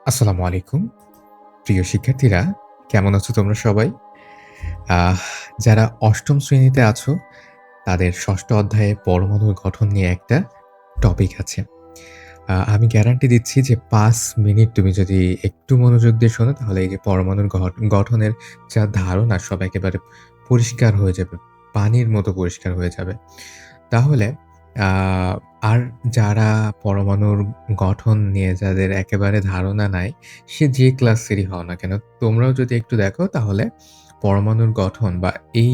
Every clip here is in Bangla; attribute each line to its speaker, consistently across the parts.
Speaker 1: আসসালামু আলাইকুম। প্রিয় শিক্ষার্থীরা, কেমন আছো তোমরা সবাই? আহ যারা ৮ম শ্রেণীতে আছো, তাদের ৬ষ্ঠ অধ্যায়ে পরমাণুর গঠন নিয়ে একটা টপিক আছে। আমি গ্যারান্টি দিচ্ছি যে ৫ মিনিট তুমি যদি একটু মনোযোগ দিয়ে শোনো, তাহলে এই যে পরমাণুর গঠনের যা ধারণা সব একেবারে পরিষ্কার হয়ে যাবে। পানির মতো পরিষ্কার হয়ে যাবে। তাহলে আ আর যারা পরমাণুর গঠন নিয়ে যাদের একেবারে ধারণা নাই, সে যে ক্লাসেরই হও না কেন, তোমরাও যদি একটু দেখো তাহলে পরমাণুর গঠন বা এই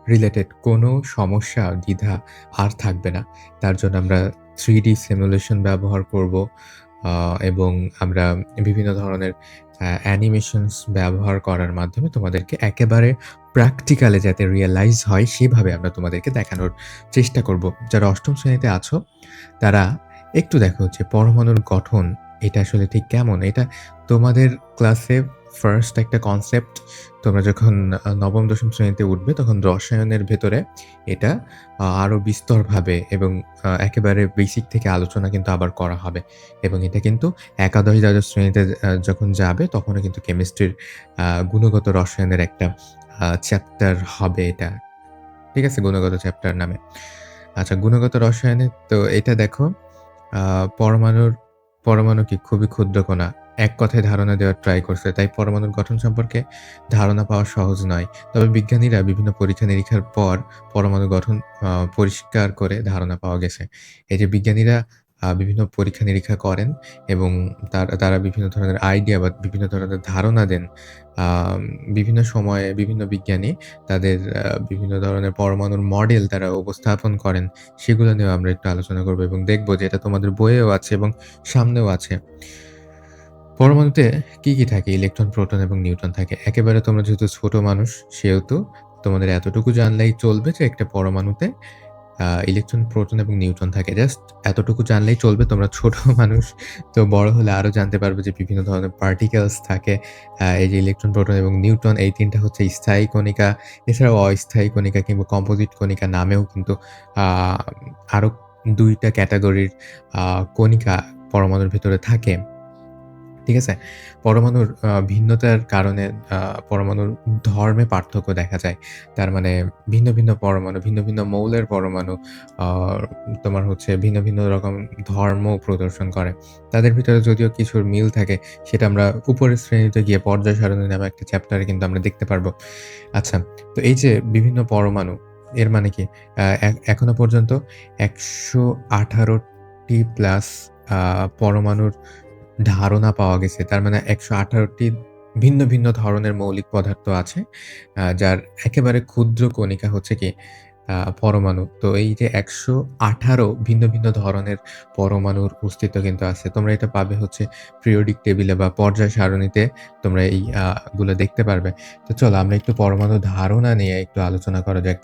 Speaker 1: রিলেটেড কোনো সমস্যা, দ্বিধা আর থাকবে না। তার জন্য আমরা 3D সিমুলেশন ব্যবহার করব এবং আমরা বিভিন্ন ধরনের অ্যানিমেশনস ব্যবহার করার মাধ্যমে তোমাদেরকে একেবারে প্র্যাকটিক্যালি যাতে রিয়ালাইজ হয় সেভাবে আমরা তোমাদেরকে দেখানোর চেষ্টা করব। যারা ৮ম শ্রেণীতে আছো তারা একটু দেখো যে পরমাণুর গঠন এটা আসলে ঠিক কেমন? এটা তোমাদের ক্লাসে ফার্স্ট একটা কনসেপ্ট তোমরা যখন ৯ম-১০ম শ্রেণীতে উঠবে তখন রসায়নের ভেতরে এটা আরো বিস্তরভাবে এবং একেবারে বেসিক থেকে আলোচনা কিন্তু আবার করা হবে এবং এটা কিন্তু একাদশ, দ্বাদশ শ্রেণীতে যখন যাবে তখনও কিন্তু কেমিস্ট্রির গুণগত রসায়নের একটা চ্যাপ্টার হবে এটা। ঠিক আছে? গুণগত চ্যাপ্টার নামে। আচ্ছা, গুণগত রসায়নে তো এটা দেখো আ পরমাণুর পরমাণু কি খুবই ক্ষুদ্র কণা। এক কথায় ধারণা দেওয়ার ট্রাই করছে। তাই পরমাণুর গঠন সম্পর্কে ধারণা পাওয়া সহজ নয়। তবে বিজ্ঞানীরা বিভিন্ন পরীক্ষা-নিরীক্ষার পর পরমাণু গঠন পরিষ্কার করে ধারণা পাওয়া গেছে। এই যে বিজ্ঞানীরা বিভিন্ন পরীক্ষা-নিরীক্ষা করেন এবং তারা বিভিন্ন ধরনের আইডিয়া বা বিভিন্ন ধরনের ধারণা দেন। আম বিভিন্ন সময়ে বিভিন্ন বিজ্ঞানী তাদের বিভিন্ন ধরনের পরমাণুর মডেল তারা উপস্থাপন করেন। সেগুলো নিয়েও আমরা একটু আলোচনা করব এবং দেখব যে এটা তোমাদের বইয়েও আছে এবং সামনেও আছে। পরমাণুতে কি থাকে? ইলেকট্রন, প্রোটন এবং নিউট্রন থাকে। একেবারে তোমরা যেহেতু ছোট মানুষ, সেহেতু তোমাদের এতটুকু জানলেই চলবে যে একটা পরমাণুতে ইলেকট্রন, প্রোটন এবং নিউট্রন থাকে। জাস্ট এতটুকু জানলেই চলবে। তোমরা ছোট মানুষ, তো বড় হলে আরো জানতে পারবে যে বিভিন্ন ধরনের পার্টিকেলস থাকে। এই যে ইলেকট্রন, প্রোটন এবং নিউট্রন এই ৩ টা হচ্ছে স্থায়ী কণিকা। এছাড়াও অস্থায়ী কণিকা কিংবা কম্পোজিট কণিকা নামেও কিন্তু আ আরো ২ টা ক্যাটেগরির আ কণিকা পরমাণুর ভেতরে থাকে। ঠিক আছে? পরমাণুর ভিন্নতার কারণে আ পরমাণুর ধর্মে পার্থক্য দেখা যায়। তার মানে ভিন্ন পরমাণু, ভিন্ন মৌলের পরমাণু আ তোমার হচ্ছে ভিন্ন রকম ধর্ম প্রদর্শন করে। তাদের ভিতরে যদিও কিছুর মিল থাকে, সেটা আমরা উপরের শ্রেণীতে গিয়ে পর্যায় সারণী নামে একটা চ্যাপ্টারে কিন্তু আমরা দেখতে পারব। আচ্ছা, তো এই যে বিভিন্ন পরমাণু, এর মানে কি? এখনো পর্যন্ত ১১৮ টি প্লাস আ পরমাণুর ধারণা পাওয়া গেছে। তার মানে ১১৮ টি ভিন্ন ধরনের মৌলিক পদার্থ আছে। যার একেবারে ক্ষুদ্র কণিকা হচ্ছে কি পরমাণু। তো এই যে ১১৮ ভিন্ন ধরনের পরমাণুর অস্তিত্ব কিন্তু আছে। তোমরা এটা পাবে হচ্ছে পিরিয়ডিক টেবিলে বা পর্যায় সারণীতে তোমরা এই গুলো দেখতে পারবে। তো চলো আমরা একটু পরমাণু ধারণা নিয়ে একটু আলোচনা করা যাক।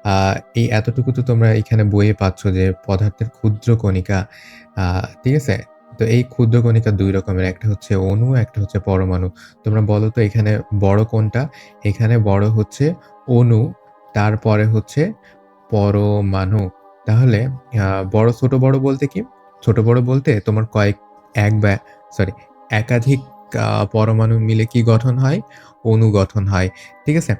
Speaker 1: আ এই এতটুকু তো তোমরা এখানে বইয়ে পাচ্ছ যে পদার্থের ক্ষুদ্র কণিকা। আ ঠিক আছে? তো এই ক্ষুদ্র কণিকা ২ রকমের। একটা হচ্ছে অণু, একটা হচ্ছে পরমাণু। তোমরা বলো তো এখানে বড় কোনটা? এখানে বড় হচ্ছে অণু, তারপরে হচ্ছে পরমাণু। তাহলে আ ছোট বড় বলতে কি? ছোট বড় বলতে তোমার এক বা সরি একাধিক পরমাণু মিলে কি গঠন হয়? অণু গঠন হয়। ঠিক আছে?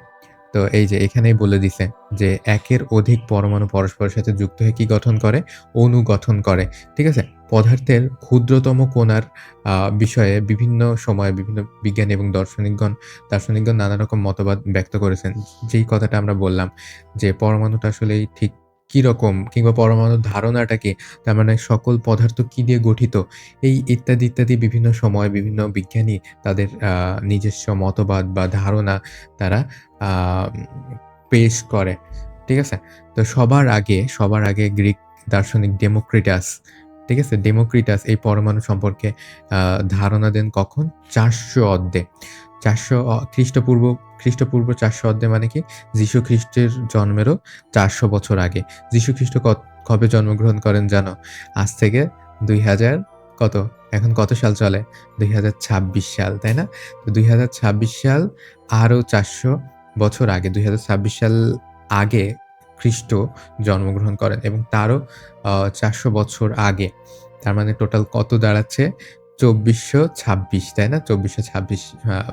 Speaker 1: তো এই যে এখানেই বলে দিছে যে একের অধিক পরমাণু পরস্পরের সাথে যুক্ত হয়ে কি গঠন করে? অণু গঠন করে। ঠিক আছে? পদার্থের ক্ষুদ্রতম কণার বিষয়ে বিভিন্ন সময়ে বিভিন্ন বিজ্ঞানী এবং দার্শনিকগণ নানা রকম মতবাদ ব্যক্ত করেছেন। যেই কথাটা আমরা বললাম যে পরমাণুটা আসলেই ঠিক কিরকম কিংবা পরমাণুর ধারণাটা কি? তার মানে সকল পদার্থ কি দিয়ে গঠিত? এই ইত্যাদি বিভিন্ন সময় বিভিন্ন বিজ্ঞানী তাদের নিজস্ব মতবাদ বা ধারণা তারা আ পেশ করে। ঠিক আছে? তো সবার আগে গ্রিক দার্শনিক ডেমোক্রিটাস, ঠিক আছে? ডেমোক্রিটাস এই পরমাণু সম্পর্কে আ ধারণা দেন কখন? ৪০০ অব্দে। ৪০০ খ্রিস্টপূর্ব ৪০০ অব্দে মানে কি? যীশু খ্রিস্টের জন্মেরও ৪০০ বছর আগে। যীশু খ্রিস্ট কবে জন্মগ্রহণ করেন জানো? আজ থেকে ২০০০ কত? এখন কত সাল চলে? ২০২৬ সাল, তাই না? তো ২০২৬ সাল আরও ৪০০ বছর আগে ২০২৬ সাল আগে খ্রিস্ট জন্মগ্রহণ করেন এবং তারও ৪০০ বছর আগে। তার মানে টোটাল কত দাঁড়াচ্ছে? ২৪২৬, তাই না? ২৪২৬,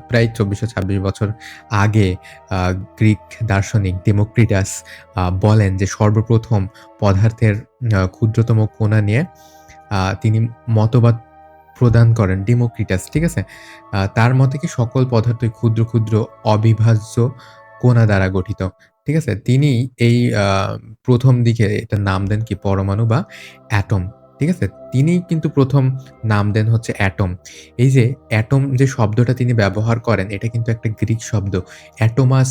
Speaker 1: প্রায় ২৪২৬ বছর আগে আ গ্রিক দার্শনিক ডেমোক্রিটাস বলেন যে সর্বপ্রথম পদার্থের ক্ষুদ্রতম কণা নিয়ে তিনি মতবাদ প্রদান করেন ডেমোক্রিটাস, ঠিক আছে? তার মতে কি সকল পদার্থই ক্ষুদ্র, ক্ষুদ্র অবিভাজ্য কণা দ্বারা গঠিত। ঠিক আছে? তিনিই এই ১ম দিকে এটার নাম দেন কি পরমাণু বা এটম। ঠিক আছে? তিনিই কিন্তু ১ম নাম দেন হচ্ছে এটম। এই যে এটম যে শব্দটা তিনি ব্যবহার করেন এটা কিন্তু একটা গ্রিক শব্দ। অ্যাটোমাস,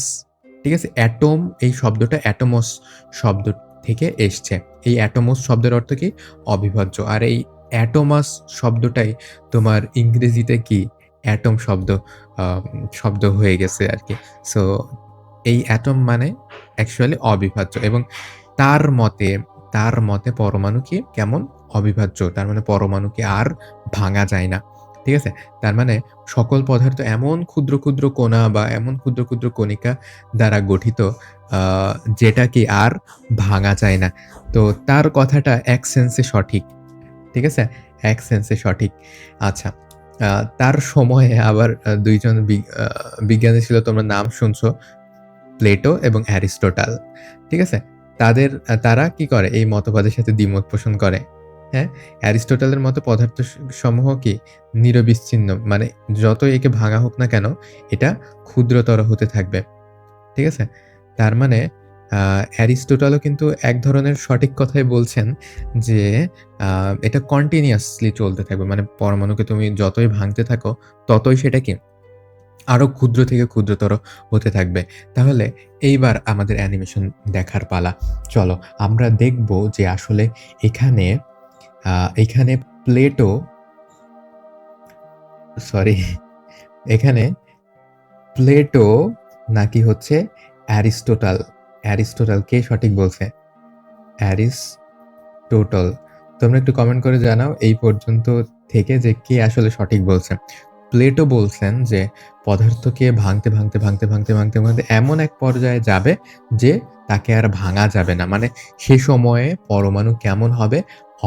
Speaker 1: ঠিক আছে? অ্যাটম এই শব্দটা অ্যাটোমস শব্দ থেকে এসছে। এই অ্যাটোমস শব্দের অর্থ কি? অবিভাজ্য। আর এই অ্যাটোমাস শব্দটাই তোমার ইংরেজিতে কি? অ্যাটম আ শব্দ হয়ে গেছে আরকি। সো এই অ্যাটম মানে অ্যাকচুয়ালি অবিভাজ্য এবং তার মতে তার মতে পরমাণু কি? কেমন? অবিভাজ্য। তার মানে পরমাণুকে আর ভাঙা যায় না। ঠিক আছে? তার মানে সকল পদার্থ এমন ক্ষুদ্র, ক্ষুদ্র কণা বা এমন ক্ষুদ্র, ক্ষুদ্র কণিকা দ্বারা গঠিত আ যেটা কি আর ভাঙা যায় না। তো তার কথাটা এক সেন্সে সঠিক। ঠিক আছে? এক সেন্সে সঠিক। আচ্ছা। আ তার সময়ে আবার ২ জন বিজ্ঞানী ছিল তোমরা নাম শুনছো। প্লেটো এবং অ্যারিস্টোটাল। ঠিক আছে? তারা কি করে? এই মতবাদের সাথে দ্বিমত পোষণ করে। হ্যাঁ? অ্যারিস্টোটলের মতে পদার্থ সমূহ কি? নিরবিচ্ছিন্ন। মানে যতই একে ভাঙা হোক না কেন, এটা ক্ষুদ্রতর হতে থাকবে। ঠিক আছে? তার মানে আ অ্যারিস্টোটলও কিন্তু এক ধরনের সঠিক কথাই বলছেন যে, আ এটা কন্টিনিউয়াসলি চলতে থাকবে। মানে পরমাণুকে তুমি যতই ভাঙতে থাকো, ততই সেটা কি? আরো ক্ষুদ্র থেকে ক্ষুদ্রতর হতে থাকবে। তাহলে এইবার আমাদের অ্যানিমেশন দেখার পালা। চলো আমরা দেখব যে আসলে এখানে আ এখানে প্লেটো সরি এখানে প্লেটো নাকি হচ্ছে অ্যারিস্টোটল? অ্যারিস্টোটল কে সঠিক বলছে? অ্যারিস্টোটল। তোমরা একটু কমেন্ট করে জানাও এই পর্যন্ত থেকে যে কে আসলে সঠিক বলছে। প্লেটো বলছেন যে পদার্থকে ভাঙতে এমন এক পর্যায়ে যাবে যে তাকে আর ভাঙা যাবে না। মানে সে সময়ে পরমাণু কেমন হবে?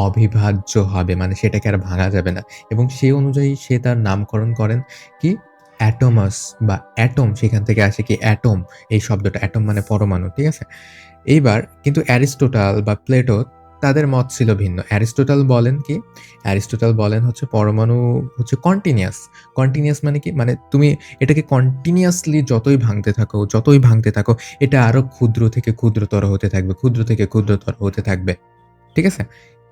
Speaker 1: অবিভাজ্য হবে। মানে সেটাকে আর ভাঙা যাবে না। এবং সে অনুযায়ী সে তার নামকরণ করেন কি? অ্যাটোমাস বা অ্যাটম সেখান থেকে আসে কি? অ্যাটম এই শব্দটা। অ্যাটম মানে পরমাণু। ঠিক আছে? এইবার কিন্তু অ্যারিস্টোটল বা প্লেটো তাদের মত ছিল ভিন্ন। অ্যারিস্টোটল বলেন কি? অ্যারিস্টোটল বলেন হচ্ছে পরমাণু হচ্ছে কন্টিনিউয়াস। কন্টিনিউয়াস মানে কি? মানে তুমি এটাকে কন্টিনিউয়াসলি যতই ভাঙতে থাকো, এটা আরো ক্ষুদ্র থেকে ক্ষুদ্রতর হতে থাকবে, ক্ষুদ্র থেকে ক্ষুদ্রতর হতে থাকবে। ঠিক আছে?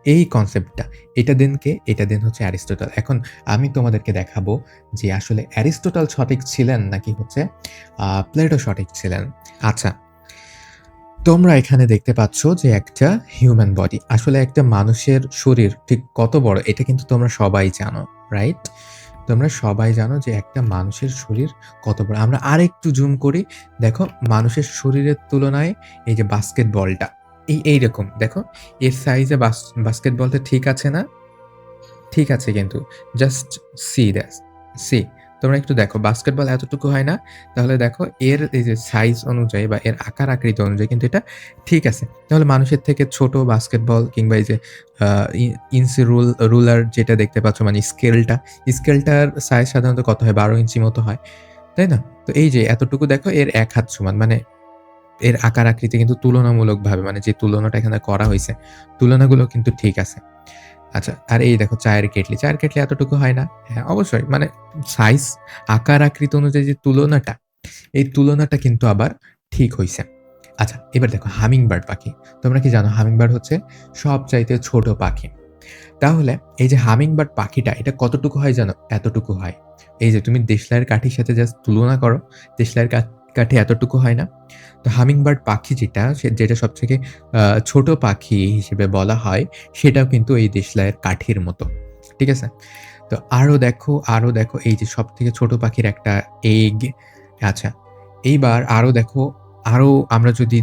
Speaker 1: এই কনসেপ্টটা। এটা দেন কে? এটা দেন হচ্ছে অ্যারিস্টোটল। এখন আমি তোমাদেরকে দেখাবো যে আসলে অ্যারিস্টোটল সঠিক ছিলেন নাকি হচ্ছে প্লেটো সঠিক ছিলেন। আচ্ছা, তোমরা এখানে দেখতে পাচ্ছ যে একটা হিউম্যান বডি। আসলে একটা মানুষের শরীর ঠিক কত বড় এটা কিন্তু তোমরা সবাই জানো, রাইট? তোমরা সবাই জানো যে একটা মানুষের শরীর কত বড়। আমরা আরেকটু জুম করি। দেখো মানুষের শরীরের তুলনায় এই যে বাস্কেটবলটা এইরকম দেখো এর সাইজে বাস্কেটবলটা ঠিক আছে না? ঠিক আছে কিন্তু। জাস্ট সি দ্যাট সি তোমরা একটু দেখো বাস্কেটবল এতটুকু হয় না? তাহলে দেখো এর এই যে সাইজ অনুযায়ী বা এর আকার আকৃতি অনুযায়ী কিন্তু এটা ঠিক আছে। তাহলে মানুষের থেকে ছোট বাস্কেটবল কিংবা এই যে আ ই ইঞ্চি রুলার যেটা দেখতে পাচ্ছ মানে স্কেলটার সাইজ সাধারণত কত হয়? ১২ ইঞ্চি মতো হয়। তাই না? তো এই যে এতটুকু দেখো এর ১ হাত সমান। মানে এর আকার আকৃতি কিন্তু তুলনামূলকভাবে মানে যে তুলনাটা এখানে করা হইছে, তুলনাগুলো কিন্তু ঠিক আছে। আচ্ছা, আর এই দেখো চায়ের কেটলি এতটুকু হয় না? হ্যাঁ, অবশ্যই মানে সাইজ, আকার আকৃতি অনুযায়ী যে তুলনাটা, এই তুলনাটা কিন্তু আবার ঠিক হইছে। আচ্ছা, এবার দেখো হামিংবার্ড পাখি। তোমরা কি জানো হামিংবার্ড হচ্ছে সবচাইতে ছোট পাখি। তাহলে এই যে হামিংবার্ড পাখিটা এটা কতটুকু হয় জানো? এতটুকু হয়। এই যে তুমি দেশলাইয়ের কাঠির সাথে জাস্ট তুলনা করো, দেশলাইয়ের কাঠি এতটুকু হয় না? তো হামিংবার্ড পাখি যেটা সবথেকে আ ছোট পাখি হিসেবে বলা হয়, সেটাও কিন্তু এই দেশলাইয়ের কাঠির মতো। ঠিক আছে? তো আরো দেখো এই যে সবথেকে ছোট পাখির একটা এগ আচ্ছা, এইবার আরো আমরা যদি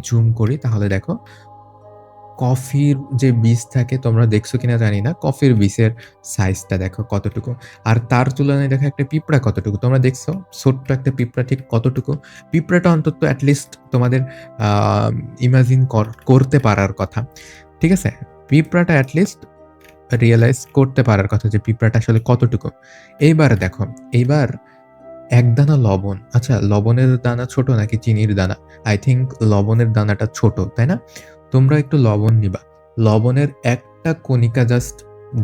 Speaker 1: জুম করি তাহলে দেখো কফির যে বীজ থাকে তোমরা দেখছো কিনা জানি না। কফির বীজের সাইজটা দেখো কতটুকু। আর তার তুলনায় দেখো একটা পিঁপড়া কতটুকু। তোমরা দেখছো? ছোট্ট একটা পিঁপড়া ঠিক কতটুকু? পিঁপড়াটা অন্তত এট লিস্ট তোমাদের আ ইমাজিন করতে পারার কথা। ঠিক আছে? পিঁপড়াটা এট লিস্ট রিয়ালাইজ করতে পারার কথা যে পিঁপড়াটা আসলে কতটুকু। এইবার দেখো, এইবার ১ দানা লবণ। আচ্ছা, লবণের দানা ছোট নাকি চিনির দানা? আই থিংক লবণের দানাটা ছোট, তাই না? তোমরা একটু লবণ নিবা। লবণের একটা কণিকা জাস্ট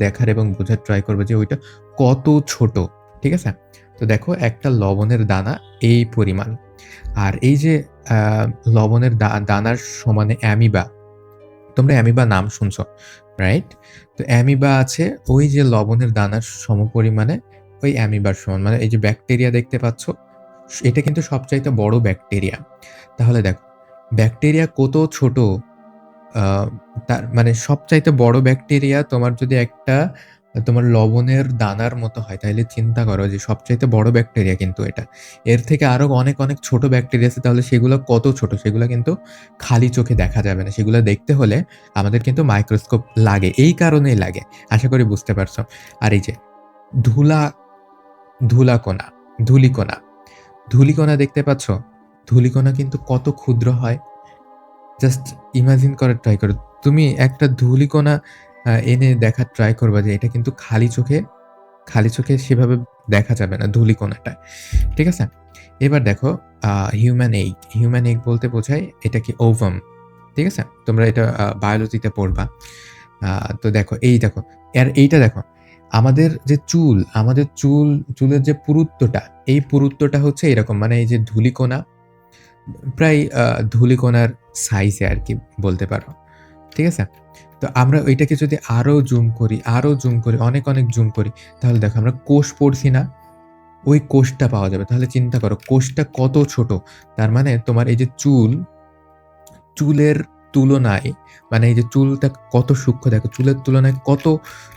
Speaker 1: দেখার এবং বোঝার ট্রাই করবে যে ওইটা কত ছোট। ঠিক আছে? তো দেখো একটা লবণের দানা এই পরিমাণ। আর এই যে আ লবণের দানার সমানে অ্যামিবা। তোমরা অ্যামিবা নাম শুনছো, রাইট? তো অ্যামিবা আছে ওই যে লবণের দানার সমপরিমাণে ওই অ্যামিবার সমান। মানে এই যে ব্যাকটেরিয়া দেখতে পাচ্ছ, এটা কিন্তু সবচাইতে বড় ব্যাকটেরিয়া। তাহলে দেখো, ব্যাকটেরিয়া কত ছোট, আ তার মানে সবচাইতে বড় ব্যাকটেরিয়া তোমার যদি একটা তোমার লবণের দানার মতো হয়, তাইলে চিন্তা করো যে সবচাইতে বড় ব্যাকটেরিয়া কিন্তু এটা। এর থেকে আরো অনেক, অনেক ছোট ব্যাকটেরিয়া আছে, তাহলে সেগুলো কত ছোট? সেগুলো কিন্তু খালি চোখে দেখা যাবে না। সেগুলো দেখতে হলে আমাদের কিন্তু মাইক্রোস্কোপ লাগে। এই কারণেই লাগে। আশা করি বুঝতে পারছো। আর এই যে ধুলা, ধুলাকণা, ধূলিকণা, ধূলিকণা দেখতে পাচ্ছ? ধূলিকণা কিন্তু কত ক্ষুদ্র হয়। জাস্ট ইমাজিন করার ট্রাই করো। তুমি একটা ধূলিকণা এনে দেখার ট্রাই করবা যে এটা কিন্তু খালি চোখে সেভাবে দেখা যাবে না ধূলিকণাটা। ঠিক আছে? এবার দেখো আ হিউম্যান এগ। হিউম্যান এগ বলতে বোঝায় এটা কি ওভাম। ঠিক আছে? তোমরা এটা বায়োলজিতে পড়বা। আ তো দেখো, এই দেখো, এইটা দেখো। চুলের যে পুরুত্বটা, এই পুরুত্বটা হচ্ছে এরকম। মানে এই যে ধূলিকণা, প্রায় ধূলিকণার সাইজে আরকি বলতে পারো। ঠিক আছে? তো আমরা ওইটাকে যদি আরো জুম করি, অনেক, অনেক জুম করি, তাহলে দেখো আমরা কোষ পড়ছি না? ওই কোষটা পাওয়া যাবে। তাহলে চিন্তা করো কোষটা কত ছোট। তার মানে তোমার এই যে চুলের তুলনায়, মানে এই যে চুলটা কত সূক্ষ্ম দেখো, চুলের তুলনায় কত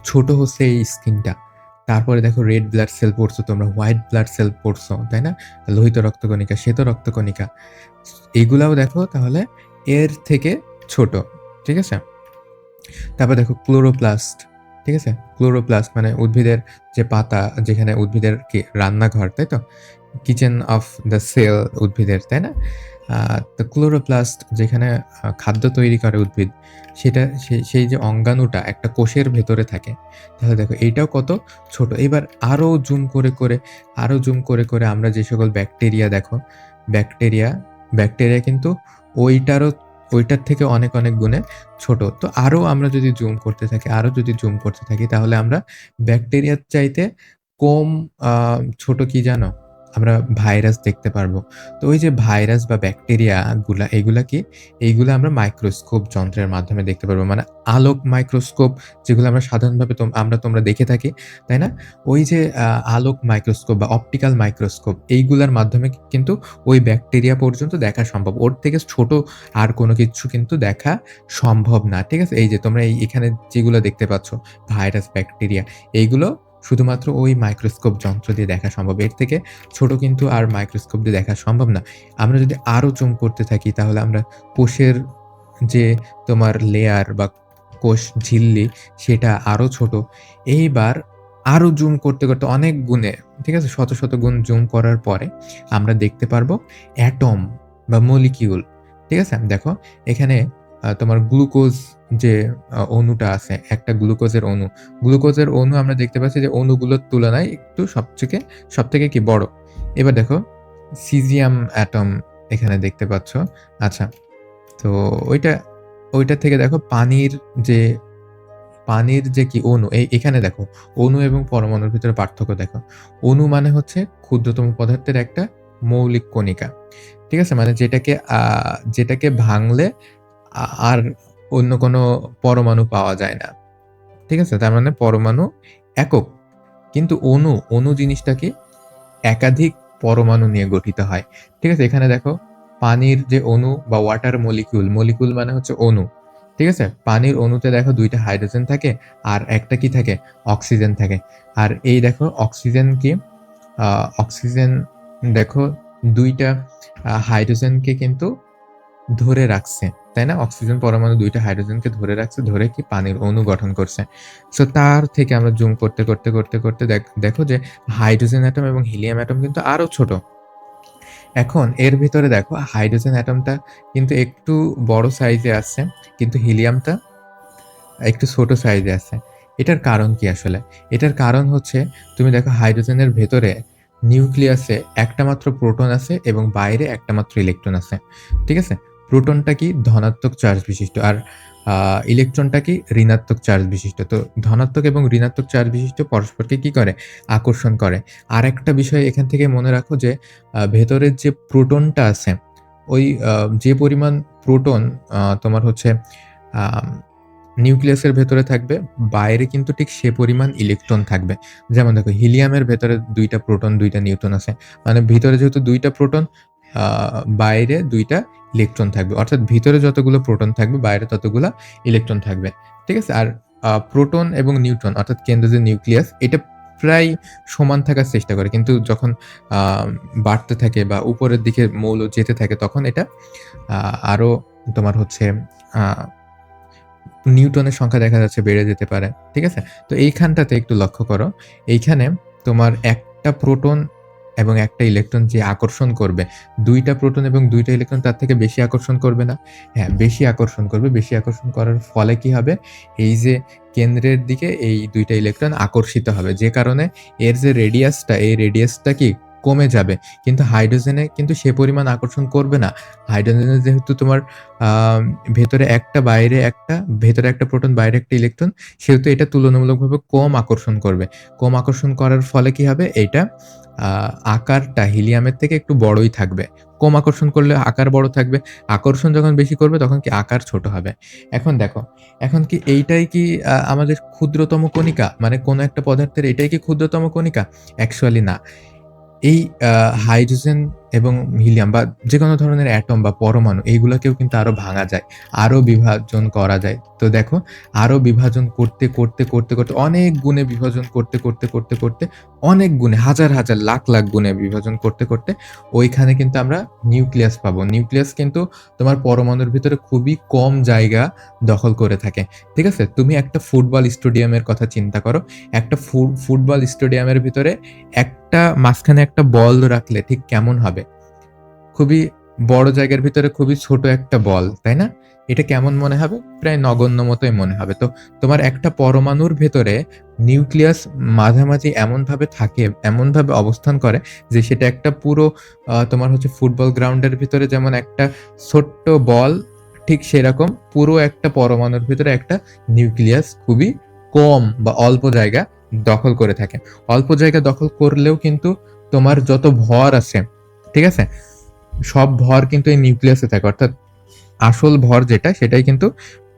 Speaker 1: ছোট হচ্ছে এই স্কিনটা। তারপরে দেখো রেড ব্লাড সেল পড়ছো তোমরা, হোয়াইট ব্লাড সেল পড়ছো, তাই না? লোহিত রক্তকণিকা, শ্বেত রক্তকণিকা। এগুলাও দেখো তাহলে এর থেকে ছোট। ঠিক আছে? তারপর দেখো ক্লোরোপ্লাস্ট। ঠিক আছে? ক্লোরোপ্লাস্ট মানে উদ্ভিদের যে পাতা, যেখানে উদ্ভিদের কি রান্নাঘর, তাই তো? কিচেন অফ দ্য সেল উদ্ভিদের, তাই না? তো ক্লোরোপ্লাস্ট যেখানে খাদ্য তৈরি করে উদ্ভিদ, সেই যে অঙ্গাণুটা একটা কোষের ভেতরে থাকে। তাহলে দেখো এইটাও কত ছোট। এবার আরো জুম করে করে আমরা যে সকল ব্যাকটেরিয়া দেখো, ব্যাকটেরিয়া ব্যাকটেরিয়া কিন্তু ওইটারও ওইটার থেকে অনেক, অনেক গুণে ছোট। তো আরো যদি জুম করতে থাকি তাহলে আমরা ব্যাকটেরিয়ার চাইতে কম আ ছোট কি জানো? আমরা ভাইরাস দেখতে পারবো। তো ওই যে ভাইরাস বা ব্যাকটেরিয়া এগুলা কি? এইগুলা আমরা মাইক্রোস্কোপ যন্ত্রের মাধ্যমে দেখতে পারবো। মানে আলোক মাইক্রোস্কোপ, যেগুলো আমরা সাধারণভাবে তোমরা দেখে থাকি, তাই না? ওই যে আলোক মাইক্রোস্কোপ বা অপটিক্যাল মাইক্রোস্কোপ, এইগুলার মাধ্যমে কিন্তু ওই ব্যাকটেরিয়া পর্যন্ত দেখা সম্ভব। ওর থেকে ছোট আর কোনো কিছু কিন্তু দেখা সম্ভব না। ঠিক আছে? এই যে তোমরা এখানে যেগুলো দেখতে পাচ্ছ, ভাইরাস, ব্যাকটেরিয়া, এইগুলো শুধুমাত্র ওই মাইক্রোস্কোপ যন্ত্র দিয়ে দেখা সম্ভব। এর থেকে ছোট কিন্তু আর মাইক্রোস্কোপ দিয়ে দেখা সম্ভব না। আমরা যদি আরো জুম করতে থাকি তাহলে আমরা কোষের যে তোমার লেয়ার বা কোষ ঝিল্লি, সেটা আরো ছোট। এইবার আরো জুম করতে অনেক গুণে, ঠিক আছে? শত, শত গুণ জুম করার পরে আমরা দেখতে পারবো অ্যাটম বা মলিকিউল। ঠিক আছে? দেখো এখানে তোমার গ্লুকোজ যে অণুটা আছে, একটা গ্লুকোজের অণু। গ্লুকোজের অণু আমরা দেখতে পাচ্ছি যে অণুগুলোর তুলনায় একটু সবথেকে কি বড়। এবার দেখো সিজিয়াম অ্যাটম এখানে দেখতে পাচ্ছ। আচ্ছা, তো ওইটা ওইটা থেকে দেখো যে পানির যে কি অণু, এখানে দেখো অণু এবং পরমাণুর ভিতরে পার্থক্য দেখো। অণু মানে হচ্ছে ক্ষুদ্রতম পদার্থের একটা মৌলিক কণিকা। ঠিক আছে? মানে যেটাকে ভাঙলে আর অন্য কোনো পরমাণু পাওয়া যায় না। ঠিক আছে? তার মানে পরমাণু একক। কিন্তু অণু জিনিসটা কি? একাধিক পরমাণু নিয়ে গঠিত হয়। ঠিক আছে? এখানে দেখো পানির যে অণু বা ওয়াটার মলিকিউল মানে হচ্ছে অণু। ঠিক আছে? পানির অণুতে দেখো ২ টা হাইড্রোজেন থাকে আর একটা কি থাকে? অক্সিজেন থাকে। আর এই দেখো অক্সিজেন কি? আ অক্সিজেন দেখো ২ টা হাইড্রোজেনকে কিন্তু ধরে রাখছে। তাই না? অক্সিজেন পরমাণু ২ টা হাইড্রোজেনকে ধরে রাখছে, ধরে কি পানির অণু গঠন করছে। সো তার থেকে আমরা জুম করতে দেখো যে হাইড্রোজেন অ্যাটম এবং হিলিয়াম অ্যাটম কিন্তু আরো ছোট। এখন এর ভিতরে দেখো হাইড্রোজেন অ্যাটমটা কিন্তু একটু বড় সাইজে আছে, কিন্তু হিলিয়ামটা একটু ছোট সাইজে আছে। এটার কারণ কি আসলে? এটার কারণ হচ্ছে তুমি দেখো হাইড্রোজেনের ভেতরে নিউক্লিয়াসে একটা মাত্র প্রোটন আছে এবং বাইরে একটা মাত্র ইলেকট্রন আছে। ঠিক আছে? প্রোটনটা কি ধনাত্মক চার্জ বিশিষ্ট আর ইলেকট্রনটা কি ঋণাত্মক চার্জ বিশিষ্ট। তো ধনাত্মক এবং ঋণাত্মক চার্জ বিশিষ্ট পরস্পরকে কি করে? আকর্ষণ করে। আরেকটা বিষয় এখান থেকে মনে রাখো যে ভেতরের যে প্রোটনটা আছে, ওই যে পরিমাণ প্রোটন তোমার হচ্ছে আম নিউক্লিয়াসের ভেতরে থাকবে, বাইরে কিন্তু ঠিক সে পরিমাণ ইলেকট্রন থাকবে। যেমন দেখো হিলিয়ামের ভেতরে ২ টা প্রোটন, ২ টা নিউট্রন আছে। মানে ভিতরে যেহেতু ২ টা প্রোটন, আ বাইরে ২ টা ইলেকট্রন থাকবে। অর্থাৎ ভিতরে যতগুলো প্রোটন থাকবে, বাইরে ততগুলা ইলেকট্রন থাকবে। ঠিক আছে? আর প্রোটন এবং নিউট্রন অর্থাৎ কেন্দ্রে যে নিউক্লিয়াস, এটা প্রায় সমান থাকার চেষ্টা করে। কিন্তু যখন আ বাড়তে থাকে বা উপরের দিকে মৌল যেতে থাকে, তখন এটা আ আরো তোমার হচ্ছে আ নিউটনের সংখ্যা দেখা যাচ্ছে বেড়ে যেতে পারে। ঠিক আছে? তো এইখানটাতে একটু লক্ষ্য করো। এইখানে তোমার একটা প্রোটন এবং একটা ইলেকট্রন যে আকর্ষণ করবে, ২ টা প্রোটন এবং ২ টা ইলেকট্রন তার থেকে বেশি আকর্ষণ করবে না? হ্যাঁ, বেশি আকর্ষণ করবে। বেশি আকর্ষণ করার ফলে কি হবে? এই যে কেন্দ্রের দিকে এই ২ টা ইলেকট্রন আকর্ষিত হবে। যে কারণে এর যে রেডিয়াসটা, এই রেডিয়াসটা কি কমে যাবে। কিন্তু হাইড্রোজেনে কিন্তু সে পরিমাণ আকর্ষণ করবে না। হাইড্রোজেনে যেহেতু তোমার আ ভেতরে একটা, বাইরে একটা, ভেতরে একটা প্রোটন, বাইরে একটা ইলেকট্রন, সেহেতু এটা তুলনামূলকভাবে কম আকর্ষণ করবে। কম আকর্ষণ করার ফলে কি হবে? এইটা আ আকারটা হিলিয়ামের থেকে একটু বড়ই থাকবে। কম আকর্ষণ করলে আকার বড় থাকবে। আকর্ষণ যখন বেশি করবে তখন কি আকার ছোট হবে। এখন দেখো, এখন কি এইটাই কি আমাদের ক্ষুদ্রতম কণিকা? মানে কোনো একটা পদার্থের এটাই কি ক্ষুদ্রতম কণিকা? অ্যাকচুয়ালি না। এই আ হাইড্রোজেন এবং হিলিয়াম বা যেকোনো ধরনের অ্যাটম বা পরমাণু এইগুলাকেও কিন্তু আরো ভাঙা যায়। আরো বিভাজন করা যায়। তো দেখো আরো বিভাজন করতে অনেক গুণে বিভাজন করতে অনেক গুণে হাজার, লাখ গুণে বিভাজন করতে ওইখানে কিন্তু আমরা নিউক্লিয়াস পাবো। নিউক্লিয়াস কিন্তু তোমার পরমাণুর ভিতরে খুবই কম জায়গা দখল করে থাকে। ঠিক আছে? তুমি একটা ফুটবল স্টেডিয়ামের কথা চিন্তা করো। একটা ফুটবল স্টেডিয়ামের ভিতরে একটা মাঝখানে একটা বল রাখলে ঠিক কেমন হবে? খুবই বড় জায়গার ভিতরে খুবই ছোট একটা বল, তাই না? এটা কেমন মনে হবে? প্রায় নগণ্য মতোই মনে হবে। তো তোমার একটা পরমাণুর ভেতরে নিউক্লিয়াস মাঝামাঝি এমনভাবে থাকে, এমনভাবে অবস্থান করে যে সেটা একটা পুরো তোমার হচ্ছে ফুটবল গ্রাউন্ডের ভিতরে যেমন একটা ছোট্ট বল, ঠিক সেরকম পুরো একটা পরমাণুর ভিতরে একটা নিউক্লিয়াস খুবই কম বা অল্প জায়গা দখল করে থাকে। অল্প জায়গা দখল করলেও কিন্তু তোমার যত ভর আছে, ঠিক আছে? সব ভর কিন্তু এই নিউক্লিয়াসে থাকে। অর্থাৎ আসল ভর যেটা সেটাই কিন্তু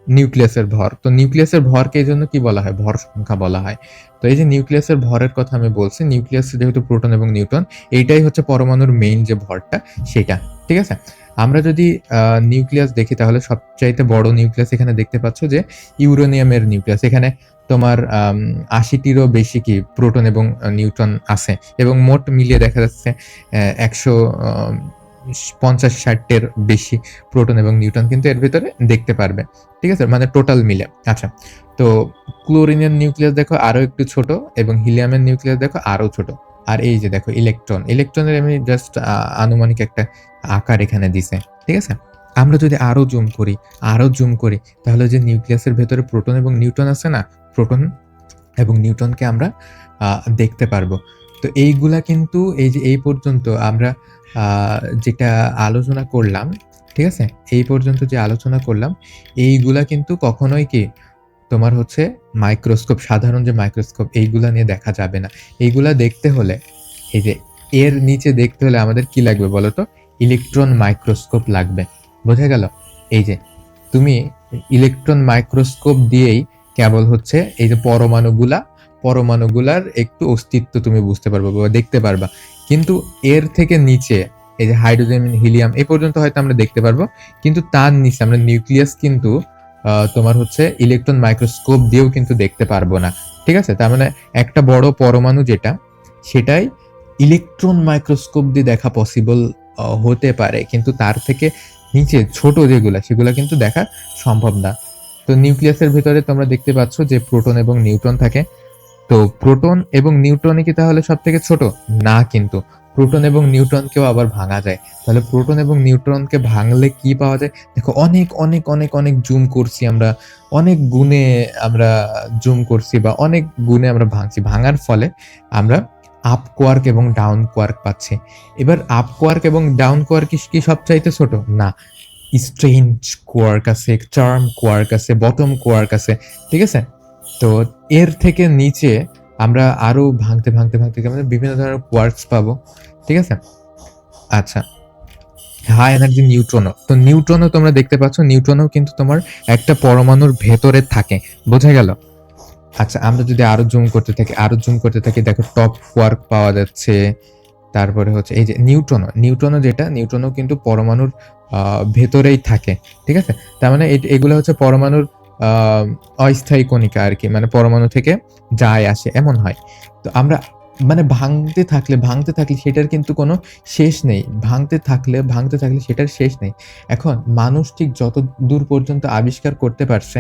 Speaker 1: নিউক্লিয়াসের ভর। তো নিউক্লিয়াসের ভরকে এজন্য কি বলা হয়? ভর সংখ্যা বলা হয়। তো এই যে নিউক্লিয়াসের ভরের কথা আমি বলছি, নিউক্লিয়াসে যেহেতু প্রোটন এবং নিউট্রন, এইটাই হচ্ছে পরমাণুর মেইন যে ভরটা সেটা। ঠিক আছে? আমরা যদি নিউক্লিয়াস দেখি তাহলে সবচাইতে বড় নিউক্লিয়াস এখানে দেখতে পাচ্ছ যে ইউরেনিয়ামের নিউক্লিয়াস। এখানে তোমার ৮০ টিরও বেশি কি প্রোটন এবং নিউট্রন আছে এবং মোট মিলিয়ে দেখা যাচ্ছে ১০০ ৫০-৬০ টের বেশি প্রোটন এবং নিউট্রন কিন্তু এর ভেতরে দেখতে পারবে। ঠিক আছে? মানে টোটাল মিলে। আচ্ছা। তো ক্লোরিনের নিউক্লিয়াস দেখো আরো একটু ছোট এবং হিলিয়ামের নিউক্লিয়াস দেখো আরো ছোট। আর এই যে দেখো ইলেকট্রন। ইলেকট্রনের আমি জাস্ট আনুমানিক একটা আকার এখানে দিছে। ঠিক আছে? আমরা যদি আরো জুম করি তাহলে যে নিউক্লিয়াসের ভেতরে প্রোটন এবং নিউট্রন আছে না? প্রোটন এবং নিউট্রনকে আমরা আ দেখতে পারবো। তো এইগুলা কিন্তু এই যে এই পর্যন্ত আমরা আ যেটা আলোচনা করলাম, ঠিক আছে? এই পর্যন্ত যে আলোচনা করলাম, এইগুলা কিন্তু কখনোই কি তোমার হচ্ছে মাইক্রোস্কোপ, সাধারণ যে মাইক্রোস্কোপ এইগুলা নিয়ে দেখা যাবে না। এইগুলা দেখতে হলে এই যে এর নিচে দেখতে হলে আমাদের কি লাগবে বলো তো? ইলেকট্রন মাইক্রোস্কোপ লাগবে। বোঝা গেল? এই যে তুমি ইলেকট্রন মাইক্রোস্কোপ দিয়েই কেবল হচ্ছে এই যে পরমাণুগুলার একটু অস্তিত্ব তুমি বুঝতে পারবা বা দেখতে পারবা। কিন্তু এর থেকে নিচে এই যে হাইড্রোজেন, হিলিয়াম এ পর্যন্ত হয়তো আমরা দেখতে পারবো। কিন্তু তার নিচে আমরা নিউক্লিয়াস কিন্তু তোমার হচ্ছে ইলেকট্রন মাইক্রোস্কোপ দিয়েও কিন্তু দেখতে পারবো না। ঠিক আছে? তার মানে একটা বড় পরমাণু যেটা, সেটাই ইলেকট্রন মাইক্রোস্কোপ দিয়ে দেখা পসিবল হতে পারে। কিন্তু তার থেকে নিচে ছোট যেগুলা, সেগুলা কিন্তু দেখা সম্ভব না। তো নিউক্লিয়াসের ভেতরে তোমরা দেখতে পাচ্ছ যে প্রোটন এবং নিউট্রন থাকে। তো প্রোটন এবং নিউট্রনই কি তাহলে সবথেকে ছোট? না কিন্তু। প্রোটন এবং নিউট্রনকেও আবার ভাঙা যায়। তাহলে প্রোটন এবং নিউট্রনকে ভাঙলে কি পাওয়া যায়? দেখো অনেক, অনেক, অনেক, অনেক জুম করছি আমরা। অনেক গুণে আমরা জুম করছি বা অনেক গুণে আমরা ভাঙছি। ভাঙার ফলে আমরা আপ কোয়ার্ক এবং ডাউন কোয়ার্ক পাচ্ছি। এবার আপ কোয়ার্ক এবং ডাউন কোয়ার্ক কি সবচাইতে ছোট? না। স্ট্রেঞ্জ কোয়ার্ক আছে, চার্ম কোয়ার্ক আছে, বটম কোয়ার্ক আছে। ঠিক আছে? তো এর থেকে নিচে আমরা আরো ভাঙতে, ভাঙতে, ভাঙতে আমরা বিভিন্ন ধরনের কোয়ার্কস পাবো। ঠিক আছে? আচ্ছা। হাই এনার্জি নিউট্রনও। তো নিউট্রনও তোমরা দেখতে পাচ্ছ, নিউট্রনও কিন্তু তোমার একটা পরমাণুর ভেতরে থাকে। বোঝা গেল? আচ্ছা, আমরা যদি আরো জুম করতে থাকি, আরো জুম করতে থাকি, দেখো টপ কোয়ার্ক পাওয়া যাচ্ছে। তারপরে হচ্ছে এই যে নিউট্রনও যেটা, নিউট্রনও কিন্তু পরমাণুর ভেতরেই থাকে। ঠিক আছে? তার মানে এগুলো হচ্ছে পরমাণুর আ অস্থায়ী কণিকা আরকি। মানে পরমাণু থেকে যায় আসে এমন হয়। তো আমরা মানে ভাঙতে থাকলে সেটার কিন্তু কোনো শেষ নেই। ভাঙতে থাকলে সেটার শেষ নেই। এখন মানুষ ঠিক যত দূর পর্যন্ত আবিষ্কার করতে পারছে,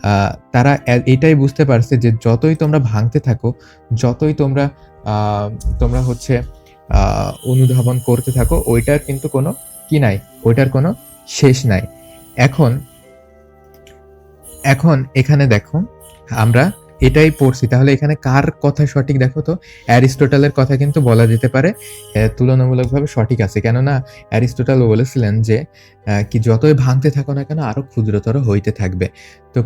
Speaker 1: আ তারা এটাই বুঝতে পারছে যে যতই তোমরা ভাঙতে থাকো, যতই আ তোমরা হচ্ছে আ অনুধাবন করতে থাকো, ওইটার কিন্তু কোনো কি নাই, ওইটার কোনো শেষ নাই। এখন এখন এখানে দেখো, আমরা এটাই পড়ছি। তাহলে এখানে কার কথা সঠিক দেখো তো? অ্যারিস্টটলের কথা কিন্তু বলা যেতে পারে তুলনামূলকভাবে সঠিক আছে। কেননা অ্যারিস্টটল বলেছিলেন যে কি যতই ভাঙতে থাকো না কেন আরো ক্ষুদ্রতর হইতে থাকবে। তো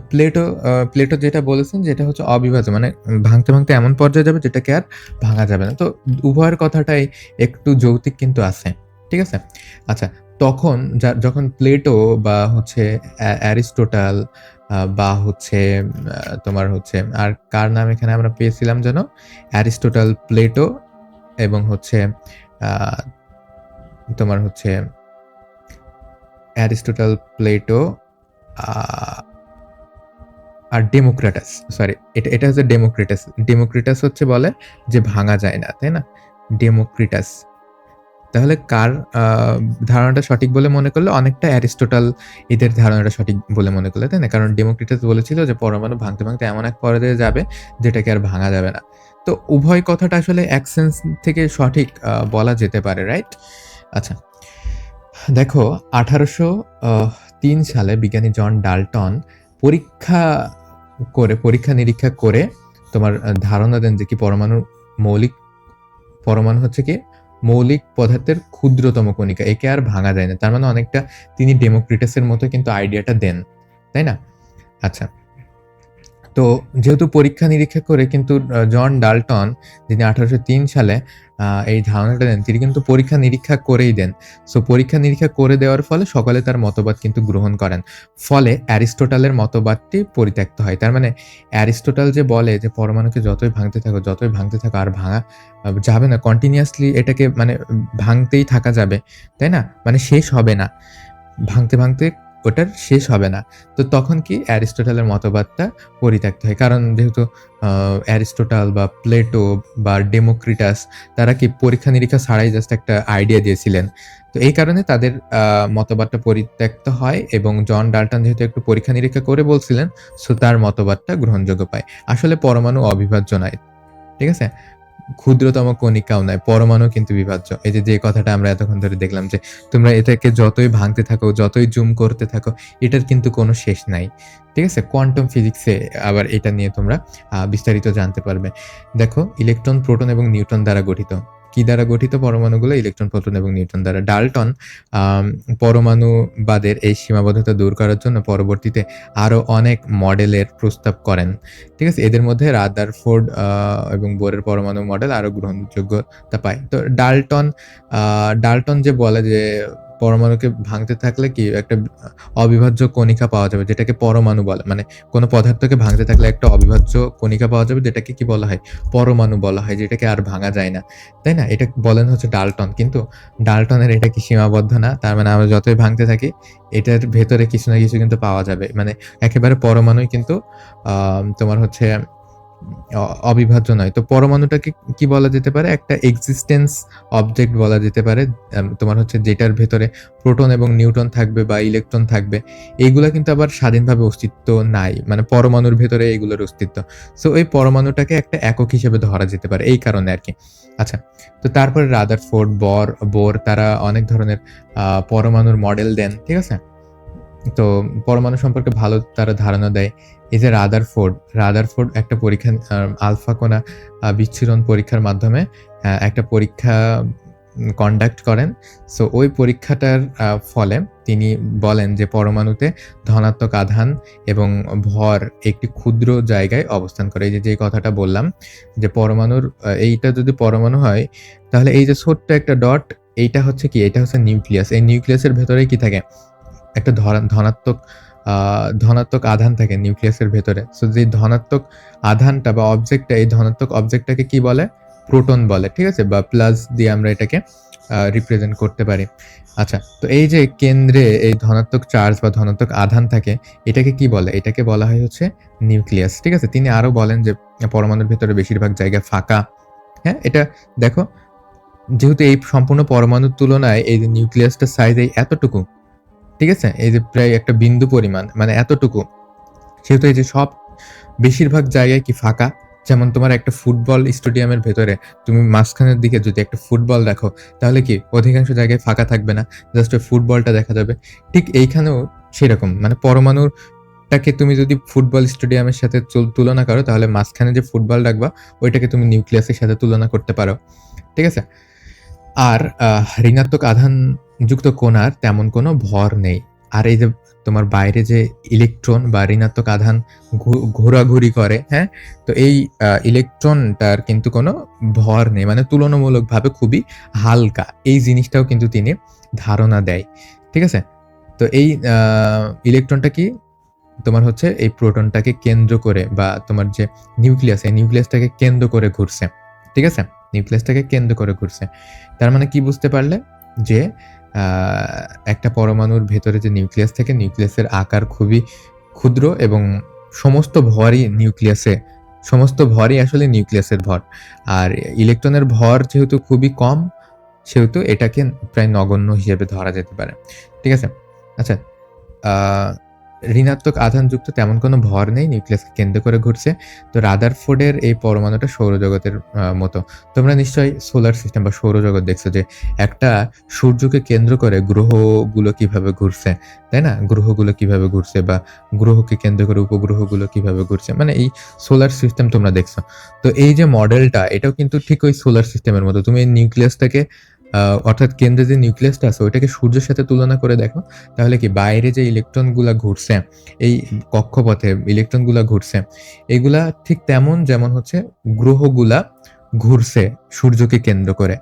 Speaker 1: প্লেটো যেটা বলেছেন যেটা হচ্ছে অবিভাজ্য। মানে ভাঙতে এমন পর্যায়ে যাবে যেটাকে আর ভাঙা যাবে না। তো উভয়ের কথাটাই একটু যৌক্তিক কিন্তু আছে। ঠিক আছে? আচ্ছা, তখন যখন প্লেটো বা হচ্ছে অ্যারিস্টটল বা হচ্ছে তোমার হচ্ছে আর কার নাম এখানে আমরা পেয়েছিলাম যেন? অ্যারিস্টটল, প্লেটো এবং হচ্ছে আ তোমার হচ্ছে অ্যারিস্টটল, প্লেটো আ আর ডেমোক্রেটাস। সরি, এটা হচ্ছে ডেমোক্রিটাস। ডেমোক্রিটাস হচ্ছে বলে যে ভাঙা যায় না, তাই না? ডেমোক্রিটাস। তাহলে কার আ ধারণাটা সঠিক বলে মনে করলে? অনেকটা অ্যারিস্টটল এদের ধারণাটা সঠিক বলে মনে করলে, তাই না? কারণ ডেমোক্রিটাস বলেছিল যে পরমাণু ভাঙতে এমন এক পর্যায়ে যাবে যেটাকে আর ভাঙা যাবে না। তো উভয় কথাটা আসলে এক সেন্স থেকে সঠিক বলা যেতে পারে, রাইট? আচ্ছা, দেখো ১৮০৩ সালে বিজ্ঞানী জন ডাল্টন পরীক্ষা পরীক্ষা-নিরীক্ষা করে তোমার ধারণা দেন যে কি মৌলিক পরমাণু হচ্ছে কি মৌলিক পদার্থের ক্ষুদ্রতম কণিকা। একে আর ভাঙা যায় না। তার মানে অনেকটা তিনি ডেমোক্রিটাসের মতো কিন্তু আইডিয়াটা দেন। তাই না? আচ্ছা। তো যেহেতু পরীক্ষা-নিরীক্ষা করে কিন্তু জন ডাল্টন যিনি ১৮০৩ সালে এই ধারণাটা দেন, তিনি কিন্তু পরীক্ষা-নিরীক্ষা করেই দেন। সো পরীক্ষা-নিরীক্ষা করে দেওয়ার ফলে সকলে তার মতবাদ কিন্তু গ্রহণ করেন। ফলে অ্যারিস্টটলের মতবাদটি পরিত্যক্ত হয়। তার মানে অ্যারিস্টটল যে বলে যে পরমাণুকে যতই ভাঙতে থাকো আর ভাঙা যাবে না। কন্টিনিউয়াসলি এটাকে মানে ভাঙতেই থাকা যাবে। তাই না? মানে শেষ হবে না। ভাঙতে ওটার শেষ হবে না। তো তখন কি অ্যারিস্টটলের মতবাদটা পরিত্যক্ত হয়। কারণ যেহেতু অ্যারিস্টটল বা প্লেটো বা ডেমোক্রিটাস তারা কি পরীক্ষা-নিরীক্ষা ছাড়াই জাস্ট একটা আইডিয়া দিয়েছিলেন। তো এই কারণে তাদের মতবাদটা পরিত্যক্ত হয় এবং জন ডাল্টন যেহেতু একটু পরীক্ষা-নিরীক্ষা করে বলছিলেন, সো তার মতবাদটা গ্রহণযোগ্য পায়। আসলে পরমাণু অবিভাজ্য নয়। ঠিক আছে? ক্ষুদ্রতম কণিকাও নয়, পরমাণু কিন্তু বিভাজ্য। এই যে কথাটা আমরা এতক্ষণ ধরে দেখলাম যে, তোমরা এটাকে যতই ভাঙতে থাকো, যতই জুম করতে থাকো, এটার কিন্তু কোনো শেষ নাই। ঠিক আছে? কোয়ান্টাম ফিজিক্সে আবার এটা নিয়ে তোমরা বিস্তারিত জানতে পারবে। দেখো, ইলেকট্রন, প্রোটন এবং নিউট্রন দ্বারা গঠিত। কি দ্বারা গঠিত পরমাণুগুলো? ইলেকট্রন, প্রোটন এবং নিউট্রন দ্বারা। ডাল্টন আম পরমাণুবাদের এই সীমাবদ্ধতা দূর করার জন্য পরবর্তীতে আরো অনেক মডেলের প্রস্তাব করেন। ঠিক আছে? এদের মধ্যে রাদারফোর্ড এবং বোরের পরমাণু মডেল আরো গ্রহণযোগ্যতা পায়। তো ডাল্টন যে বলে যে পরমাণুকে ভাঙতে থাকলে কি একটা অবিভাজ্য কণিকা পাওয়া যাবে যেটাকে পরমাণু বলে। মানে কোন পদার্থকে ভাঙতে থাকলে একটা অবিভাজ্য কণিকা পাওয়া যাবে যেটাকে কি বলা হয়? পরমাণু বলা হয়, যেটাকে আর ভাঙা যায় না। তাই না? এটা বলেন হচ্ছে ডাল্টন। কিন্তু ডাল্টনের এটা কি সীমাবদ্ধ না? তার মানে আমরা যতই ভাঙতে থাকি এটার ভেতরে কিছু না কিছু কিন্তু পাওয়া যাবে। মানে একেবারে পরমাণুই কিন্তু তোমার হচ্ছে অবিভাজ্য নয়। তো পরমাণুটাকে কি বলা যেতে পারে? একটা এক্সিস্টেন্স অবজেক্ট বলা যেতে পারে। তোমার হচ্ছে যেটার ভেতরে প্রোটন এবং নিউট্রন থাকবে বা ইলেকট্রন থাকবে। এইগুলা কিন্তু আবার স্বাধীনভাবে অস্তিত্ব নাই। মানে পরমাণুর ভেতরে এগুলোর অস্তিত্ব। সো এই পরমাণুটাকে একটা একক হিসেবে ধরা যেতে পারে। এই কারণে আরকি। আচ্ছা, তো তারপরে রাদারফোর্ড, বোর তারা অনেক ধরনের পরমাণুর মডেল দেন। ঠিক আছে? তো পরমাণু সম্পর্কে ভালো তারা ধারণা দেয়। এই যে রাদারফোর্ড একটা পরীক্ষা আলফা কণা বিচ্ছুরণ পরীক্ষার মাধ্যমে একটা পরীক্ষা কন্ডাক্ট করেন। সো ওই পরীক্ষাটার ফলে তিনি বলেন যে পরমাণুতে ধনাত্মক আধান এবং ভর একটি ক্ষুদ্র জায়গায় অবস্থান করে। এই যে কথাটা বললাম যে পরমাণুর এইটা যদি পরমাণু হয় তাহলে এই যে ছোট্ট একটা ডট এইটা হচ্ছে কি? এটা হচ্ছে নিউক্লিয়াস। এই নিউক্লিয়াসের ভেতরেই কি থাকে? একটা ধনাত্মক আ ধনাত্মক আধান থাকে নিউক্লিয়াসের ভেতরে। সো যে ধনাত্মক আধানটা বা অবজেক্টটা, এই ধনাত্মক অবজেক্টটাকে কি বলে? প্রোটন বলে। ঠিক আছে? বা প্লাস দিয়ে আমরা এটাকে রিপ্রেজেন্ট করতে পারি। আচ্ছা, তো এই যে কেন্দ্রে এই ধনাত্মক চার্জ বা ধনাত্মক আধান থাকে, এটাকে কি বলে? এটাকে বলা হয় হচ্ছে নিউক্লিয়াস। ঠিক আছে? তিনি আরো বলেন যে পরমাণুর ভেতরে বেশিরভাগ জায়গা ফাঁকা। হ্যাঁ? এটা দেখো, যেহেতু এই সম্পূর্ণ পরমাণুর তুলনায় এই যে নিউক্লিয়াসটার সাইজ এই এতটুকু, ঠিক আছে? এই যে প্রায় একটা বিন্দু পরিমাণ, মানে এতটুকু। সেহেতু এই যে বেশিরভাগ জায়গায় কি ফাঁকা। যেমন তোমার একটা ফুটবল স্টেডিয়ামের ভেতরে তুমি মাঝখানের দিকে যদি একটা ফুটবল রাখো, তাহলে কি অধিকাংশ জায়গায় ফাঁকা থাকবে না? জাস্ট ওই ফুটবলটা দেখা যাবে। ঠিক এইখানেও সেরকম। মানে পরমাণুটাকে তুমি যদি ফুটবল স্টেডিয়ামের সাথে তুলনা করো, তাহলে মাঝখানে যে ফুটবল রাখবা, ওইটাকে তুমি নিউক্লিয়াসের সাথে তুলনা করতে পারো। ঠিক আছে? আর ঋণাত্মক আধানযুক্ত কণার তেমন কোনো ভর নেই। আর এই যে তোমার বাইরে যে ইলেকট্রন বা ঋণাত্মক আধান ঘোরাঘুরি করে, হ্যাঁ? তো এই ইলেকট্রনটার কিন্তু কোনো ভর নেই। মানে তুলনামূলকভাবে খুবই হালকা। এই জিনিসটাও কিন্তু তিনি ধারণা দেয়। ঠিক আছে? তো এই আ ইলেকট্রনটা কি? তোমার হচ্ছে এই প্রোটনটাকে কেন্দ্র করে বা তোমার যে নিউক্লিয়াস, এই নিউক্লিয়াসটাকে কেন্দ্র করে ঘুরছে। ঠিক আছে? নিউক্লিয়াসটাকে কেন্দ্র করে ঘুরছে। তার মানে কি বুঝতে পারলে? যে আ একটা পরমাণুর ভেতরে যে নিউক্লিয়াস থাকে, নিউক্লিয়াসের আকার খুবই ক্ষুদ্র এবং সমস্ত ভরই সমস্ত ভরই আসলে নিউক্লিয়াসের ভর। আর ইলেকট্রনের ভর যেহেতু খুবই কম, সেহেতু এটাকে প্রায় নগণ্য হিসেবে ধরা যেতে পারে। ঠিক আছে? আচ্ছা, আ ঋণাত্মক আধানযুক্ত তেমন কোনো ভর নেই, নিউক্লিয়াসকে কেন্দ্র করে ঘুরছে। তো রাদারফোর্ডের এই পরমাণুটা সৌরজগতের মতো। তোমরা নিশ্চয়ই সোলার সিস্টেম বা সৌরজগৎ দেখছো যে একটা সূর্যকে কেন্দ্র করে গ্রহগুলো কিভাবে ঘুরছে, তাই না? গ্রহগুলো কিভাবে ঘুরছে বা গ্রহকে কেন্দ্র করে উপগ্রহগুলো কিভাবে ঘুরছে। মানে এই সোলার সিস্টেম তোমরা দেখছো। তো এই যে মডেলটা, এটাও কিন্তু ঠিক ওই সোলার সিস্টেমের মতো। তুমি এই নিউক্লিয়াসটাকে আ অর্থাৎ কেন্দ্রে যে নিউক্লিয়াসটা আছে ওইটাকে সূর্যের সাথে তুলনা করে দেখো। তাহলে কি বাইরে যে ইলেকট্রনগুলা ঘুরছে, এই কক্ষপথে ইলেকট্রনগুলা ঘুরছে, এগুলা ঠিক তেমন যেমন হচ্ছে গ্রহগুলা ঘুরছে সূর্যকে কেন্দ্র করে।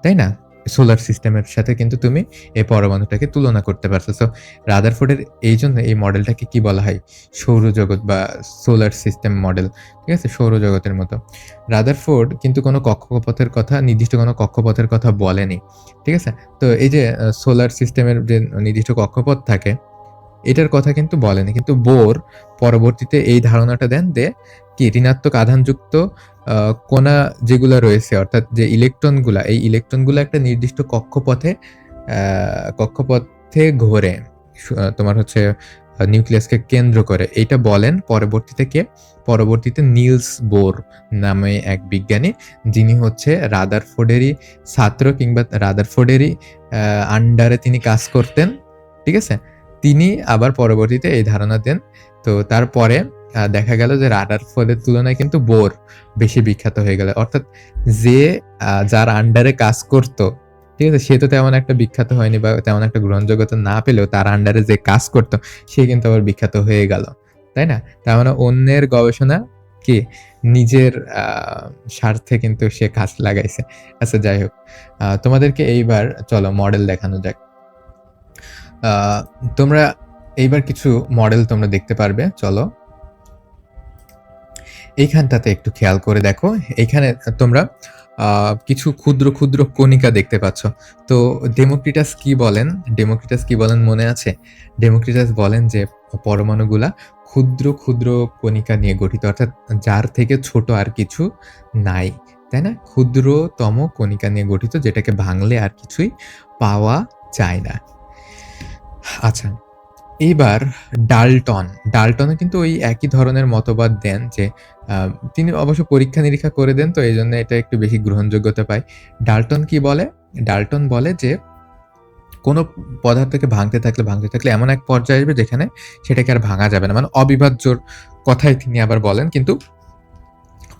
Speaker 1: তাই না? সোলার সিস্টেমের সাথে কিন্তু তুমি এই পরমাণুটাকে তুলনা করতে পারছো। সো রাদারফোর্ডের এইজন্য এই মডেলটাকে কি বলা হয়? সৌরজগৎ বা সোলার সিস্টেম মডেল। ঠিক আছে? সৌরজগতের মতো। রাদারফোর্ড কিন্তু নির্দিষ্ট কোনো কক্ষপথের কথা বলেনি। ঠিক আছে? তো এই যে সোলার সিস্টেমের যে নির্দিষ্ট কক্ষপথ থাকে, এটার কথা কিন্তু বলেনি। কিন্তু বোর পরবর্তীতে এই ধারণাটা দেন যে কি ঋণাত্মক আধানযুক্ত আ কণা যেগুলা রয়েছে, অর্থাৎ যে ইলেকট্রনগুলা, এই ইলেকট্রনগুলা একটা নির্দিষ্ট কক্ষপথে ঘোরে। তোমার হচ্ছে নিউক্লিয়াসকে কেন্দ্র করে। এইটা বলেন পরবর্তীতে কে? পরবর্তীতে নিলস বোর নামে এক বিজ্ঞানী, যিনি হচ্ছে রাদারফোর্ডেরই ছাত্র কিংবা রাদারফোর্ডেরই আন্ডারে তিনি কাজ করতেন। ঠিক আছে? তিনি আবার পরবর্তীতে এই ধারণা দেন। তো তারপরে দেখা গেল যে রাদারফোর্ডের তুলনায় কিন্তু বোর বেশি বিখ্যাত হয়ে গেল। অর্থাৎ যে যার আন্ডারে কাজ করত, ঠিক আছে? সে তো তেমন একটা বিখ্যাত হয়নি বা তেমন একটা গ্রহণযোগ্যতা না পেলেও তার আন্ডারে যে কাজ করত, সে কিন্তু আবার বিখ্যাত হয়ে গেল। তাই না? তার মানে অন্যের গবেষণা কি নিজের স্বার্থে কিন্তু সে কাজে লাগাইছে। আচ্ছা, যাই হোক। তোমাদেরকে এইবার চলো মডেল দেখানো যাক। আ তোমরা এইবার কিছু মডেল তোমরা দেখতে পারবে। চলো। এইখানটাতে একটু খেয়াল করে দেখো। এইখানে তোমরা কিছু ক্ষুদ্র, ক্ষুদ্র কণিকা দেখতে পাচ্ছ। তো ডেমোক্রিটাস কি বলেন? ডেমোক্রিটাস কি বলেন মনে আছে? ডেমোক্রিটাস বলেন যে পরমাণুগুলা ক্ষুদ্র, ক্ষুদ্র কণিকা নিয়ে গঠিত। অর্থাৎ যার থেকে ছোট আর কিছু নাই। তাই না? ক্ষুদ্রতম কণিকা নিয়ে গঠিত, যেটাকে ভাঙলে আর কিছুই পাওয়া যায় না। আচ্ছা, এইবার ডাল্টন। ডাল্টনও কিন্তু ওই একই ধরনের মতবাদ দেন যে আ তিনি অবশ্য পরীক্ষা-নিরীক্ষা করে দেন, তো এজন্য এটা একটু বেশি গ্রহণযোগ্যতা পায়। ডাল্টন কি বলে? ডাল্টন বলে যে কোন পদার্থকে ভাঙতে থাকলে এমন এক পর্যায়ে আসবে যেখানে সেটাকে আর ভাঙা যাবে না। মানে অবিভাজ্যর কথাই তিনি আবার বলেন, কিন্তু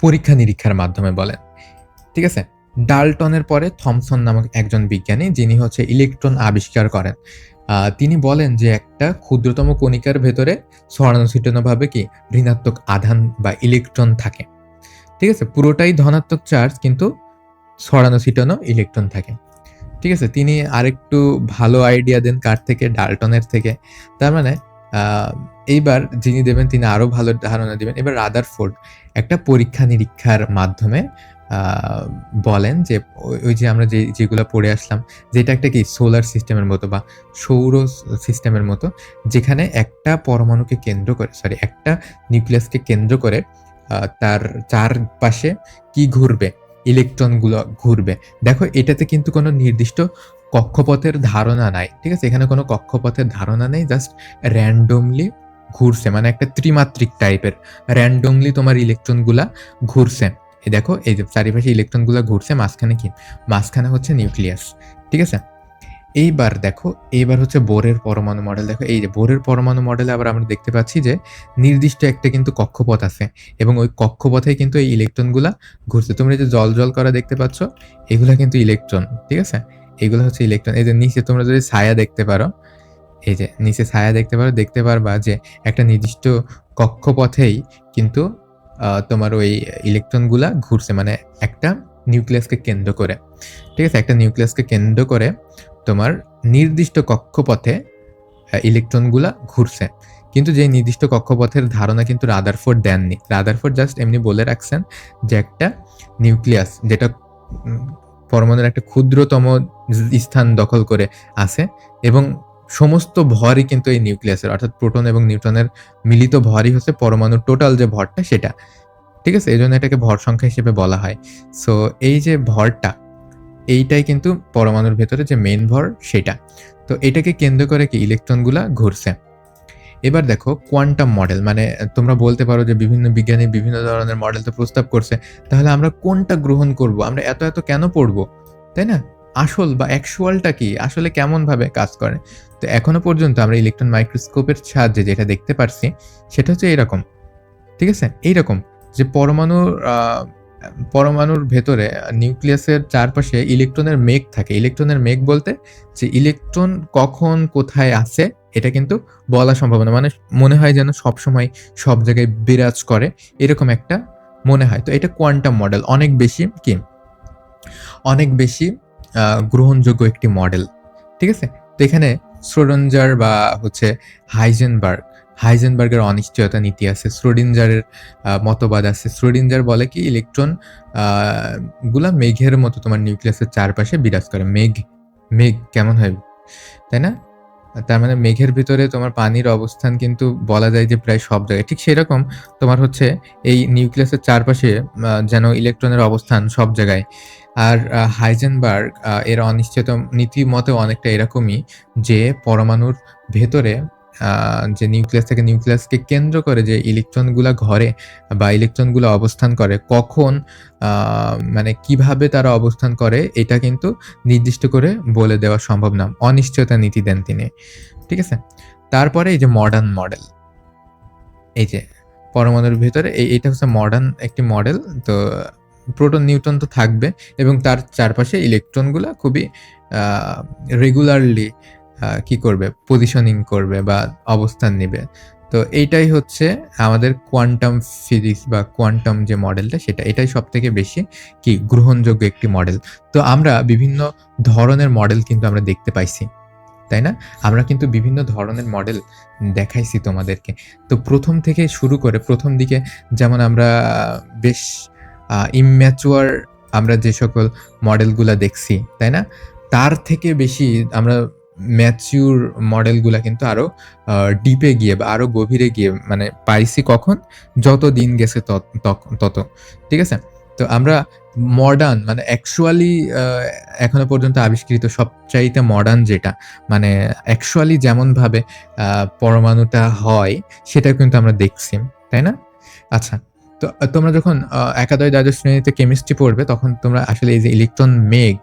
Speaker 1: পরীক্ষা-নিরীক্ষার মাধ্যমে বলেন। ঠিক আছে? ডাল্টনের পরে থমসন নামক একজন বিজ্ঞানী, যিনি হচ্ছে ইলেকট্রন আবিষ্কার করেন। তিনি বলেন যে একটা ক্ষুদ্রতম কণিকার ভেতরে ছড়ানো-ছিটানোভাবে কি ঋণাত্মক আধান বা ইলেকট্রন থাকে। ঠিক আছে? পুরোটাই ধনাত্মক চার্জ, কিন্তু ছড়ানো-ছিটানো ইলেকট্রন থাকে। ঠিক আছে? তিনি আরেকটু ভালো আইডিয়া দেন কার থেকে? ডাল্টনের থেকে। তার মানে আ এইবার যিনি দেবেন তিনি আরো ভালো ধারণা দিবেন। এবার রাদারফোর্ড একটা পরীক্ষা-নিরীক্ষার মাধ্যমে আ বলেন যে ওই যে আমরা যেগুলা পড়ে আসলাম, যে এটা একটা কি সোলার সিস্টেমের মতো বা সৌর সিস্টেমের মতো, যেখানে একটা পরমাণুকে কেন্দ্র করে, একটা নিউক্লিয়াসকে কেন্দ্র করে তার চারপাশে কি ঘুরবে? ইলেকট্রনগুলো ঘুরবে। দেখো, এটাতে কিন্তু কোনো নির্দিষ্ট কক্ষপথের ধারণা নাই। ঠিক আছে? এখানে কোনো কক্ষপথের ধারণা নেই। জাস্ট randomly ঘুরছে। মানে একটা ত্রিমাত্রিক টাইপের। randomly তোমার ইলেকট্রনগুলা ঘুরছে। এই দেখো, এই যে চারিপাশে ইলেকট্রনগুলা ঘুরছে, মাঝখানে কি? মাঝখানে হচ্ছে নিউক্লিয়াস। ঠিক আছে? এইবার দেখো, এইবার হচ্ছে বোরের পরমাণু মডেল। দেখো, এই যে বোরের পরমাণু মডেলে আবার আমরা দেখতে পাচ্ছি যে নির্দিষ্ট একটা কিন্তু কক্ষপথ আছে এবং ওই কক্ষপথেই কিন্তু এই ইলেকট্রনগুলা ঘুরছে। তোমরা এই যে জ্বল করা দেখতে পাচ্ছ, এগুলা কিন্তু ইলেকট্রন। ঠিক আছে? এগুলো হচ্ছে ইলেকট্রন। এই যে নিচে তোমরা যদি ছায়া দেখতে পারো, এই যে নিচে ছায়া দেখতে পারো, দেখতে পারবা যে একটা নির্দিষ্ট কক্ষপথেই কিন্তু তোমার ওই ইলেকট্রনগুলা ঘুরছে। মানে একটা নিউক্লিয়াসকে কেন্দ্র করে। ঠিক আছে? একটা নিউক্লিয়াসকে কেন্দ্র করে তোমার নির্দিষ্ট কক্ষপথে ইলেকট্রনগুলা ঘুরছে। কিন্তু যে নির্দিষ্ট কক্ষপথের ধারণা কিন্তু রাদারফোর্ড দেননি। রাদারফোর্ড জাস্ট এমনি বলে রাখছেন যে একটা নিউক্লিয়াস যেটা উম পরমাণুর একটা ক্ষুদ্রতম স্থান দখল করে আছে এবং সমস্ত ভরই কিন্তু এই নিউক্লিয়াসের, অর্থাৎ প্রোটন এবং নিউট্রনের মিলিত ভরই হচ্ছে পরমাণুর টোটাল যে ভরটা সেটা। ঠিক আছে? এজন্য এটাকে ভর সংখ্যা হিসেবে বলা হয়। সো এই যে ভরটা, এইটাই কিন্তু পরমাণুর ভেতরে যে মেইন ভর সেটা। তো এটাকে কেন্দ্র করে কি ইলেকট্রনগুলা ঘুরছে। এবার দেখো কোয়ান্টাম মডেল, মানে তোমরা বলতে পারো যে বিভিন্ন বিজ্ঞানী বিভিন্ন ধরনের মডেল তো প্রস্তাব করছে। তাহলে আমরা কোনটা গ্রহণ করব? আমরা এত কেন পড়ব? তাই না? আসল বা অ্যাকচুয়ালটা কি? আসলে কেমনভাবে কাজ করে? তো এখনো পর্যন্ত আমরা ইলেকট্রন মাইক্রোস্কোপের সাহায্যে যেটা দেখতে পারছি সেটা হচ্ছে এরকম। ঠিক আছে? এইরকম যে পরমাণুর ভেতরে নিউক্লিয়াসের চারপাশে ইলেকট্রনের মেঘ থাকে। ইলেকট্রনের মেঘ বলতে যে ইলেকট্রন কখন কোথায় আছে এটা কিন্তু বলা সম্ভব না। মানে মনে হয় যেন সবসময় সব জায়গায় বিরাজ করে, এরকম একটা মনে হয়। তো এটা কোয়ান্টাম মডেল অনেক বেশি আ গ্রহণযোগ্য একটি মডেল। ঠিক আছে? তো এখানে শ্রোডিঞ্জার বা হচ্ছে হাইজেনবার্গের অনিশ্চয়তা নীতি আছে। শ্রোডিঞ্জারের মতবাদ আছে। শ্রোডিঞ্জার বলে কি ইলেকট্রন আ গুলা মেঘের মতো তোমার নিউক্লিয়াসের চারপাশে বিরাজ করে। মেঘ কেমন হয়? তাই না? তার মানে মেঘের ভিতরে তোমার পানির অবস্থান কিন্তু বলা যায় যে প্রায় সব জায়গায়। ঠিক সেরকম তোমার হচ্ছে এই নিউক্লিয়াসের চারপাশে যেন ইলেকট্রনের অবস্থান সব জায়গায়। আর হাইজেনবার্গ এর অনিশ্চয়তা নীতি মতেও অনেকটা এরকমই, যে পরমাণুর ভেতরে আ যে নিউক্লিয়াস থেকে নিউক্লিয়াসকে কেন্দ্র করে যে ইলেকট্রনগুলা ঘরে বা ইলেকট্রনগুলো অবস্থান করে, কখন আ মানে কিভাবে তারা অবস্থান করে এটা কিন্তু নির্দিষ্ট করে বলে দেওয়া সম্ভব না। অনিশ্চয়তা নীতি দেন তিনি। ঠিক আছে? তারপরে এই যে মডার্ন মডেল। এই যে পরমাণুর ভেতরে এইটা হচ্ছে মডার্ন একটি মডেল। তো প্রোটন, নিউট্রন তো থাকবে এবং তার চারপাশে ইলেকট্রনগুলা খুবই আ রেগুলারলি কি করবে? পজিশনিং করবে বা অবস্থান নিবে। তো এইটাই হচ্ছে আমাদের কোয়ান্টাম ফিজিক্স বা কোয়ান্টাম যে মডেলটা সেটা। এটাই সবথেকে বেশি কি গ্রহণযোগ্য একটি মডেল। তো আমরা বিভিন্ন ধরনের মডেল কিন্তু আমরা দেখতে পাইছি। তাই না? আমরা কিন্তু বিভিন্ন ধরনের মডেল দেখাইছি তোমাদেরকে। তো ১ম থেকে শুরু করে ১ম দিকে যেমন আমরা বেশ immature আমরা যে সকল মডেলগুলা দেখছি, তাই না? তার থেকে বেশি আমরা ম্যাচিউর মডেলগুলা কিন্তু আরো ডিপে গিয়ে বা আরো গভীরে গিয়ে মানে পাইছি কখন? যত দিন গেছে তত। ঠিক আছে? তো আমরা মডার্ন মানে অ্যাকচুয়ালি এখনো পর্যন্ত আবিষ্কৃত সবচাইতে মডার্ন যেটা, মানে অ্যাকচুয়ালি যেমনভাবে পরমাণুটা হয়, সেটাও কিন্তু আমরা দেখছি। তাই না? আচ্ছা। তো তোমরা যখন একাদশ, দ্বাদশ শ্রেণীতে কেমিস্ট্রি পড়বে, তখন তোমরা আসলে এই যে ইলেকট্রন মেঘ,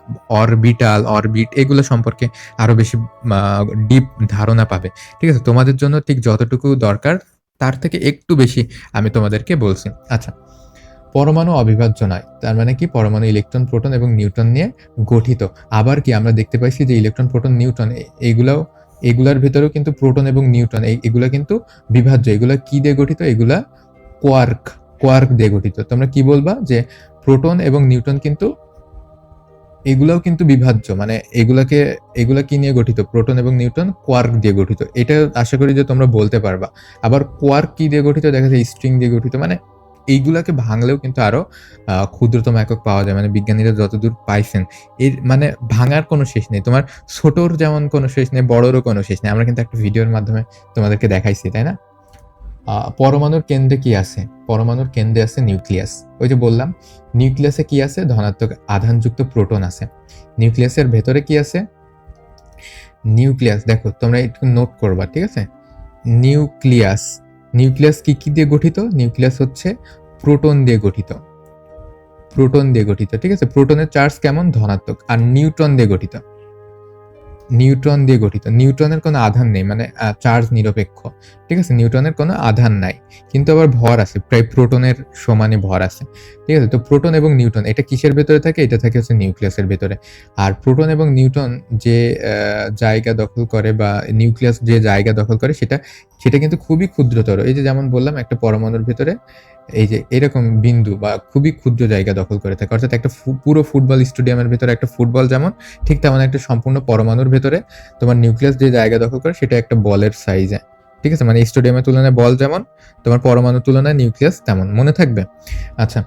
Speaker 1: অরবিটাল, অরবিট এগুলো সম্পর্কে আরো বেশি আ ডিপ ধারণা পাবে। ঠিক আছে? তোমাদের জন্য ঠিক যতটুকু দরকার, তার থেকে একটু বেশি আমি তোমাদেরকে বলছি। আচ্ছা। পরমাণু অবিভাজ্য নয়। তার মানে কি? পরমাণু ইলেকট্রন, প্রোটন এবং নিউট্রন নিয়ে গঠিত। আবার কি আমরা দেখতে পাইছি যে ইলেকট্রন, প্রোটন, নিউট্রন এগুলার ভেতরেও কিন্তু প্রোটন এবং নিউট্রন এগুলা কিন্তু বিভাজ্য। এগুলা কি দিয়ে গঠিত? এগুলা কোয়ার্ক, কোয়ার্ক দিয়ে গঠিত। তোমরা কি বলবা? যে প্রোটন এবং নিউট্রন কিন্তু এগুলাও কিন্তু বিভাজ্য। মানে এগুলা কি নিয়ে গঠিত? প্রোটন এবং নিউট্রন কোয়ার্ক দিয়ে গঠিত। এটা আশা করি যে তোমরা বলতে পারবা। আবার কোয়ার্ক কি দিয়ে গঠিত? দেখা যায় স্ট্রিং দিয়ে গঠিত। মানে এইগুলাকে ভাঙলেও কিন্তু আরো ক্ষুদ্রতম একক পাওয়া যায়। মানে বিজ্ঞানীরা যতদূর পাইছেন, এর মানে ভাঙার কোনো শেষ নেই। তোমার ছোটর যেমন কোনো শেষ নেই, বড়রও কোনো শেষ নেই। আমরা কিন্তু একটা ভিডিওর মাধ্যমে তোমাদেরকে দেখাইছি, তাই না? পরমাণুর কেন্দ্রে কি আছে? পরমাণুর কেন্দ্রে আছে নিউক্লিয়াস। ওই যে বললাম, নিউক্লিয়াসে কি আছে? ধনাত্মক আধানযুক্ত প্রোটন আছে। নিউক্লিয়াসের ভেতরে কি আছে? নিউক্লিয়াস দেখো, তোমরা একটু নোট করবা, ঠিক আছে? নিউক্লিয়াস, নিউক্লিয়াস কি দিয়ে গঠিত? নিউক্লিয়াস হচ্ছে প্রোটন দিয়ে গঠিত। প্রোটন দিয়ে গঠিত, ঠিক আছে? প্রোটনের চার্জ কেমন? ধনাত্মক। আর নিউট্রন দিয়ে গঠিত। নিউট্রন দিয়ে গঠিত। নিউট্রনের কোনো আধান নেই, মানে চার্জ নিরপেক্ষ। ঠিক আছে? নিউট্রনের কোনো আধান নাই। কিন্তু আবার ভর আছে, প্রায় প্রোটনের সমানই ভর আছে। ঠিক আছে? তো প্রোটন এবং নিউট্রন এটা কিসের ভেতরে থাকে? এটা থাকে হচ্ছে নিউক্লিয়াসের ভেতরে। আর প্রোটন এবং নিউট্রন যে জায়গা দখল করে বা নিউক্লিয়াস যে জায়গা দখল করে সেটা কিন্তু খুবই ক্ষুদ্রতর। এই যে যেমন বললাম, একটা পরমাণুর ভেতরে এই যে এরকম বিন্দু বা খুবই ক্ষুদ্র জায়গা দখল করে থাকে। অর্থাৎ একটা পুরো ফুটবল স্টেডিয়ামের ভেতরে একটা ফুটবল যেমন, ঠিক তেমন একটা সম্পূর্ণ পরমাণুর ভেতরে তোমার নিউক্লিয়াস যে জায়গা দখল করে সেটা একটা বলের সাইজে। ঠিক আছে? মানে স্টেডিয়ামের তুলনায় বল যেমন, তোমার পরমাণুর তুলনায় নিউক্লিয়াস তেমন। মনে থাকবে? আচ্ছা।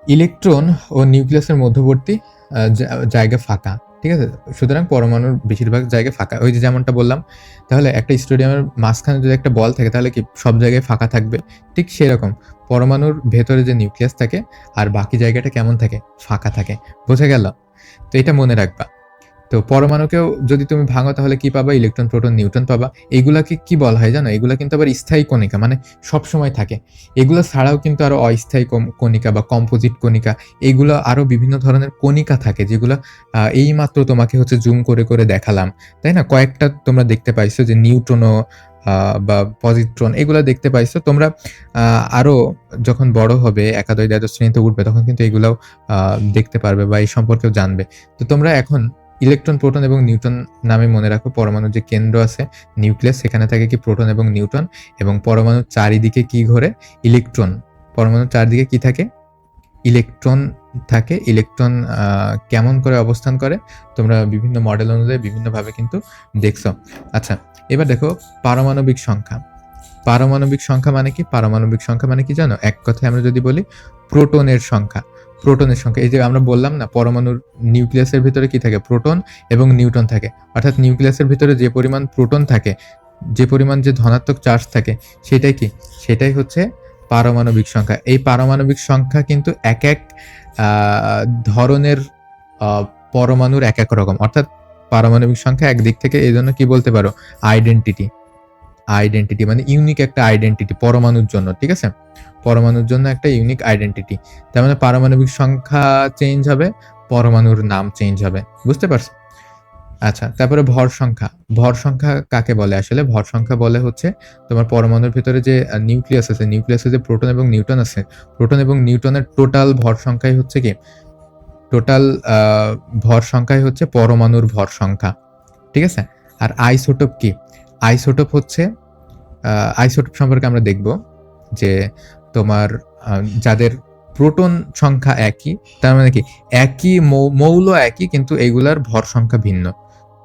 Speaker 1: ইলেকট্রন ও নিউক্লিয়াসের মধ্যবর্তী জায়গা ফাঁকা। ঠিক আছে? সুতরাং পরমাণুর বেশিরভাগ জায়গা ফাঁকা। ওই যে যেমনটা বললাম, তাহলে একটা স্টেডিয়ামের মাঝখানে যদি একটা বল থাকে, তাহলে কি সব জায়গায় ফাঁকা থাকবে? ঠিক সেরকম পরমাণুর ভেতরে যে নিউক্লিয়াস থাকে আর বাকি জায়গাটা কেমন থাকে? ফাঁকা থাকে। বোঝা গেল? তো এটা মনে রাখবা। তো পরমাণুকেও যদি তুমি ভাঙো, তাহলে কি পাবা? ইলেকট্রন, প্রোটন, নিউট্রন পাবা। এগুলাকে কি বলা হয় জানো? এগুলা কিন্তু আবার স্থায়ী কণিকা, মানে সবসময় থাকে। এগুলো ছাড়াও কিন্তু আরো অস্থায়ী কণিকা বা কম্পোজিট কণিকা, এগুলো আরো বিভিন্ন ধরনের কণিকা থাকে, যেগুলো এইমাত্র তোমাকে হচ্ছে জুম করে দেখালাম, তাই না? কয়েকটা তোমরা দেখতে পাইছো যে নিউট্রনও বা পজিট্রন, এগুলা দেখতে পাইছো তোমরা। আরো যখন বড় হবে, একাদশ, দ্বাদশ শ্রেণীতে উঠবে, তখন কিন্তু এগুলাও দেখতে পারবে বা এই সম্পর্কেও জানবে। তো তোমরা এখন ইলেকট্রন, প্রোটন এবং নিউট্রন নামে মনে রাখো। পরমাণুর যে কেন্দ্র আছে নিউক্লিয়াস, সেখানে থাকে কি? প্রোটন এবং নিউট্রন। এবং পরমাণুর চারিদিকে কি ঘোরে? ইলেকট্রন। পরমাণুর চারদিকে কি থাকে? ইলেকট্রন থাকে। ইলেকট্রন কেমন করে অবস্থান করে? তোমরা বিভিন্ন মডেল অনুযায়ী বিভিন্নভাবে কিন্তু দেখছো। আচ্ছা, এবার দেখো পারমাণবিক সংখ্যা। পারমাণবিক সংখ্যা মানে কি? পারমাণবিক সংখ্যা মানে কি জানো? এক কথায় আমরা যদি বলি, প্রোটনের সংখ্যা। প্রোটনের সংখ্যা, এই যে আমরা বললাম না, পরমাণুর নিউক্লিয়াসের ভিতরে কি থাকে? প্রোটন এবং নিউট্রন থাকে। অর্থাৎ নিউক্লিয়াসের ভিতরে যে পরিমাণ প্রোটন থাকে, যে পরিমাণ যে ধনাত্মক চার্জ থাকে, সেটাই কি? সেটাই হচ্ছে পারমাণবিক সংখ্যা। এই পারমাণবিক সংখ্যা কিন্তু এক ধরনের আ পরমাণুর এক রকম। অর্থাৎ পারমাণবিক সংখ্যা একদিক থেকে এজন্য কি বলতে পারো? আইডেন্টিটি। আইডেন্টিটি মানে ইউনিক একটা আইডেন্টিটি পরমাণুর জন্য, ঠিক আছে? পরমাণুর জন্য একটা ইউনিক আইডেন্টিটি। তার মানে পারমাণবিক সংখ্যা চেঞ্জ হবে, পরমাণুর নাম চেঞ্জ হবে। বুঝতে পারছো? আচ্ছা, তারপরে ভর সংখ্যা। ভর সংখ্যা কাকে বলে আসলে? ভর সংখ্যা বলে হচ্ছে তোমার পরমাণুর ভেতরে যে নিউক্লিয়াস আছে, নিউক্লিয়াসে যে প্রোটন এবং নিউট্রন আছে, প্রোটন এবং নিউট্রনের টোটাল ভর সংখ্যাই হচ্ছে কি? টোটাল আ ভর সংখ্যাই হচ্ছে পরমাণুর ভর সংখ্যা। ঠিক আছে? আর আইসোটোপ কি? আইসোটোপ হচ্ছে আইসোটোপ সম্পর্কে আমরা দেখব যে তোমার যাদের প্রোটন সংখ্যা একই, তার মানে কি? একই মৌল একই, কিন্তু এগুলার ভর সংখ্যা ভিন্ন।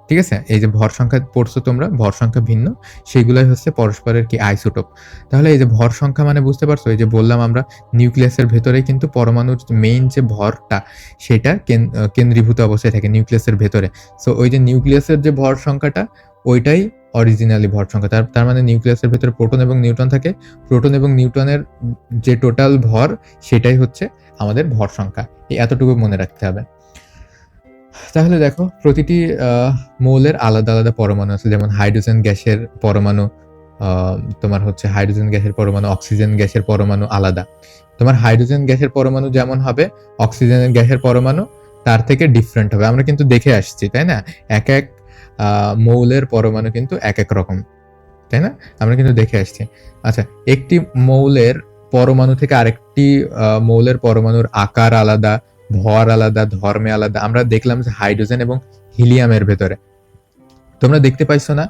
Speaker 1: ঠিক আছে? এই যে ভর সংখ্যা পড়ছো তোমরা, ভর সংখ্যা ভিন্ন, সেগুলাই হচ্ছে পরস্পরের কি আইসোটোপ। তাহলে এই যে ভর সংখ্যা মানে বুঝতে পারছো? এই যে বললাম আমরা নিউক্লিয়াসের ভেতরেই কিন্তু পরমাণুর মেইন যে ভরটা সেটা কেন্দ্রীভূত অবস্থায় থাকে নিউক্লিয়াসের ভেতরে। সো ওই যে নিউক্লিয়াসের যে ভর সংখ্যাটা ওইটাই অরিজিনালি ভর সংখ্যা। তার মানে নিউক্লিয়াসের ভেতরে প্রোটন এবং নিউট্রন থাকে। প্রোটন এবং নিউট্রনের যে টোটাল ভর সেটাই হচ্ছে আমাদের ভর সংখ্যা। এই এতটুকু মনে রাখতে হবে। তাহলে দেখো প্রতিটি মৌলের আলাদা আলাদা পরমাণু আছে, যেমন হাইড্রোজেন গ্যাসের পরমাণু, তোমার হচ্ছে হাইড্রোজেন গ্যাসের পরমাণু, অক্সিজেন গ্যাসের পরমাণু আলাদা। তোমার হাইড্রোজেন গ্যাসের পরমাণু যেমন হবে, অক্সিজেনের গ্যাসের পরমাণু তার থেকে ডিফারেন্ট হবে। আমরা কিন্তু দেখে আসছি, তাই না? এক এক মৌলের পরমাণু কিন্তু এক এক রকম, তাই না? আমরা কিন্তু দেখে আসছি। আচ্ছা, একটি মৌলের পরমাণু থেকে আরেকটি মৌলের পরমাণুর আকার আলাদা, ভর আলাদা, ধর্মে আলাদা। আমরা দেখলাম যে হাইড্রোজেন এবং হিলিয়ামের ভেতরে তোমরা দেখতে পাইছো না?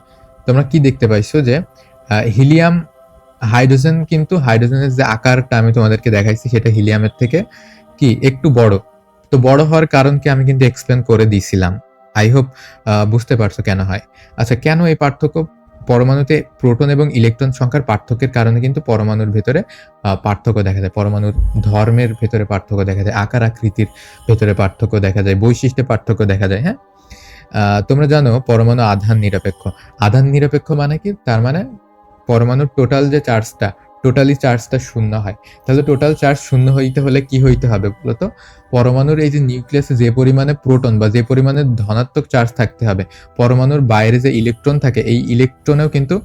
Speaker 1: তোমরা কি দেখতে পাইছো যে হিলিয়াম, হাইড্রোজেন কিন্তু হাইড্রোজেনের যে আকারটা আমি তোমাদেরকে দেখাইছি সেটা হিলিয়ামের থেকে কি একটু বড়। তো বড় হওয়ার কারণ কি আমি কিন্তু এক্সপ্লেন করে দিয়েছিলাম। আই হোপ বুঝতে পারছো কেন হয়। আচ্ছা, কেন এই পার্থক্য? পরমাণুতে প্রোটন এবং ইলেকট্রন সংখ্যার পার্থক্যের কারণে কিন্তু পরমাণুর ভেতরে পার্থক্য দেখা যায়। পরমাণুর ধর্মের ভেতরে পার্থক্য দেখা যায়, আকার আকৃতির ভেতরে পার্থক্য দেখা যায়, বৈশিষ্ট্যে পার্থক্য দেখা যায়। হ্যাঁ, তোমরা জানো পরমাণু আধান নিরপেক্ষ। আধান নিরপেক্ষ মানে কি? তার মানে পরমাণুর টোটাল যে চার্জটা, টোটালি চার্জটা শূন্য হয়। তাহলে টোটাল চার্জ শূন্য হইতে হলে কি হইতে হবে বলতো? পরমাণুর এই যে নিউক্লিয়াসে যে পরিমাণে প্রোটন বা যে পরিমাণে ধনাত্মক চার্জ থাকতে হবে, পরমাণুর বাইরে যে ইলেকট্রন থাকে এই ইলেকট্রনেও কিন্তু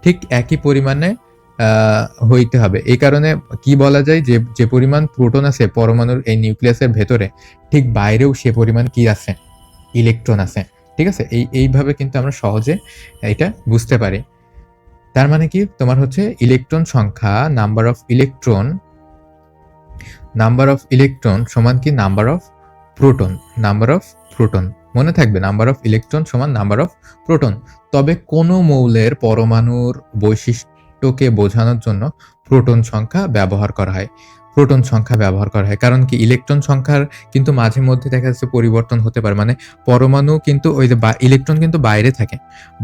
Speaker 1: ঠিক একই পরিমাণে হইতে হবে। এই কারণে কি বলা যায় যে যে পরিমাণ প্রোটন আছে পরমাণুর এই নিউক্লিয়াসের ভেতরে, ঠিক বাইরেও সে পরিমাণ কি আছে? ইলেকট্রন আছে। ঠিক আছে? এইভাবে কিন্তু আমরা সহজে এটা বুঝতে পারি। তার মানে কি? তোমার হচ্ছে ইলেকট্রন সংখ্যা, নাম্বার অফ ইলেকট্রন সমান কি নাম্বার অফ প্রোটন। মনে থাকবে, নাম্বার অফ ইলেকট্রন সমান নাম্বার অফ প্রোটন। তবে কোনো মৌলের পরমাণুর বৈশিষ্ট্যকে বোঝানোর জন্য প্রোটন সংখ্যা ব্যবহার করা হয়। কারণ কি? ইলেকট্রন সংখ্যার কিন্তু মাঝে মধ্যে দেখা যাচ্ছে পরিবর্তন হতে পারে। মানে পরমাণু কিন্তু ওই যে ইলেকট্রন কিন্তু বাইরে থাকে।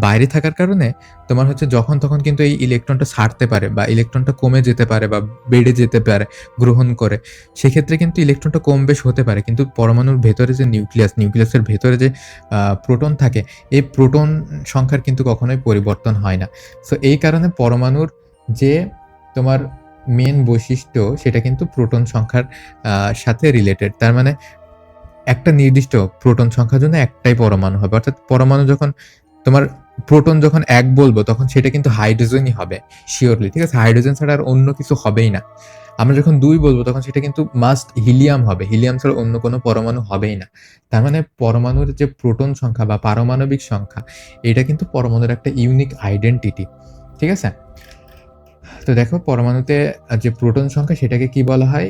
Speaker 1: বাইরে থাকার কারণে তোমার হচ্ছে যখন তখন কিন্তু এই ইলেকট্রনটা ছাড়তে পারে বা ইলেকট্রনটা কমে যেতে পারে বা বেড়ে যেতে পারে গ্রহণ করে। সেক্ষেত্রে কিন্তু ইলেকট্রনটা কম বেশ হতে পারে। কিন্তু পরমাণুর ভেতরে যে নিউক্লিয়াসের ভেতরে যে প্রোটন থাকে, এই প্রোটন সংখ্যার কিন্তু কখনোই পরিবর্তন হয় না। সো এই কারণে পরমাণুর যে তোমার মেন বৈশিষ্ট্য সেটা কিন্তু প্রোটন সংখ্যার সাথে রিলেটেড। তার মানে একটা নির্দিষ্ট প্রোটন সংখ্যার জন্য একটাই পরমাণু হবে। অর্থাৎ পরমাণু যখন তোমার প্রোটন যখন ১ বলবো তখন সেটা কিন্তু হাইড্রোজেনই হবে সিওরলি। ঠিক আছে? হাইড্রোজেন ছাড়া আর অন্য কিছু হবেই না। আমরা যখন ২ বলবো তখন সেটা কিন্তু মাস্ট হিলিয়াম হবে। হিলিয়াম ছাড়া অন্য কোনো পরমাণু হবেই না। তার মানে পরমাণুর যে প্রোটন সংখ্যা বা পারমাণবিক সংখ্যা, এটা কিন্তু পরমাণুর একটা ইউনিক আইডেন্টিটি। ঠিক আছে? তো দেখো পরমাণুতে যে প্রোটন সংখ্যা সেটাকে কি বলা হয়?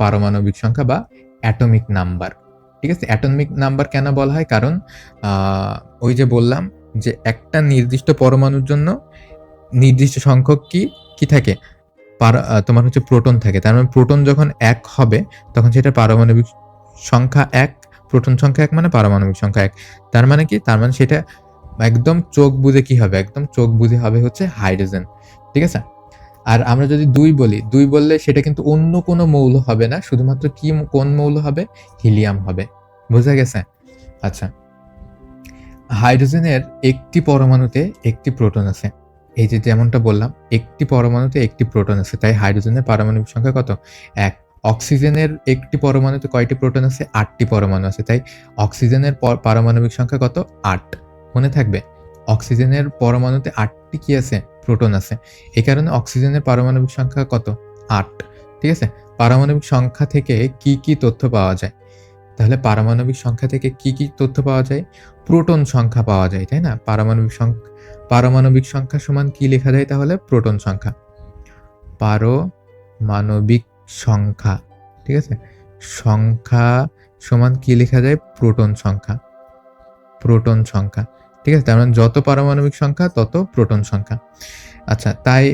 Speaker 1: পারমাণবিক সংখ্যা বা অ্যাটমিক নাম্বার। ঠিক আছে? অ্যাটমিক নাম্বার কেন বলা হয়? কারণ ওই যে বললাম যে একটা নির্দিষ্ট পরমাণুর জন্য নির্দিষ্ট সংখ্যক কি থাকে? তোমার হচ্ছে প্রোটন থাকে। তার মানে প্রোটন যখন ১ হবে তখন সেটা পারমাণবিক সংখ্যা ১, প্রোটন সংখ্যা ১ মানে পারমাণবিক সংখ্যা ১। তার মানে কি? তার মানে সেটা একদম চোখ বুজে কি হবে? একদম চোখ বুজে হবে হচ্ছে হাইড্রোজেন। ঠিক আছে? আর আমরা যদি ২ বলি, ২ বললে সেটা কিন্তু অন্য কোনো মৌল হবে না। শুধুমাত্র কোন মৌল হবে? হিলিয়াম হবে। বোঝা গেছে? আচ্ছা। হাইড্রোজেনের একটি পরমাণুতে একটি প্রোটন আছে। এই যে যেমনটা বললাম, একটি পরমাণুতে একটি প্রোটন আছে। তাই হাইড্রোজেনের পারমাণবিক সংখ্যা কত? ১। অক্সিজেনের একটি পরমাণুতে কয়টি প্রোটন আছে? ৮ টি পরমাণু আছে। তাই অক্সিজেনের পারমাণবিক সংখ্যা কত? ৮। মনে থাকবে। অক্সিজেনের পরমাণুতে ৮ টি কি আছে? প্রোটন আছে। এই কারণে অক্সিজেনের পারমাণবিক সংখ্যা কত? ৮। ঠিক আছে? পারমাণবিক সংখ্যা থেকে কি তথ্য পাওয়া যায়? তাহলে পারমাণবিক সংখ্যা থেকে কি তথ্য পাওয়া যায়? প্রোটন সংখ্যা পাওয়া যায়, তাই না? পারমাণবিক সংখ্যা সমান কি লেখা যায় তাহলে? প্রোটন সংখ্যা। পারমাণবিক সংখ্যা। ঠিক আছে? সংখ্যা সমান কি লেখা যায়? প্রোটন সংখ্যা। ঠিক আছে? তার মানে যত পারমাণবিক সংখ্যা তত প্রোটন সংখ্যা। আচ্ছা, তাই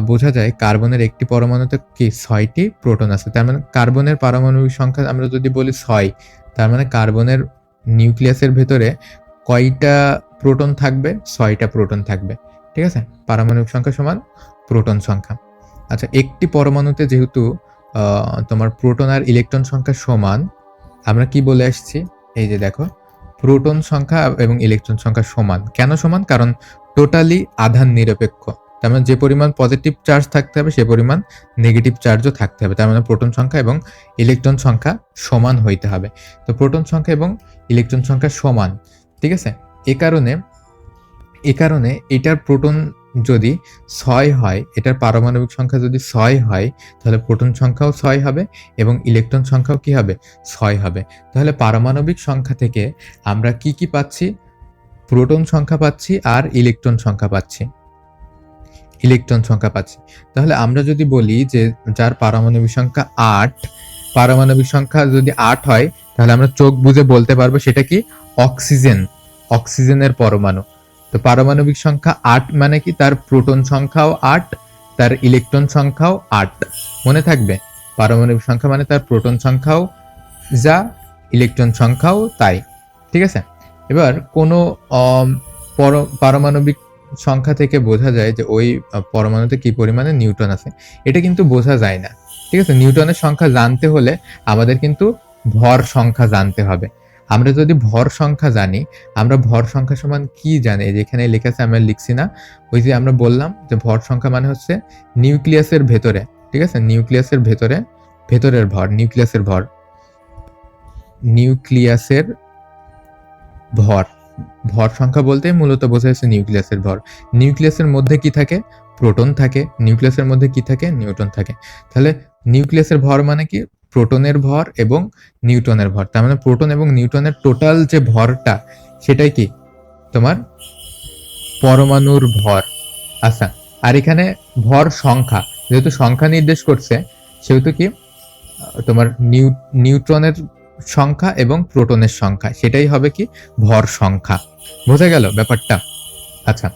Speaker 1: বোঝা যায় কার্বনের একটি পরমাণুতে কি ৬ টি প্রোটন আছে। তার মানে কার্বনের পারমাণবিক সংখ্যা আমরা যদি বলি ৬, তার মানে কার্বনের নিউক্লিয়াসের ভেতরে কয়টা প্রোটন থাকবে? 6টা প্রোটন থাকবে। ঠিক আছে? পারমাণবিক সংখ্যা সমান প্রোটন সংখ্যা। আচ্ছা, একটি পরমাণুতে যেহেতু তোমার প্রোটন আর ইলেকট্রন সংখ্যা সমান, আমরা কি বলে আসছি? এই যে দেখো, প্রোটন সংখ্যা এবং ইলেকট্রন সংখ্যা সমান। কেন সমান? কারণ টোটালি আধান নিরপেক্ষ। তার মানে যে পরিমাণ পজিটিভ চার্জ থাকতে হবে সে পরিমাণ নেগেটিভ চার্জও থাকতে হবে। তার মানে প্রোটন সংখ্যা এবং ইলেকট্রন সংখ্যা সমান হইতে হবে। তো প্রোটন সংখ্যা এবং ইলেকট্রন সংখ্যা সমান। ঠিক আছে? এ কারণে এটার প্রোটন যদি 6 হয়, এটার পারমাণবিক সংখ্যা যদি 6 হয়, তাহলে প্রোটন সংখ্যাও 6 হবে এবং ইলেকট্রন সংখ্যাও কি হবে? 6 হবে। তাহলে পারমাণবিক সংখ্যা থেকে আমরা কি, কি পাচ্ছি? প্রোটন সংখ্যা পাচ্ছি আর ইলেকট্রন সংখ্যা পাচ্ছি। তাহলে আমরা যদি বলি যে যার পারমাণবিক সংখ্যা 8, পারমাণবিক সংখ্যা যদি 8 হয়, তাহলে আমরা চোখ বুজে বলতে পারবো সেটা কি? অক্সিজেনের পরমাণু। তো পারমাণবিক সংখ্যা 8 মানে কি? তার প্রোটন সংখ্যাও 8, তার ইলেকট্রন সংখ্যাও 8। মনে থাকবে, পারমাণবিক সংখ্যা মানে তার প্রোটন সংখ্যাও যা, ইলেকট্রন সংখ্যাও তাই। ঠিক আছে? এবার কোনো পারমাণবিক সংখ্যা থেকে বোঝা যায় যে ওই পরমাণুতে কি পরিমাণে নিউট্রন আছে। এটা কিন্তু বোঝা যায় না। ঠিক আছে? নিউটনের সংখ্যা জানতে হলে আমাদের কিন্তু ভর সংখ্যা জানতে হবে। আমরা যদি ভর সংখ্যা জানি, আমরা ভর সংখ্যা সমান কি জানি? যেখানে লেখা আছে, আমরা লিখছি না। ওই যে আমরা বললাম যে ভর সংখ্যা মানে হচ্ছে নিউক্লিয়াসের ভেতরে। ঠিক আছে? নিউক্লিয়াসের ভেতরের ভর, নিউক্লিয়াসের ভর। ভর সংখ্যা বলতে মূলত বোঝা যাচ্ছে নিউক্লিয়াসের ভর। নিউক্লিয়াসের মধ্যে কি থাকে? প্রোটন থাকে। নিউক্লিয়াসের মধ্যে কি থাকে? নিউট্রন থাকে। তাহলে নিউক্লিয়াসের ভর মানে কি? প্রোটনের ভর এবং নিউট্রনের ভর। তার মানে প্রোটন এবং নিউট্রনের টোটাল যে ভরটা, সেটাই কি? তোমার পরমাণুর ভর। আচ্ছা, আর এখানে ভর সংখ্যা, যেহেতু সংখ্যা নির্দেশ করছে, সেহেতু কি তোমার নিউট্রনের সংখ্যা এবং প্রোটনের সংখ্যা, সেটাই হবে কি? ভর সংখ্যা। বোঝা গেল ব্যাপারটা? আচ্ছা,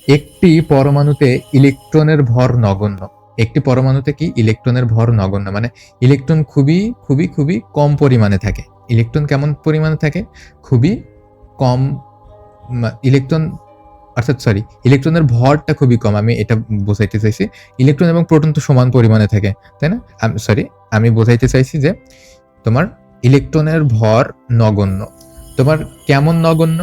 Speaker 1: একটি পরমাণুতে ইলেকট্রনের ভর নগণ্য। একটি পরমাণুতে কি? ইলেকট্রনের ভর নগণ্য, মানে ইলেকট্রন খুবই খুবই খুবই কম পরিমাণে থাকে। ইলেকট্রন কেমন পরিমাণে থাকে? খুবই কম। ইলেকট্রন ইলেকট্রনের ভরটা খুবই কম। আমি এটা বোঝাইতে চাইছি। ইলেকট্রন এবং প্রোটন তো সমান পরিমাণে থাকে, তাই না? আমি বোঝাইতে চাইছি যে তোমার ইলেকট্রনের ভর নগণ্য। তোমার কেমন নগণ্য?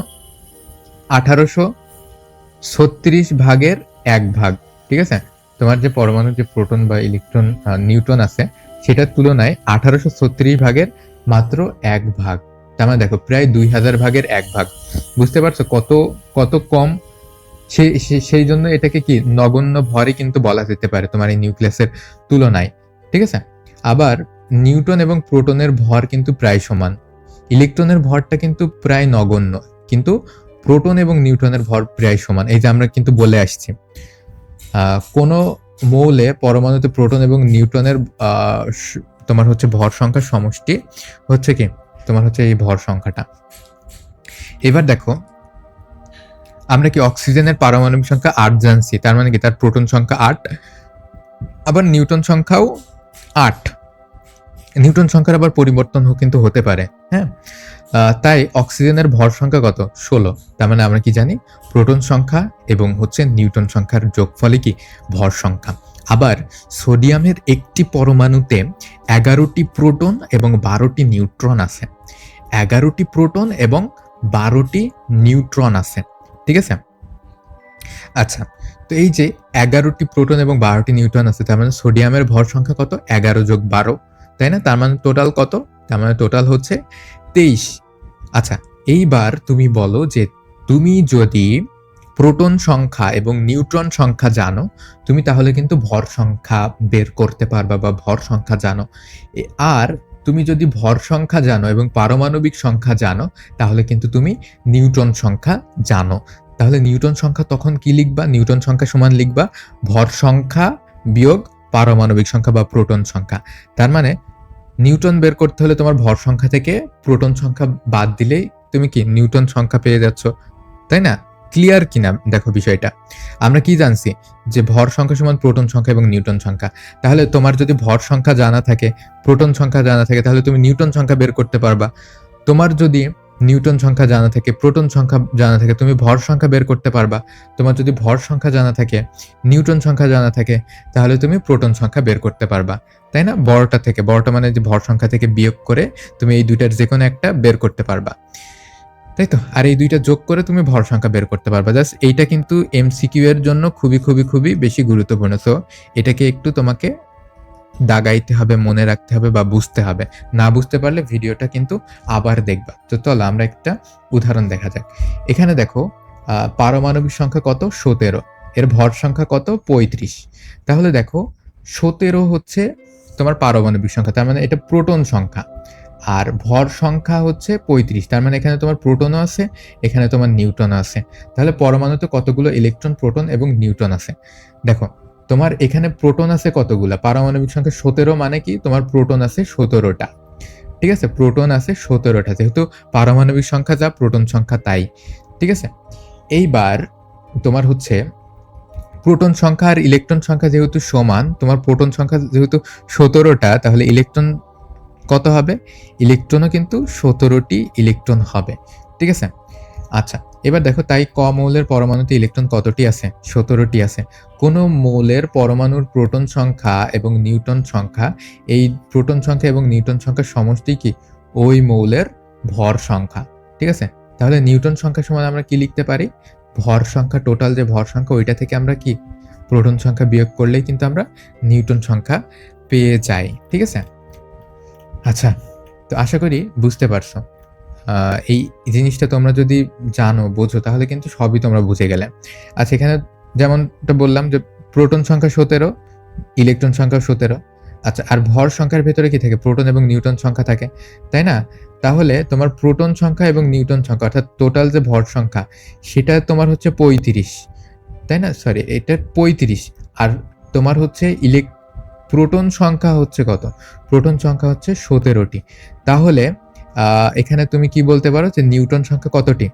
Speaker 1: 1836 ভাগের 1 ভাগ। ঠিক আছে? তোমার যে পরমাণুর যে প্রোটন বা ইলেকট্রন, নিউট্রন আছে, সেটার তুলনায় 1836 ভাগের মাত্র 1 ভাগ। তার মানে দেখো, প্রায় 2000 ভাগের 1 ভাগ। বুঝতে পারছো কত কম? সেই জন্য এটাকে কি নগণ্য ভরই কিন্তু বলা যেতে পারে তোমার এই নিউক্লিয়াসের তুলনায়। ঠিক আছে? আবার নিউট্রন এবং প্রোটনের ভর কিন্তু প্রায় সমান। ইলেকট্রনের ভরটা কিন্তু প্রায় নগণ্য, কিন্তু প্রোটন এবং নিউট্রনের ভর প্রায় সমান। এই যে আমরা কিন্তু বলে আসছি, কোন মৌলে পরমাণুতে প্রোটন এবং নিউট্রনের তোমার হচ্ছে ভর সংখ্যার সমষ্টি হচ্ছে কি? তোমার হচ্ছে এই ভর সংখ্যাটা। এবার দেখো, আমরা কি অক্সিজেনের পারমাণবিক সংখ্যা 8 জানছি, তার মানে কি তার প্রোটন সংখ্যা 8, আবার নিউট্রন সংখ্যাও 8। নিউট্রন সংখ্যার আবার পরিবর্তন কিন্তু হতে পারে। হ্যাঁ, তাই অক্সিজেনের ভর সংখ্যা কত? 16। তার মানে আমরা কি জানি? প্রোটন সংখ্যা এবং হচ্ছে নিউট্রন সংখ্যার যোগফলই কি? ভর সংখ্যা। আবার সোডিয়ামের একটি পরমাণুতে 11টি প্রোটন এবং 12টি নিউট্রন আছে। 11টি প্রোটন এবং 12টি নিউট্রন আছে। ঠিক আছে? আচ্ছা, তো এই যে 11টি প্রোটন এবং 12টি নিউট্রন আছে, তার মানে সোডিয়ামের ভর সংখ্যা কত? 11 যোগ 12, তাই না? তার মানে টোটাল কত? তার মানে টোটাল হচ্ছে 23। আচ্ছা, এইবার তুমি বলো যে তুমি যদি প্রোটন সংখ্যা এবং নিউট্রন সংখ্যা জানো, তুমি তাহলে কিন্তু ভর সংখ্যা বের করতে পারবা বা ভর সংখ্যা জানো। আর তুমি যদি ভর সংখ্যা জানো এবং পারমাণবিক সংখ্যা জানো, তাহলে কিন্তু তুমি নিউট্রন সংখ্যা জানো। তাহলে নিউটন সংখ্যা তখন কি লিখবা? নিউটন সংখ্যা সমান লিখবা ভর সংখ্যা বিয়োগ পারমাণবিক সংখ্যা বা প্রোটন সংখ্যা। তার মানে নিউটন বের করতে হলে তোমার ভর সংখ্যা থেকে প্রোটন সংখ্যা বাদ দিলেই তুমি কি নিউটন সংখ্যা পেয়ে যাচ্ছ, তাই না? ক্লিয়ার কিনা দেখো বিষয়টা। আমরা কি জানছি? যে ভর সংখ্যা সমান প্রোটন সংখ্যা এবং নিউটন সংখ্যা। তাহলে তোমার যদি ভর সংখ্যা জানা থাকে, প্রোটন সংখ্যা জানা থাকে, তাহলে তুমি নিউটন সংখ্যা বের করতে পারবা। তোমার যদি নিউটন সংখ্যা জানা থাকে, প্রোটন সংখ্যা জানা থাকে, তুমি ভর সংখ্যা বের করতে পারবা। তোমার যদি ভর সংখ্যা জানা থাকে, নিউটন সংখ্যা জানা থাকে, তাহলে তুমি প্রোটন সংখ্যা বের করতে পারবা। তাই না? বড়টা থেকে, বড়টা মানে যে ভর সংখ্যা থেকে বিয়োগ করে তুমি এই ২ টার যেকোনো একটা বের করতে পারবা। তাই তো? আর এই ২ টা যোগ করে তুমি ভর সংখ্যা বের করতে পারবা। জাস্ট এইটা কিন্তু এমসিকিউ এর জন্য খুবই বেশি গুরুত্বপূর্ণ। সো এটাকে একটু তোমাকে দাগাইতে হবে, মনে রাখতে হবে বা বুঝতে হবে। না বুঝতে পারলে ভিডিওটা কিন্তু আবার দেখবা। তো চলো আমরা একটা উদাহরণ দেখা যাক। এখানে দেখো পারমাণবিক সংখ্যা কত? ১৭। এর ভর সংখ্যা কত? ৩৫। তাহলে দেখো ১৭ হচ্ছে তোমার পারমাণবিক সংখ্যা। তার মানে এটা প্রোটন সংখ্যা। আর ভর সংখ্যা হচ্ছে ৩৫। তার মানে এখানে তোমার প্রোটনও আছে, এখানে তোমার নিউটনও আছে। তাহলে পরমাণুতে কতগুলো ইলেকট্রন, প্রোটন এবং নিউটন আছে? দেখো তোমার এখানে প্রোটন আছে কতগুলা? পারমাণবিক সংখ্যা ১৭ মানে কি? তোমার প্রোটন আছে ১৭টা। ঠিক আছে? প্রোটন আছে ১৭টা। যেহেতু পারমাণবিক সংখ্যা যা, প্রোটন সংখ্যা তাই। ঠিক আছে? এইবার তোমার হচ্ছে প্রোটন সংখ্যা আর ইলেকট্রন সংখ্যা যেহেতু সমান, তোমার প্রোটন সংখ্যা যেহেতু ১৭টা, তাহলে ইলেকট্রন কত হবে? ইলেকট্রনও কিন্তু ১৭টি ইলেকট্রন হবে। ঠিক আছে? আচ্ছা, এবার দেখো তাই ক মৌলের পরমাণুতে ইলেকট্রন কতটি আছে? ১৭টি আছে। কোন মৌলের পরমাণুর প্রোটন সংখ্যা এবং নিউটন সংখ্যা, এই প্রোটন সংখ্যা এবং নিউটন সংখ্যার সমষ্টি কি? ওই মৌলের ভর সংখ্যা। ঠিক আছে? তাহলে নিউটন সংখ্যা সমান আমরা কি লিখতে পারি? ভর সংখ্যা, টোটাল যে ভর সংখ্যা ওইটা থেকে আমরা কি প্রোটন সংখ্যা বিয়োগ করলেই কিন্তু আমরা নিউটন সংখ্যা পেয়ে যাই। ঠিক আছে? আচ্ছা, তো আশা করি বুঝতে পারছো। এই জিনিসটা তোমরা যদি জানো, বোঝো, তাহলে কিন্তু সবই তোমরা বুঝে গেলে। আচ্ছা, এখানে যেমনটা বললাম যে প্রোটন সংখ্যা ১৭, ইলেকট্রন সংখ্যা ১৭। আচ্ছা, আর ভর সংখ্যার ভেতরে কি থাকে? প্রোটন এবং নিউটন সংখ্যা থাকে, তাই না? তাহলে তোমার প্রোটন সংখ্যা এবং নিউটন সংখ্যা অর্থাৎ টোটাল যে ভর সংখ্যা সেটা তোমার হচ্ছে ৩৫, তাই না? সরি, এটা ৩৫। আর তোমার হচ্ছে প্রোটন সংখ্যা হচ্ছে কত? প্রোটন সংখ্যা হচ্ছে ১৭টি। তাহলে এখানে তুমি কি বলতে পারো যে নিউটন সংখ্যা কতটি?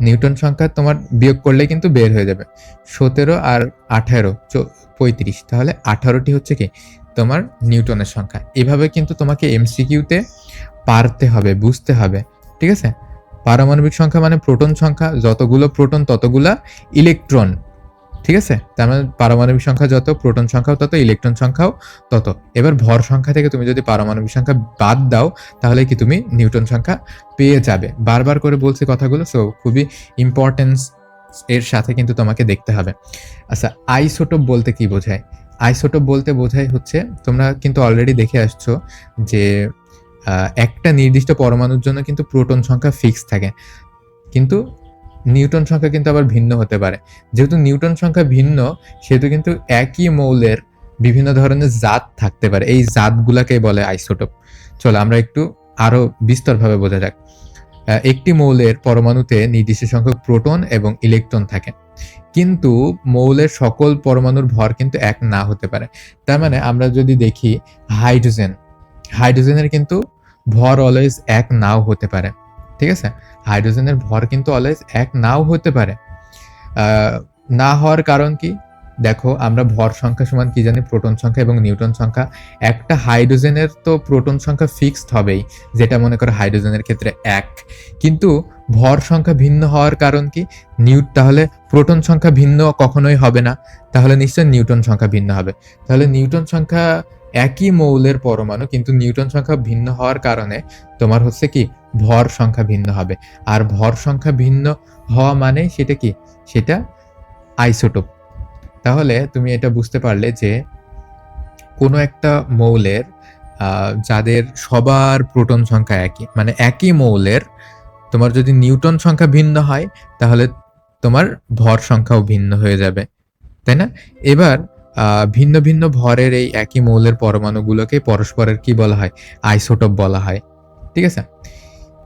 Speaker 1: নিউটন সংখ্যা তোমার বিয়োগ করলে কিন্তু বের হয়ে যাবে। ১৭ আর ১৮ ৩৫। তাহলে ১৮টি হচ্ছে কি? তোমার নিউটনের সংখ্যা। এভাবে কিন্তু তোমাকে এমসিকিউতে পারতে হবে, বুঝতে হবে। ঠিক আছে? পারমাণবিক সংখ্যা মানে প্রোটন সংখ্যা, যতগুলো প্রোটন ততগুলা ইলেকট্রন। ঠিক আছে? তার মানে পারমাণবিক সংখ্যা যত, প্রোটন সংখ্যাও তত, ইলেকট্রন সংখ্যাও তত। এবার ভর সংখ্যা থেকে তুমি যদি পারমাণবিক সংখ্যা বাদ দাও, তাহলে কি তুমি নিউটন সংখ্যা পেয়ে যাবে। বারবার করে বলছি কথাগুলো, সো খুবই ইম্পর্টেন্স এর সাথে কিন্তু তোমাকে দেখতে হবে। আচ্ছা, আইসোটোপ বলতে কি বোঝায়? আইসোটোপ বলতে বোঝায় হচ্ছে, তোমরা কিন্তু অলরেডি দেখে আসছো যে একটা নির্দিষ্ট পরমাণুর জন্য কিন্তু প্রোটন সংখ্যা ফিক্স থাকে। কিন্তু নিউটন সংখ্যা কিন্তু আবার ভিন্ন হতে পারে। যেহেতু নিউটন সংখ্যা ভিন্ন, সেহেতু কিন্তু একই মৌলের বিভিন্ন ধরনের জাত থাকতে পারে। এই জাতগুলাকেই বলে আইসোটোপ। চলো আমরা একটু আরো বিস্তরভাবে বোঝা যাক। একটি মৌলের পরমাণুতে নির্দিষ্ট সংখ্যক প্রোটন এবং ইলেকট্রন থাকে। কিন্তু মৌলের সকল পরমাণুর ভর কিন্তু এক না হতে পারে। তার মানে আমরা যদি দেখি হাইড্রোজেনের কিন্তু ভর অলওয়েজ এক নাও হতে পারে। ঠিক আছে? হাইড্রোজেনের ভর কিন্তু অলওয়েজ এক নাও হতে পারে। না হওয়ার কারণ কি? দেখো আমরা ভর সংখ্যা সমান কি জানি? প্রোটন সংখ্যা এবং নিউটন সংখ্যা। একটা হাইড্রোজেনের তো প্রোটন সংখ্যা ফিক্সড হবেই, যেটা মনে করো হাইড্রোজেনের ক্ষেত্রে ১। কিন্তু ভর সংখ্যা ভিন্ন হওয়ার কারণ কি? তাহলে প্রোটন সংখ্যা ভিন্ন কখনোই হবে না। তাহলে নিশ্চয়ই নিউটন সংখ্যা ভিন্ন হবে। তাহলে নিউটন সংখ্যা একই মৌলের পরমাণু, কিন্তু নিউটন সংখ্যা ভিন্ন হওয়ার কারণে তোমার হচ্ছে কি? ভর সংখ্যা ভিন্ন হবে। আর ভর সংখ্যা ভিন্ন হওয়া মানে সেটা কি? সেটা আইসোটোপ। তাহলে তুমি এটা বুঝতে পারলে যে কোনো একটা মৌলের যাদের সবার প্রোটন সংখ্যা একই, মানে একই মৌলের তোমার যদি নিউটন সংখ্যা ভিন্ন হয়, তাহলে তোমার ভর সংখ্যাও ভিন্ন হয়ে যাবে, তাই না? এবার ভিন্ন ভরের এই একই মৌলের পরমাণুগুলোকে পরস্পরের কি বলা হয়? আইসোটোপ বলা হয়। ঠিক আছে?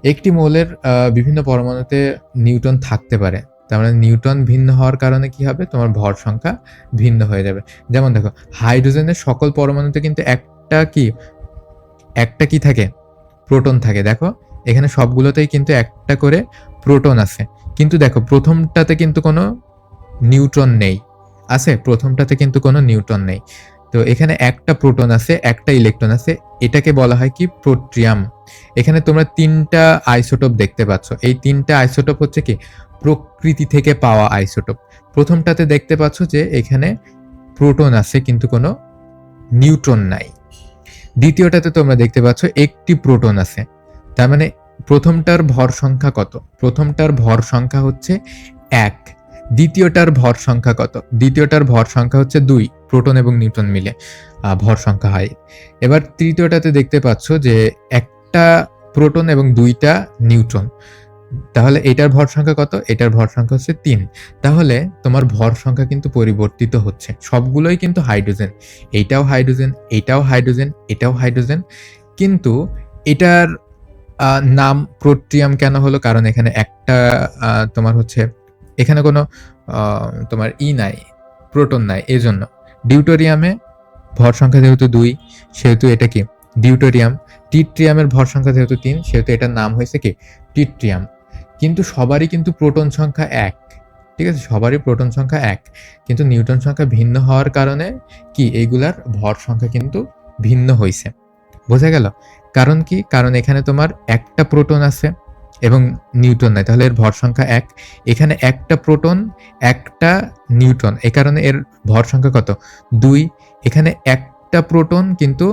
Speaker 1: একটি মৌলের বিভিন্ন পরমাণুতে নিউটন থাকতে পারে। তার মানে নিউটন ভিন্ন হওয়ার কারণে কি হবে? তোমার ভর সংখ্যা ভিন্ন হয়ে যাবে। যেমন দেখো, হাইড্রোজেনের সকল পরমাণুতে কিন্তু একটা কি থাকে? প্রোটন থাকে। দেখো, এখানে সবগুলোতেই কিন্তু একটা করে প্রোটন আছে। কিন্তু দেখো প্রথমটাতে কিন্তু কোনো নিউট্রন নেই। আছে? প্রথমটাতে কিন্তু কোনো নিউট্রন নেই। তো এখানে একটা প্রোটন আছে, একটা ইলেকট্রন আছে, এটাকে বলা হয় কি প্রোট্রিয়াম। এখানে তোমরা ৩টা আইসোটোপ দেখতে পাচ্ছ। এই ৩টা আইসোটোপ হচ্ছে কি প্রকৃতি থেকে পাওয়া আইসোটোপ। প্রথমটাতে দেখতে পাচ্ছ যে এখানে প্রোটন আছে কিন্তু কোনো নিউট্রন নাই। দ্বিতীয়টাতে তোমরা দেখতে পাচ্ছ একটি প্রোটন আছে। তার মানে প্রথমটার ভর সংখ্যা কত? প্রথমটার ভর সংখ্যা হচ্ছে ১। দ্বিতীয়টার ভর সংখ্যা কত? দ্বিতীয়টার ভর সংখ্যা হচ্ছে ২। প্রোটন এবং নিউট্রন মিলে ভর সংখ্যা হয়। এবার তৃতীয়টাতে দেখতে পাচ্ছ যে একটা প্রোটন এবং ২টা নিউট্রন। তাহলে এটার ভর সংখ্যা কত? এটার ভর সংখ্যা হচ্ছে ৩। তাহলে তোমার ভর সংখ্যা কিন্তু পরিবর্তিত হচ্ছে। সবগুলোই কিন্তু হাইড্রোজেন। এইটাও হাইড্রোজেন, এটাও হাইড্রোজেন, এটাও হাইড্রোজেন। কিন্তু এটার নাম প্রোট্রিয়াম কেন হলো? কারণ এখানে একটা তোমার হচ্ছে এখানে কোনো তোমার নাই, প্রোটন নাই এজন্য। ডিউটোরিয়ামে ভর সংখ্যা যেহেতু ২ সেহেতু এটা কি? ডিউটোরিয়াম। ট্রিটিয়ামের ভর সংখ্যা যেহেতু ৩ সেহেতু এটার নাম হয়েছে কি? ট্রিটিয়াম। কিন্তু সবারই কিন্তু প্রোটন সংখ্যা ১। ঠিক আছে? সবারই প্রোটন সংখ্যা ১। কিন্তু নিউট্রন সংখ্যা ভিন্ন হওয়ার কারণে কি এইগুলার ভর সংখ্যা কিন্তু ভিন্ন হইছে। বোঝা গেল? কারণ কি? কারণ এখানে তোমার একটা প্রোটন আছে এবং নিউট্রন নাই। তাহলে এর ভর সংখ্যা ১। এখানে একটা প্রোটন, একটা নিউট্রন। এ কারণে এর ভর সংখ্যা কত? ২। এখানে একটা প্রোটন কিন্তু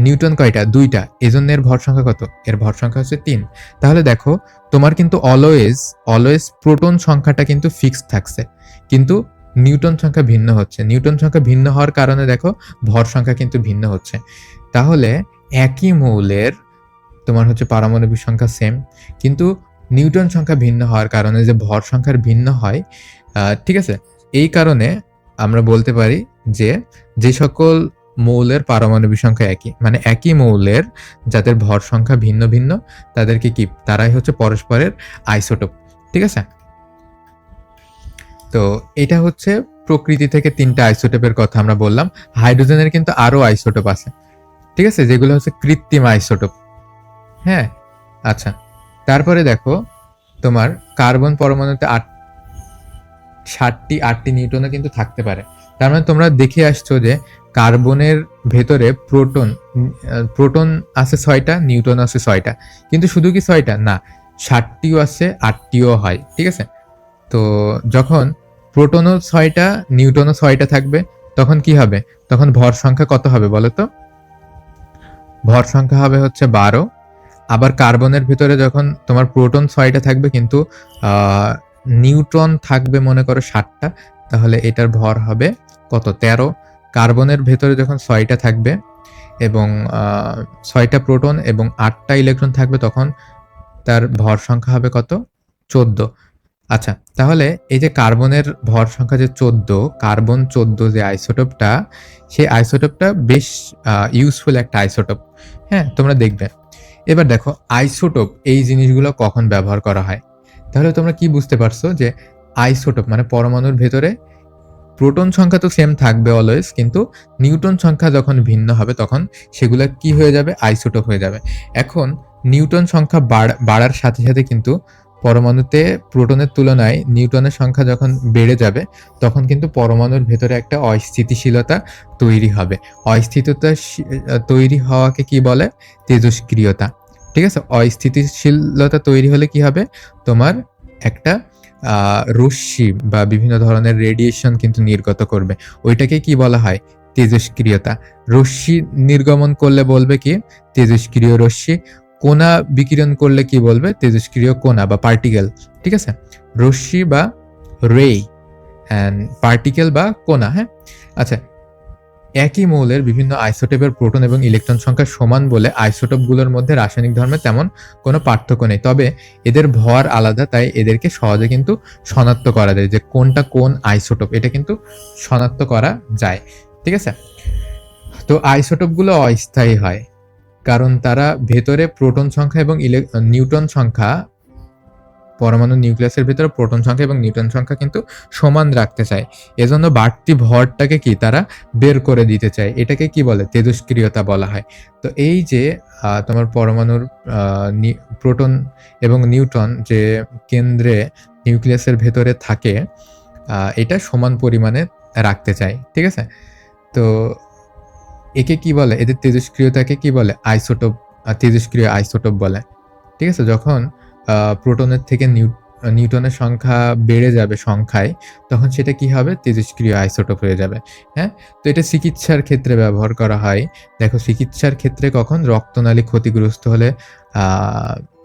Speaker 1: নিউটন কয়টা? ২টা। এজন্য এর ভর সংখ্যা কত? এর ভর সংখ্যা হচ্ছে ৩। তাহলে দেখো তোমার কিন্তু অলওয়েজ প্রোটন সংখ্যাটা কিন্তু ফিক্সড থাকছে। কিন্তু নিউটন সংখ্যা ভিন্ন হচ্ছে। নিউটন সংখ্যা ভিন্ন হওয়ার কারণে দেখো ভর সংখ্যা কিন্তু ভিন্ন হচ্ছে। তাহলে একই মৌলের তোমার হচ্ছে পারমাণবিক সংখ্যা সেম, কিন্তু নিউটন সংখ্যা ভিন্ন হওয়ার কারণে যে ভর সংখ্যার ভিন্ন হয়, ঠিক আছে? এই কারণে আমরা বলতে পারি যে, যে সকল মৌলের পারমাণবিক সংখ্যা একই, মানে একই মৌলের যাদের ভর সংখ্যা ভিন্ন ভিন্ন তাদেরকে কি? তারাই হচ্ছে পরস্পরের আইসোটোপ। ঠিক আছে? তো এটা হচ্ছে প্রকৃতি থেকে ৩টা আইসোটোপের কথা আমরা বললাম। হাইড্রোজেনের কিন্তু আরো আইসোটোপ আছে। ঠিক আছে? যেগুলো হচ্ছে কৃত্রিম আইসোটোপ। হ্যাঁ? আচ্ছা। তারপরে দেখো তোমার কার্বন পরমাণুতে ৮টি নিউট্রনও কিন্তু থাকতে পারে। তার মানে তোমরা দেখে আসছো যে কার্বনের ভেতরে প্রোটন আছে ৬টা, নিউট্রন আছে ৬টা। কিন্তু শুধু কি ৬টা? না, ৭টিও আছে, ৮টিও হয়। ঠিক আছে? তো যখন প্রোটনও ৬টা, নিউট্রনও ৬টা থাকবে, তখন কি হবে? তখন ভর সংখ্যা কত হবে বলো তো? ভর সংখ্যা হবে হচ্ছে ১২। আবার কার্বনের ভিতরে যখন তোমার প্রোটন ৬টা থাকবে কিন্তু নিউট্রন থাকবে মনে করো ৭টা, তাহলে এটার ভর হবে কত? ১৩। কার্বনের ভেতরে যখন ৬টা থাকবে এবং ৬টা প্রোটন এবং ৮টা ইলেকট্রন থাকবে, তখন তার ভর সংখ্যা হবে কত? ১৪। আচ্ছা, তাহলে এই যে কার্বনের ভর সংখ্যা যে ১৪, কার্বন ১৪ যে আইসোটোপটা, সেই আইসোটোপটা বেশ ইউজফুল একটা আইসোটোপ। হ্যাঁ? তোমরা দেখবে। এবার দেখো আইসোটোপ এই জিনিসগুলো কখন ব্যবহার করা হয়? তাহলে তোমরা কি বুঝতে পারছো যে আইসোটোপ মানে পরমাণুর ভেতরে প্রোটন সংখ্যা তো সেম থাকবে অলওয়েজ, কিন্তু নিউট্রন সংখ্যা যখন ভিন্ন হবে তখন সেগুলা কি হয়ে যাবে? আইসোটোপ হয়ে যাবে। এখন নিউট্রন সংখ্যা বাড়ার সাথে সাথে কিন্তু পরমাণুতে প্রোটনের তুলনায় নিউট্রনের সংখ্যা যখন বেড়ে যাবে তখন কিন্তু পরমাণুর ভেতরে একটা অস্থিতিশীলতা তৈরি হবে। অস্থিততা তৈরি হওয়াকে কি বলে? তেজস্ক্রিয়তা। ঠিক আছে? অস্থিতিশীলতা তৈরি হলে কি হবে? তোমার একটা রশ্মি বা বিভিন্ন ধরনের রেডিয়েশন কিন্তু নির্গত করবে। ওইটাকে কি বলা হয়? তেজস্ক্রিয়তা। রশ্মি নির্গমন করলে বলবে কি? তেজস্ক্রিয় রশ্মি। কণা বিকিরণ করলে কি বলবে? তেজস্ক্রিয় কণা বা পার্টিকেল। ঠিক আছে? রশ্মি বা রে অ্যান্ড পার্টিকেল বা কণা। হ্যাঁ? আচ্ছা, একই মৌলের বিভিন্ন আইসোটোপের প্রোটন এবং ইলেকট্রন সংখ্যা সমান বলে আইসোটোপগুলোর মধ্যে রাসায়নিক ধর্মে তেমন কোনো পার্থক্য নেই। তবে এদের ভর আলাদা, তাই এদেরকে সহজে কিন্তু শনাক্ত করা যায় যে কোনটা কোন আইসোটোপ, এটা কিন্তু শনাক্ত করা যায়। ঠিক আছে? তো আইসোটোপগুলো অস্থায়ী হয় কারণ তারা ভেতরে প্রোটন সংখ্যা এবং নিউট্রন সংখ্যা, পরমাণু নিউক্লিয়াসের ভিতরে প্রোটন সংখ্যা এবং নিউট্রন সংখ্যা কিন্তু সমান রাখতে চায়। এজন্য বাড়তি ভরটাকে কি তারা বের করে দিতে চায়। এটাকে কি বলে? তেজস্ক্রিয়তা বলা হয়। তো এই যে তোমার পরমাণুর প্রোটন এবং নিউট্রন যে কেন্দ্রে নিউক্লিয়াসের ভেতরে থাকে, এটা সমান পরিমাণে রাখতে চায়। ঠিক আছে? তো একে কি বলে? এদের তেজস্ক্রিয়তাকে কি বলে? আইসোটোপ, তেজস্ক্রিয় আইসোটোপ বলে। ঠিক আছে? যখন প্রোটনের থেকে নিউটনের সংখ্যা বেড়ে যাবে সংখ্যায়, তখন সেটা কি হবে? তেজস্ক্রিয় আইসোটোপ হয়ে যাবে। হ্যাঁ? তো এটা চিকিৎসার ক্ষেত্রে ব্যবহার করা হয়। দেখো চিকিৎসার ক্ষেত্রে কখন? রক্তনালী ক্ষতিগ্রস্ত হলে আ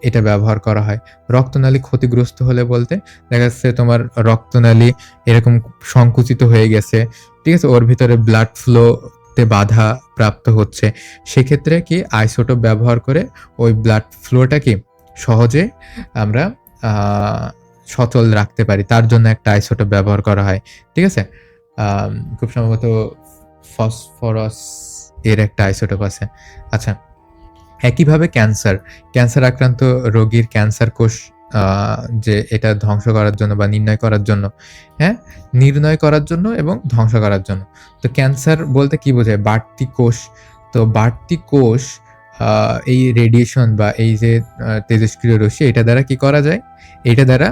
Speaker 1: এটা ব্যবহার করা হয়। রক্তনালী ক্ষতিগ্রস্ত হলে বলতে দেখা যাচ্ছে তোমার রক্তনালী এরকম সংকুচিত হয়ে গেছে। ঠিক আছে? ওর ভিতরে ব্লাড ফ্লো তে বাধা প্রাপ্ত হচ্ছে। সেক্ষেত্রে কি আইসোটোপ ব্যবহার করে ওই ব্লাড ফ্লোটা কি সহজে আমরা আ সচল রাখতে পারি। তার জন্য একটা আইসোটোপ ব্যবহার করা হয়। ঠিক আছে? খুব সম্ভবত ফসফরাস এর একটা আইসোটোপ আছে। আচ্ছা, একইভাবে ক্যান্সার আক্রান্ত রোগীর ক্যান্সার কোষ আ যে এটা ধ্বংস করার জন্য বা নির্ণয় করার জন্য, হ্যাঁ? নির্ণয় করার জন্য এবং ধ্বংস করার জন্য। তো ক্যান্সার বলতে কি বোঝায়? বাড়তি কোষ। তো বাড়তি কোষ আ এই রেডিয়েশন বা এই যে তেজস্ক্রিয় রশ্মি এটা দ্বারা কি করা যায়? এইটা দ্বারা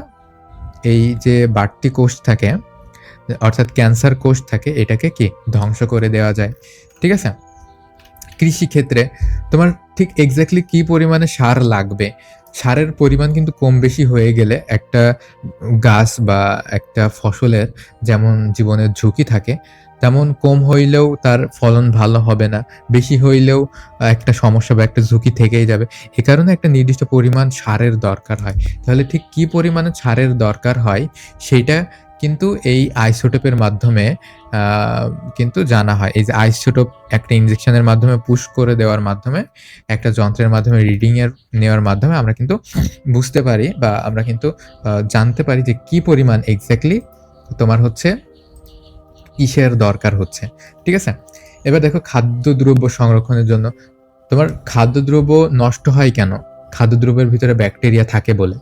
Speaker 1: এই যে বাড়তি কোষ থাকে, অর্থাৎ ক্যান্সার কোষ থাকে, এটাকে কি ধ্বংস করে দেওয়া যায়। ঠিক আছে? কৃষিক্ষেত্রে তোমার ঠিক এক্সাক্টলি কি পরিমাণে সার লাগবে, সারের পরিমাণ কিন্তু কম বেশি হয়ে গেলে একটা গাছ বা একটা ফসলের যেমন জীবনের ঝুঁকি থাকে, তেমন কম হইলেও তার ফলন ভালো হবে না। বেশি হইলেও একটা সমস্যা বা একটা ঝুঁকি থেকেই যাবে। এ কারণে একটা নির্দিষ্ট পরিমাণ সারের দরকার হয়। তাহলে ঠিক কি পরিমাণে সারের দরকার হয় সেইটা কিন্তু এই আইসোটোপের মাধ্যমে আ কিন্তু জানা হয়। এই যে আইসোটোপ একটা ইনজেকশনের মাধ্যমে পুশ করে দেওয়ার মাধ্যমে, একটা যন্ত্রের মাধ্যমে রিডিং নেওয়ার মাধ্যমে আমরা কিন্তু বুঝতে পারি বা আমরা কিন্তু জানতে পারি যে কি পরিমাণ এক্সাক্টলি তোমার হচ্ছে কিসের দরকার হচ্ছে। ঠিক আছে? এবার দেখো খাদ্যদ্রব্য সংরক্ষণের জন্য তোমার খাদ্যদ্রব্য নষ্ট হয় কেন? খাদ্যদ্রব্যের ভিতরে ব্যাকটেরিয়া থাকে বলে।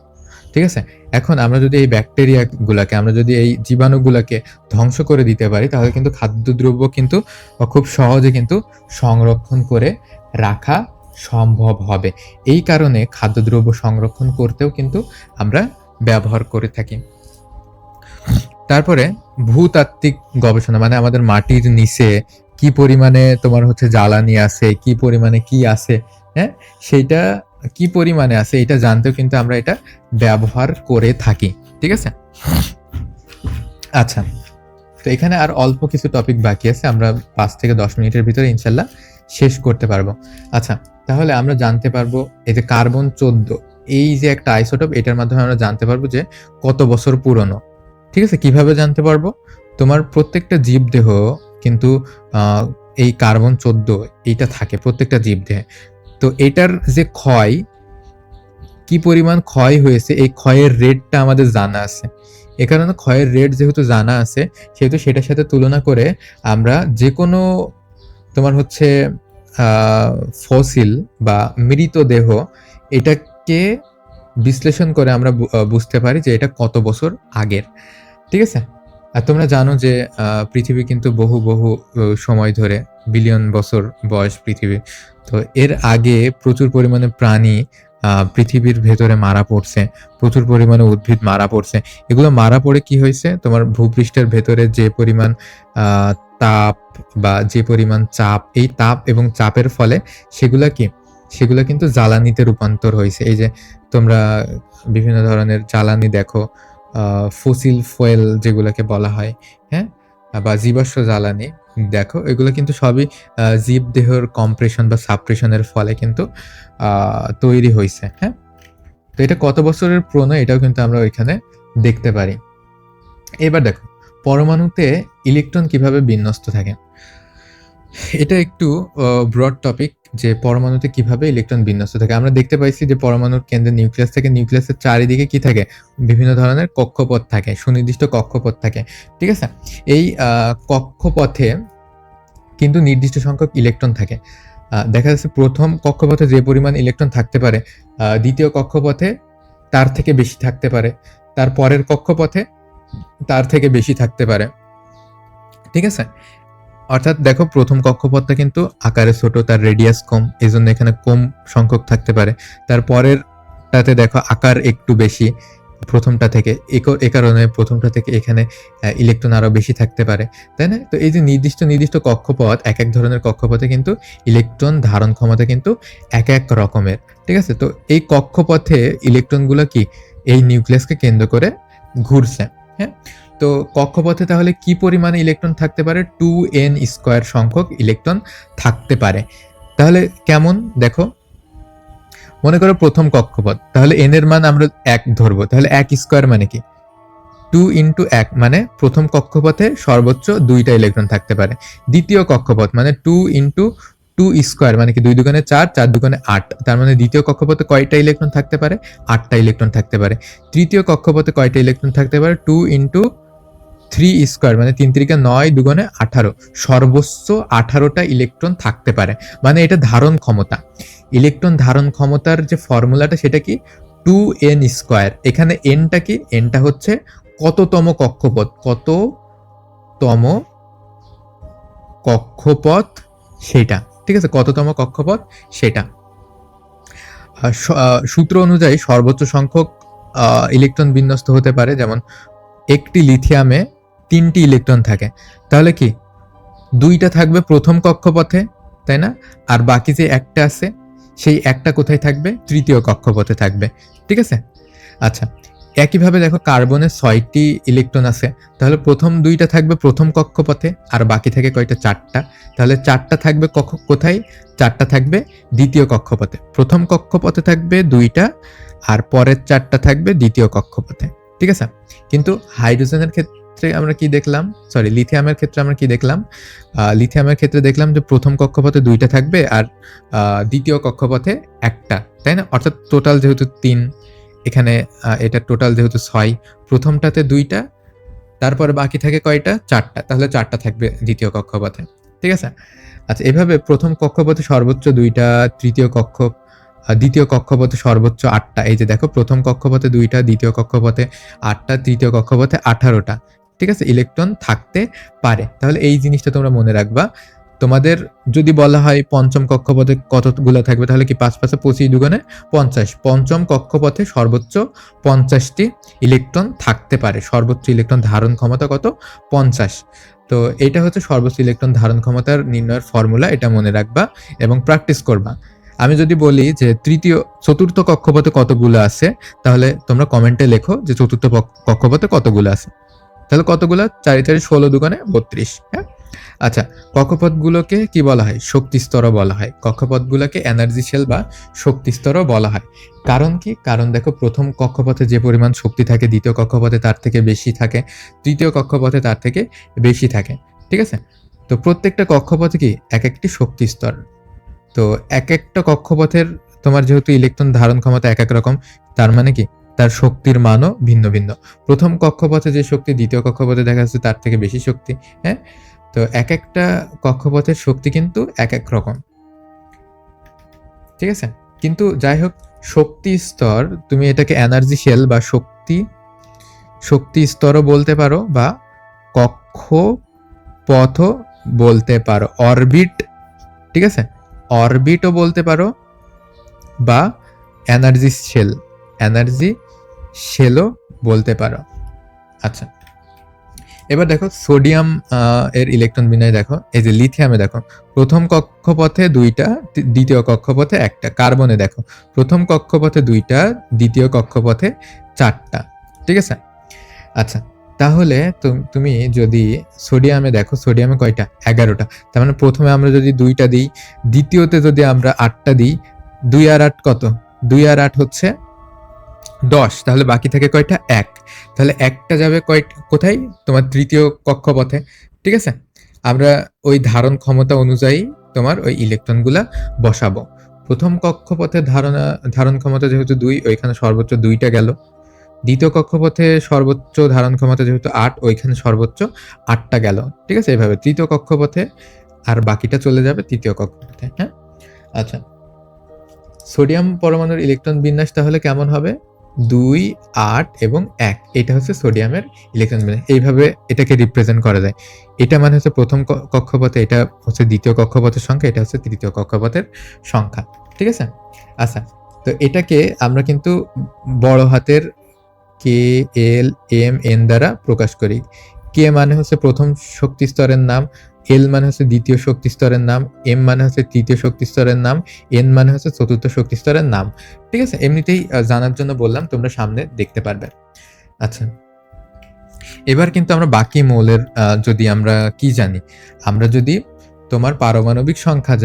Speaker 1: ঠিক আছে? এখন আমরা যদি এই ব্যাকটেরিয়া গুলাকে, আমরা যদি এই জীবাণুগুলাকে ধ্বংস করে দিতে পারি, তাহলে কিন্তু খাদ্যদ্রব্য কিন্তু খুব সহজে কিন্তু সংরক্ষণ করে রাখা সম্ভব হবে। এই কারণে খাদ্যদ্রব্য সংরক্ষণ করতেও কিন্তু আমরা ব্যবহার করে থাকি। তারপরে ভূতাত্ত্বিক গবেষণা মানে আমাদের মাটির নিচে কি পরিমাণে তোমার হচ্ছে জ্বালানি আছে, কি পরিমাণে কি আছে, হ্যাঁ? সেইটা কি পরিমাণে আছে এটা জানতেও কিন্তু আমরা এটা ব্যবহার করে থাকি। ঠিক আছে? আচ্ছা। তো এখানে আর অল্প কিছু টপিক বাকি আছে। আমরা ৫ থেকে ১০ মিনিটের ভিতরে ইনশাআল্লাহ শেষ করতে পারবো। আচ্ছা, তাহলে আমরা জানতে পারবো এই যে কার্বন ১৪ এই যে একটা আইসোটোপ এটার মাধ্যমে আমরা জানতে পারবো যে কত বছর পুরনো। ঠিক আছে? কিভাবে জানতে পারবো? তোমার প্রত্যেকটা জীবদেহ কিন্তু আ এই কার্বন ১৪ এইটা থাকে প্রত্যেকটা জীবদেহে। তো এটার যে ক্ষয়, কি পরিমাণ ক্ষয় হয়েছে এই ক্ষয়ের রেটটা আমাদের জানা আছে। এ কারণে ক্ষয়ের রেট যেহেতু জানা আছে, সেহেতু সেটার সাথে তুলনা করে আমরা যেকোনো তোমার হচ্ছে আ ফসিল বা মৃতদেহ এটাকে বিশ্লেষণ করে আমরা বুঝতে পারি যে এটা কত বছর আগের। ঠিক আছে? আর তোমরা জানো যে পৃথিবী কিন্তু বহু সময় ধরে বিলিয়ন বছর বয়স পৃথিবীর। তো এর আগে প্রচুর পরিমাণে প্রাণী পৃথিবীর ভেতরে মারা পড়ছে। প্রচুর পরিমাণে উদ্ভিদ মারা পড়ছে। এগুলো মারা পড়ে কি হইছে? তোমার ভূপৃষ্ঠের ভেতরে যে পরিমাণ আ তাপ বা যে পরিমাণ চাপ, এই তাপ এবং চাপের ফলে সেগুলা কি? সেগুলা কিন্তু জ্বালানিতে রূপান্তর হইছে। এই যে তোমরা বিভিন্ন ধরনের জ্বালানি দেখো, আ ফসিল ফুয়েল যেগুলাকে বলা হয়, হ্যাঁ? বা জীবাশ্ম জ্বালানি দেখো, এগুলো কিন্তু সবই জীবদেহর কম্প্রেশন বা সাপ্রেশন এর ফলে কিন্তু আ তৈরি হইছে, হ্যাঁ? তো এটা কত বছরের পুরনো এটাও কিন্তু আমরা ওইখানে দেখতে পারি। এবার দেখো, পরমাণুতে ইলেকট্রন কিভাবে বিন্যস্ত থাকে? এটা একটু ব্রড টপিক যে পরমাণুতে কিভাবে ইলেকট্রন বিন্যস্ত থাকে। আমরা দেখতে পাইছি যে পরমাণুর কেন্দ্রে নিউক্লিয়াস থাকে। নিউক্লিয়াসের চারিদিকে কি থাকে? বিভিন্ন ধরনের কক্ষপথ থাকে, সুনির্দিষ্ট কক্ষপথ থাকে। ঠিক আছে? এই কক্ষপথে কিন্তু নির্দিষ্ট সংখ্যক ইলেকট্রন থাকে। দেখা যাচ্ছে ১ম কক্ষপথে যে পরিমাণ ইলেকট্রন থাকতে পারে, ২য় কক্ষপথে তার থেকে বেশি থাকতে পারে। তার পরের কক্ষপথে তার থেকে বেশি থাকতে পারে। ঠিক আছে? অর্থাৎ দেখো ১ম কক্ষপথটা কিন্তু আকারে ছোট, তার রেডিয়াস কম। এজন্য এখানে কম সংখ্যক থাকতে পারে। তার পরেরটাতে দেখো আকার একটু বেশি। প্রথমটা থেকে এ কারণে প্রথমটা থেকে এখানে ইলেকট্রন আরো বেশি থাকতে পারে, তাই না? তো এই যে নির্দিষ্ট কক্ষপথ, এক ধরনের কক্ষপথে কিন্তু ইলেকট্রন ধারণ ক্ষমতা কিন্তু এক রকমের। ঠিক আছে? তো এই কক্ষপথে ইলেকট্রনগুলো কি এই নিউক্লিয়াসকে কেন্দ্র করে ঘুরছে। হ্যাঁ? তো কক্ষপথে তাহলে কি পরিমাণে ইলেকট্রন থাকতে পারে? 2n² সংখ্যক ইলেকট্রন থাকতে পারে। তাহলে কেমন দেখো, মনে করো প্রথম কক্ষপথ, তাহলে n এর মান আমরা 1 ধরবো, তাহলে 1² মানে কি 2 ইন্টু 1 মানে প্রথম কক্ষপথে সর্বোচ্চ 2টা ইলেকট্রন থাকতে পারে। দ্বিতীয় কক্ষপথ মানে 2 ইন্টু 2² মানে কি 2 দুগুণে 4, 4 দুগুণে 8, তার মানে দ্বিতীয় কক্ষপথে কয়টা ইলেকট্রন থাকতে পারে? 8টা ইলেকট্রন থাকতে পারে। তৃতীয় কক্ষপথে কয়টা ইলেকট্রন থাকতে পারে? 2 ইন্টু 3² মানে 3 3 9 দুগুণে 18, সর্বোচ্চ 18টা ইলেকট্রন থাকতে পারে। মানে এটা ধারণ ক্ষমতা। ইলেকট্রন ধারণ ক্ষমতার যে ফর্মুলাটা সেটা কি 2n²। এখানে nটা কি? nটা হচ্ছে কততম কক্ষপথ, কততম কক্ষপথ সেটা। ঠিক আছে? কততম কক্ষপথ সেটা। সূত্র অনুযায়ী সর্বোচ্চ সংখ্যক ইলেকট্রন বিন্যস্ত হতে পারে, যেমন একটি লিথিয়ামে 3টি ইলেকট্রন থাকে, তাহলে কি 2টা থাকবে প্রথম কক্ষপথে, তাই না? আর বাকি যে একটা আছে সেই একটা কোথায় থাকবে? তৃতীয় কক্ষপথে থাকবে। ঠিক আছে? আচ্ছা, একইভাবে দেখো কার্বনের 6টি ইলেকট্রন আছে, তাহলে প্রথম 2টা থাকবে প্রথম কক্ষপথে আর বাকি থাকে কয়টা? 4টা। তাহলে 4টা থাকবে কোথায়? 4টা থাকবে দ্বিতীয় কক্ষপথে। প্রথম কক্ষপথে থাকবে 2টা আর পরের 4টা থাকবে দ্বিতীয় কক্ষপথে। ঠিক আছে? কিন্তু হাইড্রোজেনের ক্ষেত্রে আমরা কি দেখলাম? সরি, লিথিয়ামের ক্ষেত্রে আমরা কি দেখলাম? লিথিয়ামের ক্ষেত্রে দেখলাম যে প্রথম কক্ষপথে 2টা থাকবে আর দ্বিতীয় কক্ষপথে একটা, তাই না? অর্থাৎ টোটাল যেহেতু 3, এখানে এটা টোটাল যেহেতু 6, প্রথমটাতে 2টা, তারপরে বাকি থাকে কয়টা? 4টা, তাহলে 4টা থাকবে দ্বিতীয় কক্ষপথে। ঠিক আছে? আচ্ছা, এভাবে প্রথম কক্ষপথে সর্বোচ্চ 2টা, দ্বিতীয় কক্ষপথে সর্বোচ্চ 8টা। এই যে দেখো, প্রথম কক্ষপথে 2টা, দ্বিতীয় কক্ষপথে 8টা, তৃতীয় কক্ষপথে 18টা। ঠিক আছে? ইলেকট্রন থাকতে পারে। তাহলে এই জিনিসটা তোমরা মনে রাখবা। তোমাদের যদি বলা হয় পঞ্চম কক্ষপথে কতগুলো থাকবে, তাহলে কি 5 5 25 দুগুণে 50। পঞ্চম কক্ষপথে সর্বোচ্চ 50টি ইলেকট্রন থাকতে পারে। সর্বোচ্চ ইলেকট্রন ধারণ ক্ষমতা কত? 50। তো এটা হচ্ছে সর্বোচ্চ ইলেকট্রন ধারণ ক্ষমতার নির্ণয়ের ফর্মুলা, এটা মনে রাখবা এবং প্র্যাকটিস করবা। আমি যদি বলি যে চতুর্থ কক্ষপথে কতগুলো আছে, তাহলে তোমরা কমেন্টে লেখো যে চতুর্থ কক্ষপথে কতগুলো আছে। তাহলে কতগুলো? 4 4 16 দুগুণে 32। হ্যাঁ? আচ্ছা, কক্ষপথগুলোকে কি বলা হয়? শক্তি স্তরও বলা হয়। কক্ষপথগুলোকে এনার্জি শেল বা শক্তি স্তরও বলা হয়। কারণ কি? কারণ দেখো, প্রথম কক্ষপথে যে পরিমাণ শক্তি থাকে দ্বিতীয় কক্ষপথে তার থেকে বেশি থাকে, তৃতীয় কক্ষপথে তার থেকে বেশি থাকে। ঠিক আছে? তো প্রত্যেকটা কক্ষপথে কি এক একটি শক্তি স্তর। তো এক একটা কক্ষপথের তোমার যেহেতু ইলেকট্রন ধারণ ক্ষমতা এক রকম, তার মানে কি তার শক্তির মানও ভিন্ন ভিন্ন। প্রথম কক্ষপথে যে শক্তি দ্বিতীয় কক্ষপথে দেখা যাচ্ছে তার থেকে বেশি শক্তি। হ্যাঁ? তো এক একটা কক্ষপথের শক্তি কিন্তু এক রকম। ঠিক আছে? কিন্তু যাই হোক, শক্তি স্তর তুমি এটাকে এনার্জি শেল বা শক্তি স্তরও বলতে পারো বা কক্ষপথও বলতে পারো, অরবিট। ঠিক আছে? অরবিটও বলতে পারো বা এনার্জি শেলও বলতে পারো। আচ্ছা, এবার দেখো সোডিয়াম এর ইলেকট্রন বিন্যাস দেখো। এই যে লিথিয়ামে দেখো, প্রথম কক্ষপথে 2টা, দ্বিতীয় কক্ষপথে 1টা। কার্বনে দেখো, প্রথম কক্ষপথে 2টা, দ্বিতীয় কক্ষপথে 4টা। ঠিক আছে? আচ্ছা, তাহলে তুমি যদি সোডিয়ামে দেখো, সোডিয়ামে কয়টা? 11টা। তার মানে প্রথমে আমরা যদি 2টা দিই, দ্বিতীয়তে যদি আমরা 8টা দিই, 2 আর 8 কত? 2 আর 8 হচ্ছে 10। তাহলে বাকি থাকে কয়টা? 1। তাহলে একটা যাবে কোথায়? তোমার তৃতীয় কক্ষপথে। ঠিক আছে? আমরা ওই ধারণ ক্ষমতা অনুযায়ী তোমার ওই ইলেকট্রনগুলা বসাবো। প্রথম কক্ষপথে ধারণ ক্ষমতা যেহেতু 2, ওইখানে সর্বোচ্চ 2টা গেল। দ্বিতীয় কক্ষপথে সর্বোচ্চ ধারণ ক্ষমতা যেহেতু 8, ওইখানে সর্বোচ্চ 8টা গেল। ঠিক আছে? এভাবে তৃতীয় কক্ষপথে আর বাকিটা চলে যাবে তৃতীয় কক্ষপথে। হ্যাঁ? আচ্ছা, সোডিয়াম পরমাণুর ইলেকট্রন বিন্যাস তাহলে কেমন হবে? 2, 8 এবং 1। এটা হচ্ছে সোডিয়ামের ইলেকট্রন বিন্যাস। এইভাবে এটাকে রিপ্রেজেন্ট করা যায়। এটা মানে হচ্ছে প্রথম কক্ষপথে, এটা হচ্ছে দ্বিতীয় কক্ষপথের সংখ্যা, এটা হচ্ছে তৃতীয় কক্ষপথের সংখ্যা। ঠিক আছে? আচ্ছা, তো এটাকে আমরা কিন্তু বড় হাতের কে এল এম এন দ্বারা প্রকাশ করি। কে মানে হচ্ছে প্রথম শক্তি স্তরের নাম, এল মানে হচ্ছে দ্বিতীয় শক্তি স্তরের নাম, এম মানে হচ্ছে তৃতীয় শক্তি স্তরের নাম, এন মানে হচ্ছে চতুর্থ শক্তি স্তরের নাম। ঠিক আছে, এমনিতেই জানার জন্য বললাম, তোমরা সামনে দেখতে পারবে। আচ্ছা, এবার কিন্তু আমরা বাকি মৌলের যদি আমরা কি জানি, আমরা যদি তোমার পারমাণবিক সংখ্যা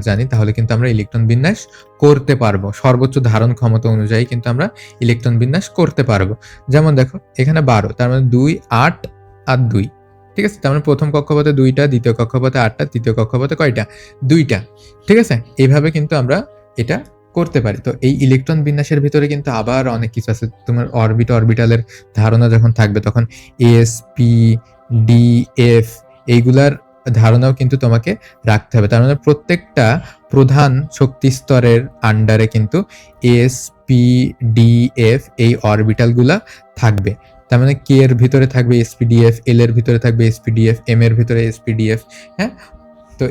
Speaker 1: জানি, তাহলে কিন্তু আমরা ইলেকট্রন বিন্যাস করতে পারবো। সর্বোচ্চ ধারণ ক্ষমতা অনুযায়ী কিন্তু আমরা ইলেকট্রন বিন্যাস করতে পারবো। যেমন দেখো এখানে 12, তার মানে 2, 8 আর 2। ঠিক আছে, তার মানে প্রথম কক্ষপথে 2টা, দ্বিতীয় কক্ষপথে 8টা, তৃতীয় কক্ষপথে কয়টা? 2টা। ঠিক আছে, এইভাবে কিন্তু আমরা এটা করতে পারি। তো এই ইলেকট্রন বিন্যাসের ভিতরে কিন্তু আবার অনেক কিছু আছে। তোমার অরবিটালের ধারণা যখন থাকবে তখন এস, পি, ডি, এফ এইগুলার ধারণাও কিন্তু তোমাকে রাখতে হবে। তার মানে প্রত্যেকটা প্রধান শক্তি স্তরের আন্ডারে কিন্তু এস, পি, ডি, এফ এই অরবিটালগুলা থাকবে। তার মানে কে এর ভিতরে থাকবে এসপিডিএফ, এল এর ভিতরে থাকবে এসপিডিএফ, এম এর ভিতরে এসপিডিএফ। হ্যাঁ, তো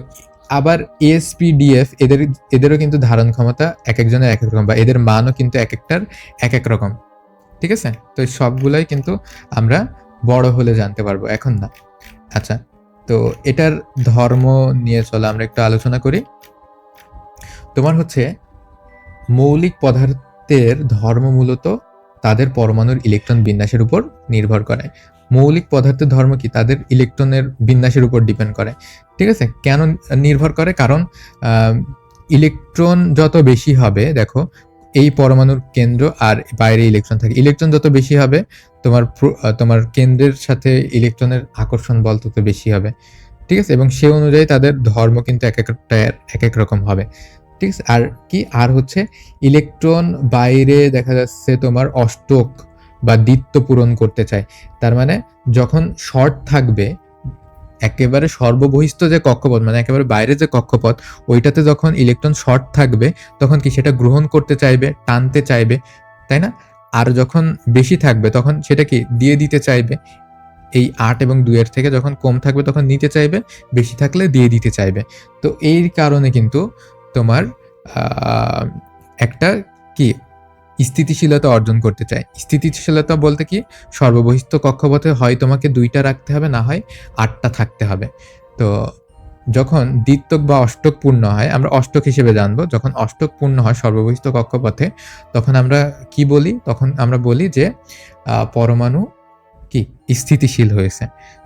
Speaker 1: আবার এসপিডিএফ এদেরও কিন্তু ধারণ ক্ষমতা এক একজনের এক এক রকম, বা এদের মানও কিন্তু এক একটার এক এক রকম। ঠিক আছে, তো সবগুলাই কিন্তু আমরা বড় হলে জানতে পারবো, এখন না। আচ্ছা, তো এটার ধর্ম নিয়ে চলো আমরা একটু আলোচনা করি। তোমার হচ্ছে মৌলিক পদার্থের ধর্ম মূলত তাদের পরমাণুর ইলেকট্রন বিন্যাসের উপর নির্ভর করে। মৌলিক পদার্থের ধর্ম কি? তাদের ইলেকট্রনের বিন্যাসের উপর ডিপেন্ড করে। ঠিক আছে, কেন নির্ভর করে? কারণ ইলেকট্রন যত বেশি হবে, দেখো এই পরমাণুর কেন্দ্র আর বাইরে ইলেকট্রন থাকে, ইলেকট্রন যত বেশি হবে তোমার কেন্দ্রের সাথে ইলেকট্রনের আকর্ষণ বল তত বেশি হবে। ঠিক আছে, এবং সে অনুযায়ী তাদের ধর্ম কিন্তু এক এক রকম হবে। ঠিক আছে, আর কি আর হচ্ছে ইলেকট্রন বাইরে দেখা যাচ্ছে তোমার অষ্টক বা দ্বিত্ব পূরণ করতে চায়। তার মানে যখন শর্ট থাকবে, একেবারে সর্ববহিস্থ যে কক্ষপথ, মানে একেবারে বাইরে যে কক্ষপথ, ওইটাতে যখন ইলেকট্রন শর্ট থাকবে তখন কি সেটা গ্রহণ করতে চাইবে, টানতে চাইবে, তাই না? আর যখন বেশি থাকবে তখন সেটা কি দিয়ে দিতে চাইবে। এই 8 এবং 2 এর থেকে যখন কম থাকবে তখন নিতে চাইবে, বেশি থাকলে দিয়ে দিতে চাইবে। তো এই কারণে কিন্তু তোমার একটা কি স্থিতিশীলতা অর্জন করতে চায়। স্থিতিশীলতা বলতে কি, সর্ববহিস্থ কক্ষপথে হয় তোমাকে 2টা রাখতে হবে, না হয় 8টা থাকতে হবে। তো যখন দ্বিত্বক বা অষ্টক পূর্ণ হয়, আমরা অষ্টক হিসেবে জানবো, যখন অষ্টক পূর্ণ হয় সর্ববহিস্থ কক্ষপথে, তখন আমরা কি বলি? তখন আমরা বলি যে পরমাণু কি স্থিতিশীল হয়েছে।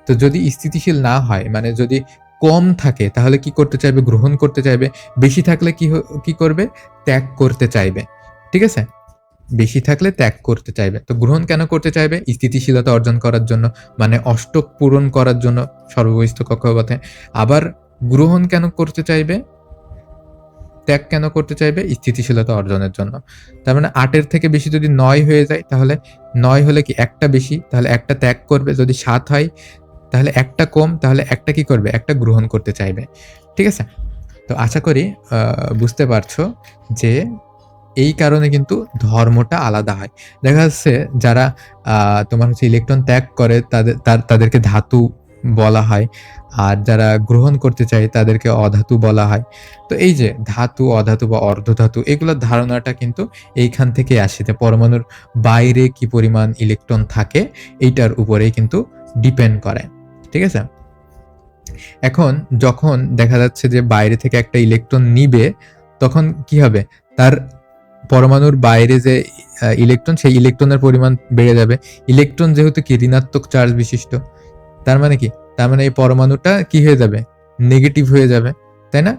Speaker 1: তো যদি স্থিতিশীল না হয়, মানে যদি কম থাকে, তাহলে কি করতে চাইবে? গ্রহণ করতে চাইবে। বেশি থাকলে কি করবে? ত্যাগ করতে চাইবে। ঠিক আছে, বেশি থাকলে ত্যাগ করতে চাইবে। তো গ্রহণ কেন করতে চাইবে? স্থিতিশীলতা অর্জন করার জন্য, মানে অষ্টক পূরণ করার জন্য সর্ববহিস্থ কক্ষপথে। আবার গ্রহণ কেন করতে চাইবে? ত্যাগ কেন করতে চাইবে? স্থিতিশীলতা অর্জনের জন্য। তার মানে 8 থেকে বেশি যদি 9 হয়ে যায়, তাহলে 9 হলে কি একটা বেশি, তাহলে একটা ত্যাগ করবে। যদি 7 হয় তাহলে একটা কম, তাহলে একটা কি করবে? একটা গ্রহণ করতে চাইবে। ঠিক আছে, তো আশা করি বুঝতে পারছো যে এই কারণে কিন্তু ধর্মটা আলাদা হয়। দেখা যাচ্ছে যারা তোমার হচ্ছে ইলেকট্রন ত্যাগ করে তাদেরকে ধাতু বলা হয়, আর যারা গ্রহণ করতে চায় তাদেরকে অধাতু বলা হয়। তো এই যে ধাতু, অধাতু বা অর্ধধাতু, এগুলোর ধারণাটা কিন্তু এইখান থেকে আসে, যে পরমাণুর বাইরে কি পরিমাণ ইলেকট্রন থাকে এইটার উপরেই কিন্তু ডিপেন্ড করে। ঠিক আছে, এখন যখন দেখা যাচ্ছে যে বাইরে থেকে একটা ইলেকট্রন নিবে, তখন কি হবে? তার পরমাণুর বাইরে যে ইলেকট্রন, সেই ইলেকট্রনের পরিমাণ বেড়ে যাবে। ইলেকট্রন যেহেতু কি ঋণাত্মক চার্জ বিশিষ্ট, তার মানে কি? তার মানে এই পরমাণুটা কি হয়ে যাবে? নেগেটিভ হয়ে যাবে, তাই না?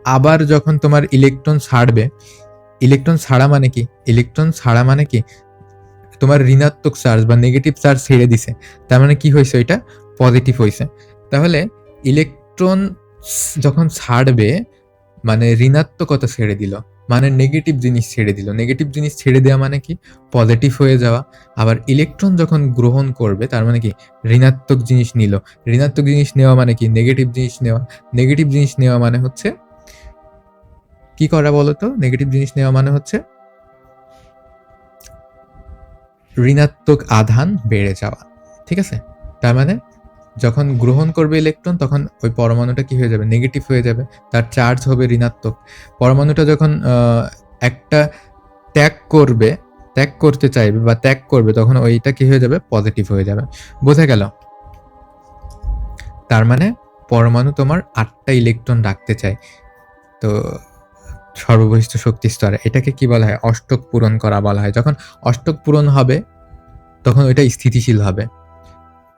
Speaker 1: আবার যখন তোমার ইলেকট্রন ছাড়বে, ইলেকট্রন ছাড়া মানে কি? ইলেকট্রন ছাড়া মানে কি? তোমার ঋণাত্মক চার্জ বা নেগেটিভ চার্জ ছেড়ে দিছে। তার মানে কি হয়েছে? এটা পজিটিভ হয়েছে। তাহলে ইলেকট্রন যখন ছাড়বে, মানে ঋণাত্মকতা ছেড়ে দিল, মানে নেগেটিভ জিনিস ছেড়ে দিল। নেগেটিভ জিনিস ছেড়ে দেওয়া মানে কি? পজিটিভ হয়ে যাওয়া। আবার ইলেকট্রন যখন গ্রহণ করবে, তার মানে কি? ঋণাত্মক জিনিস নিল। ঋণাত্মক জিনিস নেওয়া মানে কি? নেগেটিভ জিনিস নেওয়া। নেগেটিভ জিনিস নেওয়া মানে হচ্ছে কি করা বলতো? নেগেটিভ জিনিস নেওয়া মানে হচ্ছে ঋণাত্মক আধান বেড়ে যাওয়া। ঠিক আছে, তার মানে যখন গ্রহণ করবে ইলেকট্রন, তখন ওই পরমাণুটা কি হয়ে যাবে? নেগেটিভ হয়ে যাবে, তার চার্জ হবে ঋণাত্মক। পরমাণুটা যখন একটা ত্যাগ করবে, ত্যাগ করতে চাইবে বা ত্যাগ করবে, তখন ওইটা কি হয়ে যাবে? পজিটিভ হয়ে যাবে। বোঝা গেল? তার মানে পরমাণু তোমার 8টা ইলেকট্রন রাখতে চায়। তো সর্ববহিষ্ঠ শক্তি স্তরে এটাকে কি বলা হয়? অষ্টক পূরণ করা বলা হয়। যখন অষ্টক পূরণ হবে তখন ওইটা স্থিতিশীল হবে।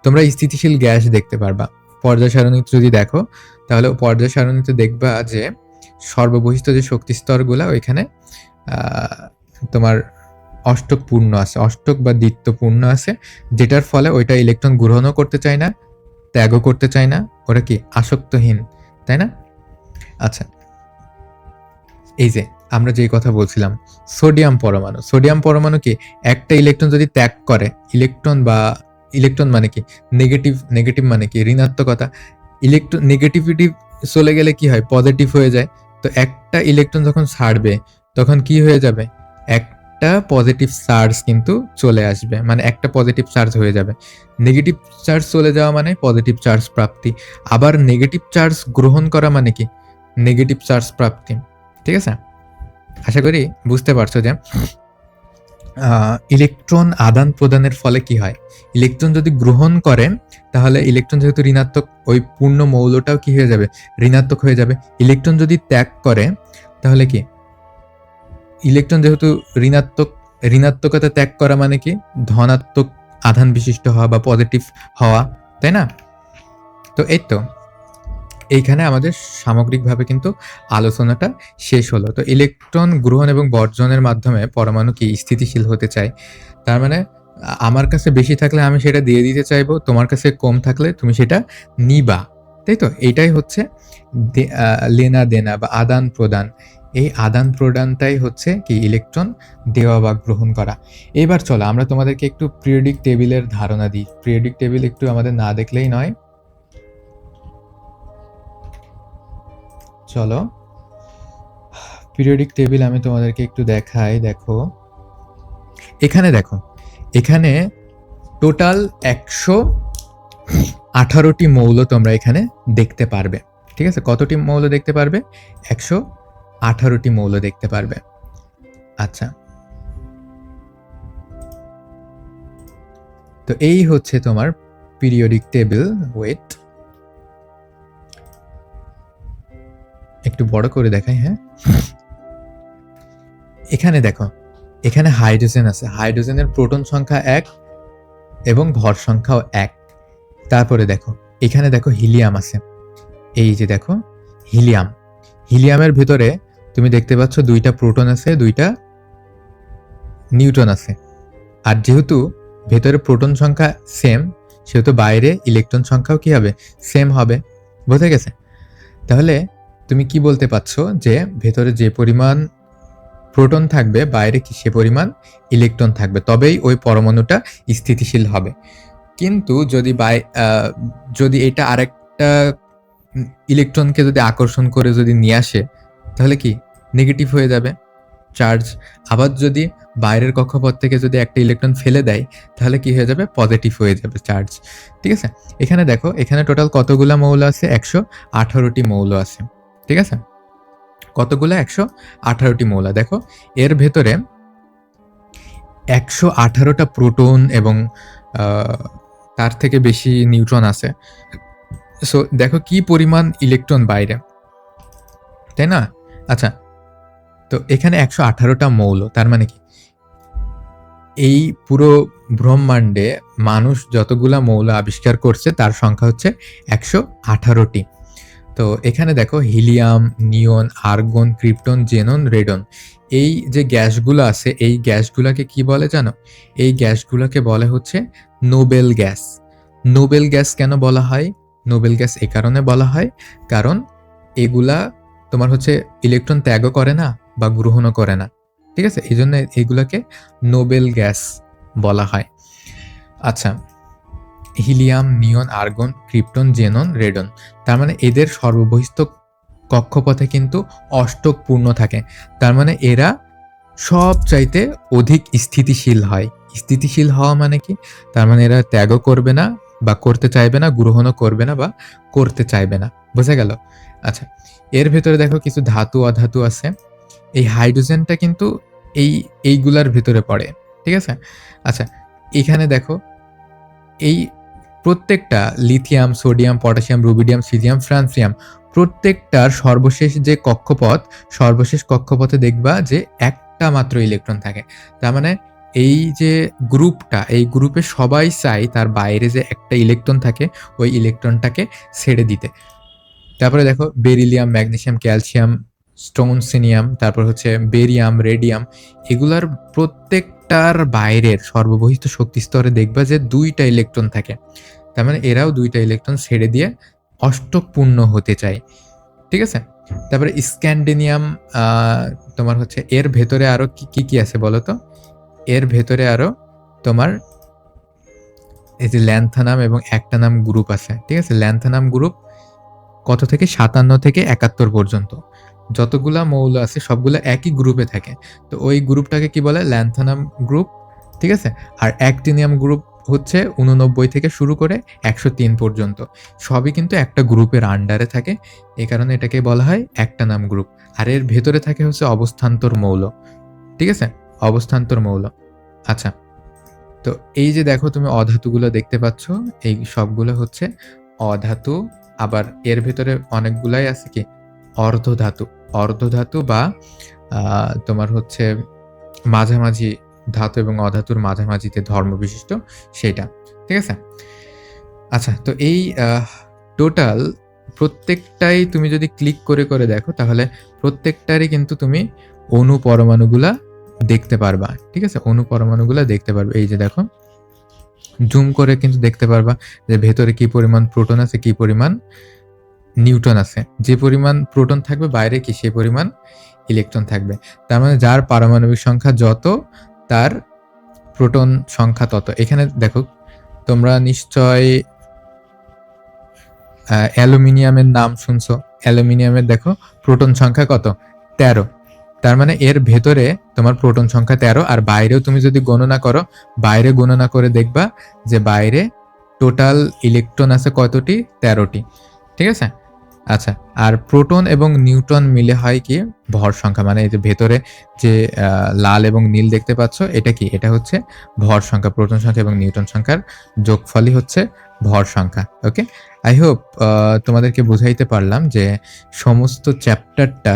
Speaker 1: তোমরা স্থিতিশীল গ্যাস দেখতে পারবা। পর্যায় সারণীতে যদি দেখো, তাহলে পর্যায় সারণীতে দেখবা যে সর্ববহিষ্ঠ যে শক্তি স্তরগুলা ওইখানে তোমার অষ্টক পূর্ণ আছে, অষ্টক বা দ্বিত্ব পূর্ণ আছে, যেটার ফলে ওইটা ইলেকট্রন গ্রহণও করতে চায় না, ত্যাগও করতে চায় না। ওরা কি? আসক্তহীন, তাই না? আচ্ছা, এই যে আমরা যেই কথা বলছিলাম, সোডিয়াম পরমাণু কি? একটা ইলেকট্রন যদি ত্যাগ করে, ইলেকট্রন মানে কি? নেগেটিভ মানে কি? ঋণাত্মকতা। নেগেটিভিটি চলে গেলে কি হয়? পজিটিভ হয়ে যায়। তো একটা ইলেকট্রন যখন ছাড়বে তখন কি হয়ে যাবে? একটা পজিটিভ চার্জ কিন্তু চলে আসবে, মানে একটা পজিটিভ চার্জ হয়ে যাবে। নেগেটিভ চার্জ চলে যাওয়া মানে পজিটিভ চার্জ প্রাপ্তি। আবার নেগেটিভ চার্জ গ্রহণ করা মানে কি? নেগেটিভ চার্জ প্রাপ্তি। ঠিক আছে? আশা করি বুঝতে পারছো যে ইলেকট্রন আদান প্রদানের ফলে কি হয়? ইলেকট্রন যদি গ্রহণ করে, তাহলে ইলেকট্রন যেহেতু ঋণাত্মক, ওই পূর্ণ মৌলটাও কি হয়ে যাবে? ঋণাত্মক হয়ে যাবে। ইলেকট্রন যদি ত্যাগ করে, তাহলে কি? ইলেকট্রন যেহেতু ঋণাত্মকতা ত্যাগ করা মানে কি? ধনাত্মক আধান বিশিষ্ট হওয়া বা পজিটিভ হওয়া, তাই না? তো এই তো এইখানে আমাদের সামগ্রিকভাবে কিন্তু আলোচনাটা শেষ হলো। তো ইলেকট্রন গ্রহণ এবং বর্জনের মাধ্যমে পরমাণু কি স্থিতিশীল হতে চায়। তার মানে আমার কাছে বেশি থাকলে আমি সেটা দিয়ে দিতে চাইবো, তোমার কাছে কম থাকলে তুমি সেটা নিবা, তাই তো? এইটাই হচ্ছে লেনা দেনা বা আদান প্রদান। এই আদান প্রদানটাই হচ্ছে কি? ইলেকট্রন দেওয়া বা গ্রহণ করা। এবার চলো আমরা তোমাদেরকে একটু পিরিয়ডিক টেবিলের ধারণা দিই। পিরিয়ডিক টেবিল একটু আমাদের না দেখলেই নয়। চলো পিরিয়ডিক টেবিল আমি তোমাদেরকে একটু দেখাই। দেখো এখানে টোটাল 118টি মৌল তোমরা এখানে দেখতে পারবে। ঠিক আছে? কতটি মৌল দেখতে পারবে? 118টি মৌল দেখতে পারবে। আচ্ছা, তো এই হচ্ছে তোমার পিরিয়ডিক টেবিল। ওয়েট, একটু বড় করে দেখাই। হ্যাঁ, এখানে দেখো, এখানে হাইড্রোজেন আছে। হাইড্রোজেনের প্রোটন সংখ্যা 1 এবং ভর সংখ্যাও 1। তারপরে দেখো, এখানে দেখো হিলিয়াম আছে। এই যে দেখো হিলিয়ামের ভেতরে তুমি দেখতে পাচ্ছ 2টা প্রোটন আছে, 2টা নিউট্রন আছে। আর যেহেতু ভেতরে প্রোটন সংখ্যা সেম, সেহেতু বাইরে ইলেকট্রন সংখ্যাও কি হবে? সেম হবে। বোঝা গেছে? তাহলে তুমি কি বলতে পারছো যে ভেতরে যে পরিমাণ প্রোটন থাকবে, বাইরে কি সে পরিমাণ ইলেকট্রন থাকবে, তবেই ওই পরমাণুটা স্থিতিশীল হবে। কিন্তু যদি এটা আরেকটা ইলেকট্রনকে যদি আকর্ষণ করে যদি নিয়ে আসে, তাহলে কি? নেগেটিভ হয়ে যাবে চার্জ। আবার যদি বাইরের কক্ষপথ থেকে যদি একটা ইলেকট্রন ফেলে দেয়, তাহলে কি হয়ে যাবে? পজিটিভ হয়ে যাবে চার্জ। ঠিক আছে? এখানে দেখো, এখানে টোটাল কতগুলা মৌল আছে? 118টি মৌল আছে। ঠিক আছে? কতগুলা? 118টি মৌল। দেখো এর ভেতরে 118টা প্রোটন এবং তার থেকে বেশি নিউট্রন আছে। সো দেখো কি পরিমাণ ইলেকট্রন বাইরে, তাই না? আচ্ছা, তো এখানে 118টা মৌল। তার মানে কি? এই পুরো ব্রহ্মাণ্ডে মানুষ যতগুলা মৌল আবিষ্কার করছে তার সংখ্যা হচ্ছে 118টি। তো এখানে দেখো হিলিয়াম, নিয়ন, আর্গন, ক্রিপ্টন, জেনন, রেডন, এই যে গ্যাসগুলো আছে, এই গ্যাসগুলোকে কি বলে জানো? এই গ্যাসগুলোকে বলে হচ্ছে নোবেল গ্যাস। নোবেল গ্যাস কেন বলা হয়? নোবেল গ্যাস এই কারণে বলা হয়, কারণ এগুলা তোমার হচ্ছে ইলেকট্রন ত্যাগও করে না বা গ্রহণও করে না। ঠিক আছে? এই জন্য এগুলাকে নোবেল গ্যাস বলা হয়। আচ্ছা, হিলিয়াম, নিয়ন, আর্গন, ক্রিপ্টন, জেনন, রেডন, তার মানে এদের সর্ববহিস্থ কক্ষপথে কিন্তু অষ্টক পূর্ণ থাকে। তার মানে এরা সব চাইতে অধিক স্থিতিশীল হয়। স্থিতিশীল হওয়া মানে কি? তার মানে এরা ত্যাগও করবে না বা করতে চাইবে না, গ্রহণও করবে না বা করতে চাইবে না। বোঝা গেল? আচ্ছা, এর ভেতরে দেখো কিছু ধাতু অধাতু আছে। এই হাইড্রোজেনটা কিন্তু এইগুলার ভেতরে পড়ে। ঠিক আছে? আচ্ছা, এখানে দেখো এই প্রত্যেকটা lithium, sodium, potassium, rubidium, caesium, francium প্রত্যেকটার সর্বশেষ কক্ষপথে দেখবা যে একটা মাত্র ইলেকট্রন থাকে। তার মানে এই যে গ্রুপটা, এই গ্রুপে সবাই চায় তার বাইরে যে একটা ইলেকট্রন থাকে, ওই ইলেকট্রনটাকে ছেড়ে দিতে। তারপরে দেখো বেরিলিয়াম, ম্যাগনেসিয়াম, ক্যালসিয়াম, স্টোনসিনিয়াম, তারপর হচ্ছে বেরিয়াম, রেডিয়াম, এগুলার প্রত্যেকটার বাইরের সর্ববহিত শক্তি স্তরে দেখবা যে ২ টা ইলেকট্রন থাকে। তার মানে এরাও ২ টা ইলেকট্রন ছেড়ে দিয়ে অষ্টক পূর্ণ হতে চায়। ঠিক আছে? তারপরে স্ক্যান্ডিনিয়াম, আ তোমার হচ্ছে এর ভেতরে আরো কি আছে বলো তো? এর ভেতরে আরো তোমার এই যে ল্যান্থানাম এবং অ্যাক্টানাম গ্রুপ আছে। ঠিক আছে? ল্যান্থানাম গ্রুপ কত থেকে ৫৭ থেকে ৭১ পর্যন্ত। যতগুলা মৌল আছে সবগুলা একই গ্রুপে থাকে। তো ওই গ্রুপটাকে কি বলে? Lanthanum group. ঠিক আছে? আর অ্যাক্টিনিয়াম গ্রুপ হচ্ছে ৮৯ থেকে শুরু করে ১০৩ পর্যন্ত। সবই কিন্তু একটা গ্রুপের আন্ডারে থাকে। এই কারণে এটাকে বলা হয় অ্যাক্টানাম গ্রুপ। আর এর ভেতরে থাকে হচ্ছে অবস্থান্তর মৌল। ঠিক আছে? অবস্থান্তর মৌল। আচ্ছা। তো এই যে দেখো তুমি অধাতুগুলো দেখতে পাচ্ছ, এই সবগুলো হচ্ছে অধাতু। আবার এর ভেতরে অনেকগুলাই আছে কি অর্ধধাতু। অর্ধধাতু বা তোমার হচ্ছে মাঝামাঝি ধাতু এবং অধাতুর মাঝামাঝিতে ধর্ম বিশিষ্ট সেইটা। ঠিক আছে? আচ্ছা, তো এই টোটাল প্রত্যেকটাই তুমি যদি ক্লিক করে দেখো তাহলে প্রত্যেকটারই কিন্তু তুমি অণু পরমাণুগুলা দেখতে পারবা। ঠিক আছে? অণু পরমাণুগুলা দেখতে পারবে। এই যে দেখো জুম করে কিন্তু দেখতে পারবা যে ভেতরে কি পরিমাণ প্রোটন আছে, কি পরিমাণ নিউট্রন আছে। যে পরিমাণ প্রোটন থাকবে বাইরে কি সেই পরিমাণ ইলেকট্রন থাকবে। তার মানে যার পারমাণবিক সংখ্যা যত তার প্রোটন সংখ্যা তত। এখানে দেখো তোমরা নিশ্চয় অ্যালুমিনিয়ামের নাম শুনছো। অ্যালুমিনিয়ামের দেখো প্রোটন সংখ্যা কত? ১৩। তার মানে এর ভেতরে তোমার প্রোটন সংখ্যা ১৩ আর বাইরেও তুমি যদি গণনা করো, বাইরে গণনা করে দেখবা যে বাইরে টোটাল ইলেকট্রন আছে কতটি? ১৩টি। ঠিক আছে? আচ্ছা, আর প্রোটন এবং নিউট্রন মিলে হয় কি ভর সংখ্যা। মানে এই যে ভেতরে যে লাল এবং নীল দেখতে পাচ্ছ এটা কি? এটা হচ্ছে ভর সংখ্যা। প্রোটন সংখ্যা এবং নিউট্রন সংখ্যার যোগফলই হচ্ছে ভর সংখ্যা। ওকে? আই হোপ তোমাদেরকে বুঝাইতে পারলাম যে সমস্ত চ্যাপ্টারটা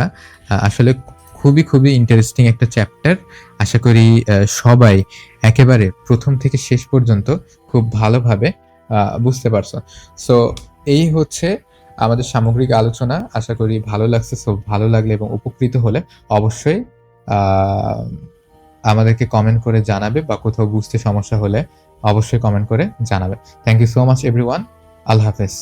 Speaker 1: আসলে খুবই ইন্টারেস্টিং একটা চ্যাপ্টার। আশা করি সবাই একেবারে ১ম থেকে শেষ পর্যন্ত খুব ভালোভাবে বুঝতে পারছো। সো এই হচ্ছে আমাদের সামগ্রিক আলোচনা। আশা করি ভালো লাগছে। সো ভালো লাগলে এবং উপকৃত হলে অবশ্যই আ আমাদেরকে কমেন্ট করে জানাবে বা কোথাও বুঝতে সমস্যা হলে অবশ্যই কমেন্ট করে জানাবে। Thank you so much everyone. আল্লাহ হাফেজ।